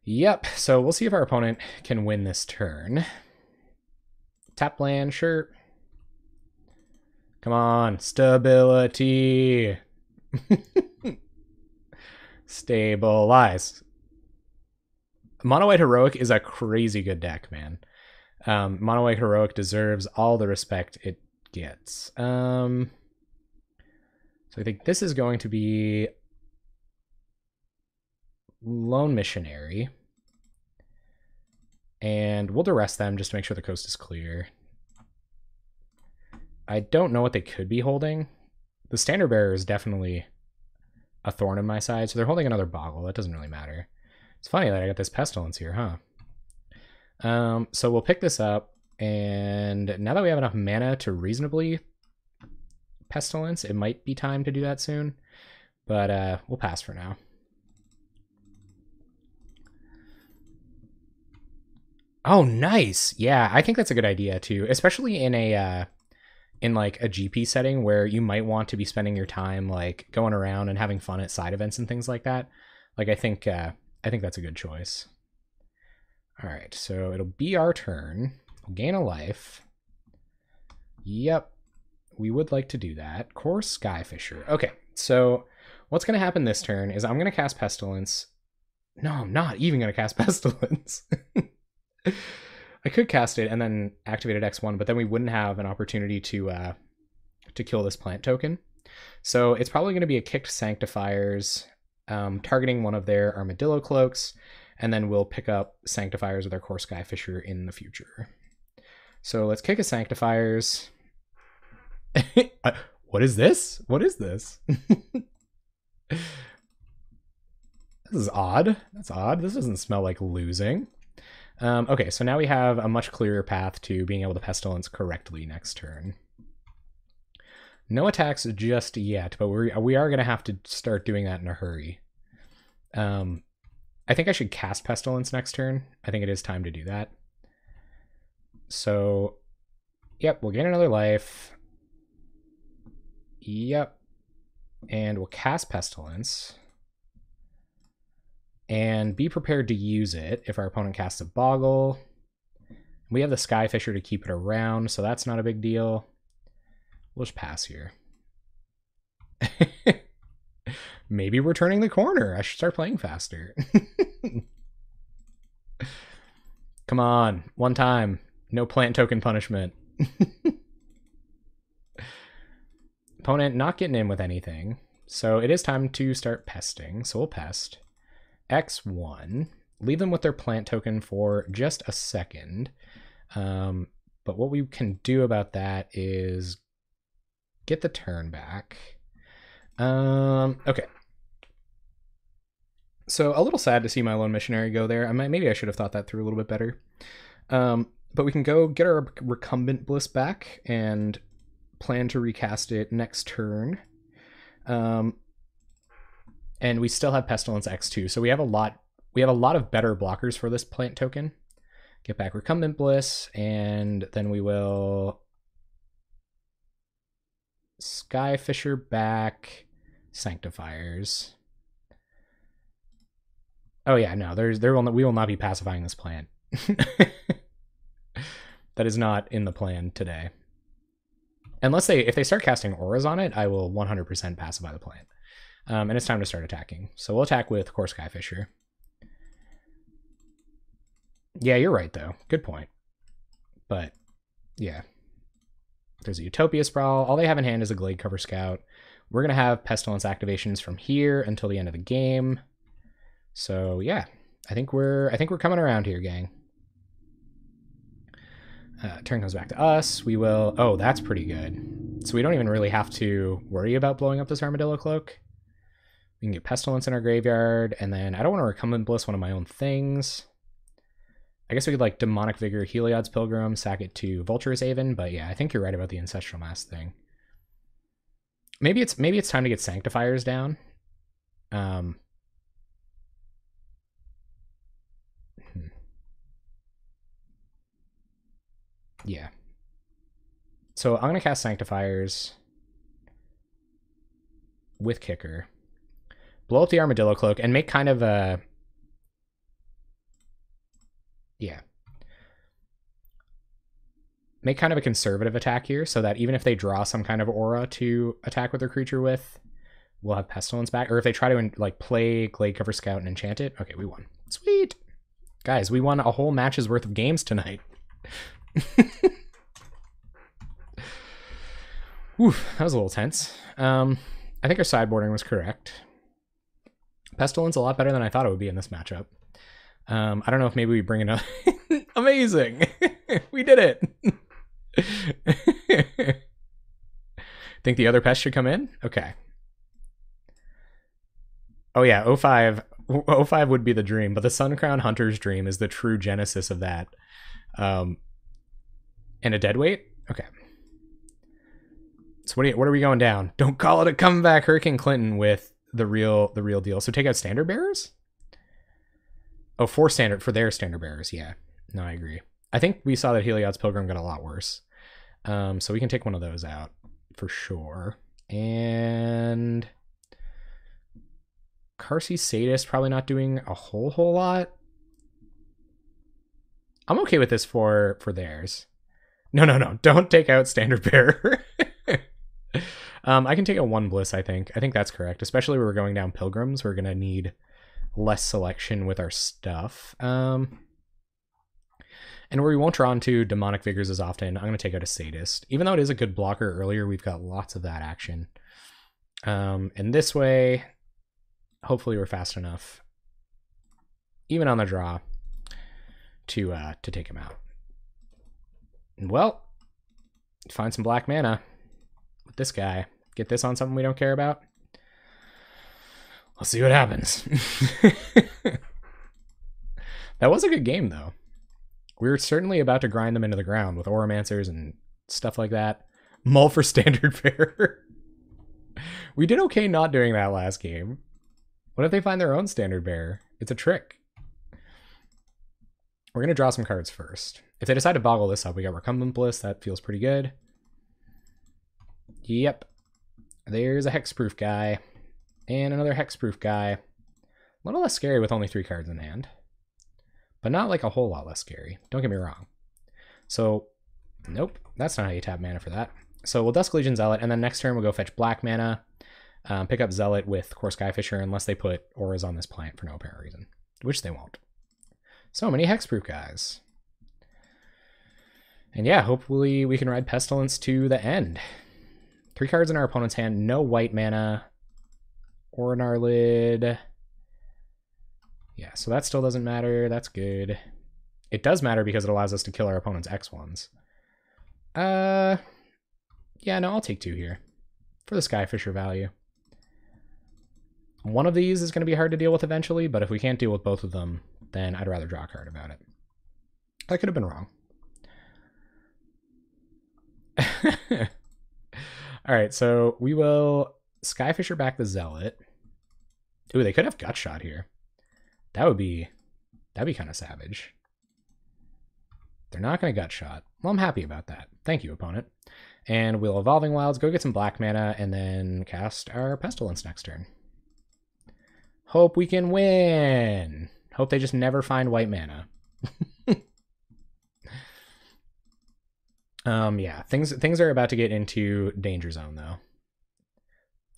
Yep, so we'll see if our opponent can win this turn. Tap land, sure. Come on, stability. Stabilize. Mono White Heroic is a crazy good deck, man. Mono White Heroic deserves all the respect it gets. So I think this is going to be Lone Missionary. And we'll duress them just to make sure the coast is clear. I don't know what they could be holding. The Standard Bearer is definitely a thorn in my side, so they're holding another Boggle. That doesn't really matter. It's funny that I got this Pestilence here, huh? So we'll pick this up, and now that we have enough mana to reasonably Pestilence, it might be time to do that soon, but we'll pass for now. Oh, nice. Yeah, I think that's a good idea too, especially in a like a GP setting where you might want to be spending your time like going around and having fun at side events and things like that. Like I think that's a good choice. All right, so it'll be our turn. We'll gain a life. Yep, we would like to do that. Core Skyfisher. Okay, so what's going to happen this turn is I'm going to cast Pestilence. No, I'm not even going to cast Pestilence. I could cast it and then activate it X1, but then we wouldn't have an opportunity to kill this plant token. So it's probably going to be a kicked Sanctifiers, targeting one of their Armadillo Cloaks, and then we'll pick up Sanctifiers with our Core Skyfisher in the future. So let's kick a Sanctifiers. What is this? What is this? This is odd. That's odd. This doesn't smell like losing. Okay, so now we have a much clearer path to being able to Pestilence correctly next turn. No attacks just yet, but we are going to have to start doing that in a hurry. I think I should cast Pestilence next turn. I think it is time to do that. So Yep, we'll gain another life. Yep. And we'll cast Pestilence. And be prepared to use it if our opponent casts a Boggle. We have the Skyfisher to keep it around, so that's not a big deal. We'll just pass here. Maybe we're turning the corner. I should start playing faster. Come on, one time. No plant token punishment. Opponent not getting in with anything. So it is time to start pesting. So we'll pest. X1. Leave them with their plant token for just a second. But what we can do about that is get the turn back. Okay. So a little sad to see my lone missionary go there. Maybe I should have thought that through a little bit better. But we can go get our recumbent bliss back and plan to recast it next turn. And we still have Pestilence X2, so we have a lot of better blockers for this plant token. Get back recumbent bliss, and then we will Skyfisher back Sanctifiers. Oh yeah, no, we will not be pacifying this plant. That is not in the plan today. Unless if they start casting auras on it, I will 100% pacify the plant. And it's time to start attacking. So we'll attack with Core Skyfisher. Yeah, you're right though. Good point. But yeah. There's a Utopia Sprawl. All they have in hand is a Glade Cover Scout. We're gonna have Pestilence activations from here until the end of the game. So yeah, I think we're coming around here, gang. Turn comes back to us. We will. Oh, that's pretty good. So we don't even really have to worry about blowing up this Armadillo Cloak. We can get Pestilence in our graveyard, and then I don't want to Recumbent Bliss one of my own things. I guess we could like Demonic Vigor, Heliod's Pilgrim, sack it to Vulture's Haven, but yeah, I think you're right about the Ancestral Mass thing. Maybe it's time to get Sanctifiers down. Yeah. So I'm going to cast Sanctifiers with Kicker. Blow up the Armadillo Cloak and make kind of a... Yeah. Make kind of a conservative attack here so that even if they draw some kind of aura to attack with their creature with, we'll have Pestilence back. Or if they try to like play Glade Cover Scout and enchant it. Okay, we won. Sweet. Guys, we won a whole match's worth of games tonight. Oof, that was a little tense. I think our sideboarding was correct. Pestilence a lot better than I thought it would be in this matchup. I don't know if maybe we bring it up. Amazing! We did it! Think the other pest should come in? Okay. Oh yeah, 05 would be the dream, but the Suncrown Hunter's Dream is the true genesis of that. And a deadweight? Okay. So what are we going down? Don't call it a comeback, Hurricane Clinton with the real deal. So take out Standard Bearers? Oh, for their Standard Bearers, yeah. No, I agree. I think we saw that Heliod's Pilgrim got a lot worse. So we can take one of those out for sure. And Carsey Sadist probably not doing a whole lot. I'm okay with this for theirs. No. Don't take out Standard Bearer. I can take out one Bliss, I think. I think that's correct. Especially when we're going down Pilgrims. We're going to need less selection with our stuff. And where we won't draw into Demonic Vigors as often, I'm going to take out a Sadist. Even though it is a good blocker earlier, we've got lots of that action. And this way, hopefully we're fast enough, even on the draw, to take him out. And well, find some black mana with this guy. Get this on something we don't care about. Let's see what happens. That was a good game, though. We were certainly about to grind them into the ground with Auramancers and stuff like that. Mull for Standard Bearer. We did okay not doing that last game. What if they find their own Standard Bearer? It's a trick. We're going to draw some cards first. If they decide to boggle this up, we got Recumbent Bliss. That feels pretty good. Yep. There's a hexproof guy. And another hexproof guy. A little less scary with only 3 cards in hand. But not like a whole lot less scary. Don't get me wrong. So, nope. That's not how you tap mana for that. So we'll Dusk Legion Zealot, and then next turn we'll go fetch black mana. Pick up Zealot with Core Skyfisher unless they put auras on this plant for no apparent reason. Which they won't. So many hexproof guys. And yeah, hopefully we can ride Pestilence to the end. 3 cards in our opponent's hand, no white mana. Or in our lid. Yeah, so that still doesn't matter. That's good. It does matter because it allows us to kill our opponent's X1s. Yeah, no, I'll take 2 here. For the Skyfisher value. One of these is going to be hard to deal with eventually, but if we can't deal with both of them, then I'd rather draw a card about it. I could have been wrong. Alright, so we will Skyfisher back the Zealot. Ooh, they could have Gut Shot here. That'd be kind of savage. They're not going to Gut Shot. Well, I'm happy about that. Thank you, opponent. And we'll Evolving Wilds, go get some black mana, and then cast our Pestilence next turn. Hope we can win. Hope they just never find white mana. Yeah, things are about to get into danger zone though.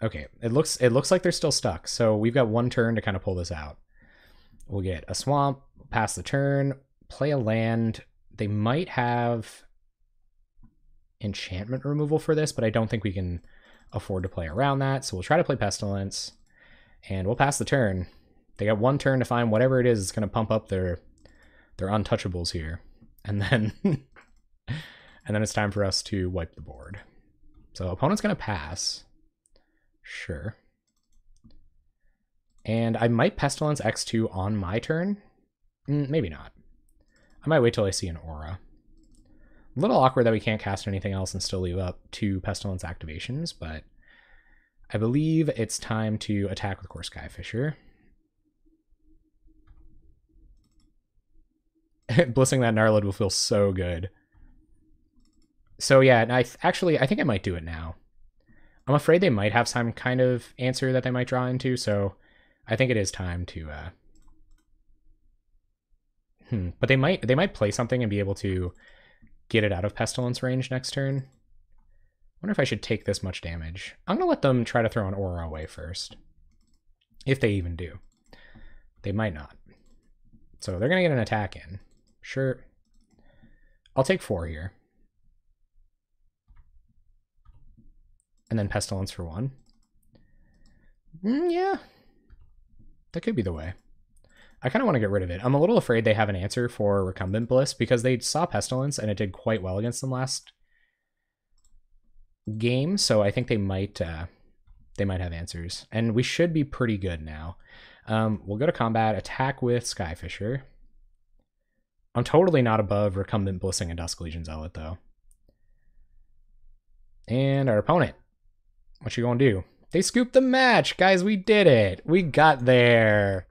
Okay, it looks like they're still stuck. So we've got 1 turn to kind of pull this out. We'll get a swamp, pass the turn, play a land. They might have enchantment removal for this, but I don't think we can afford to play around that. So we'll try to play Pestilence, and we'll pass the turn. They got 1 turn to find whatever it is that's going to pump up their untouchables here, and then and then it's time for us to wipe the board. So opponent's going to pass. Sure. And I might Pestilence X2 on my turn. Maybe not. I might wait till I see an aura. A little awkward that we can't cast anything else and still leave up 2 Pestilence activations, but I believe it's time to attack with Core Skyfisher. Blissing that Gnarlid will feel so good. So yeah, and I think I might do it now. I'm afraid they might have some kind of answer that they might draw into, so I think it is time to but they might play something and be able to get it out of Pestilence range next turn. Wonder if I should take this much damage. I'm gonna let them try to throw an aura away first. If they even do. They might not. So they're gonna get an attack in. Sure. I'll take 4 here. And then Pestilence for 1. Yeah. That could be the way. I kind of want to get rid of it. I'm a little afraid they have an answer for Recumbent Bliss because they saw Pestilence and it did quite well against them last game. So I think they might have answers. And we should be pretty good now. We'll go to combat, attack with Skyfisher. I'm totally not above Recumbent Blissing and Dusk Legion Zealot though. And our opponent. What you gonna do? They scooped the match! Guys, we did it! We got there!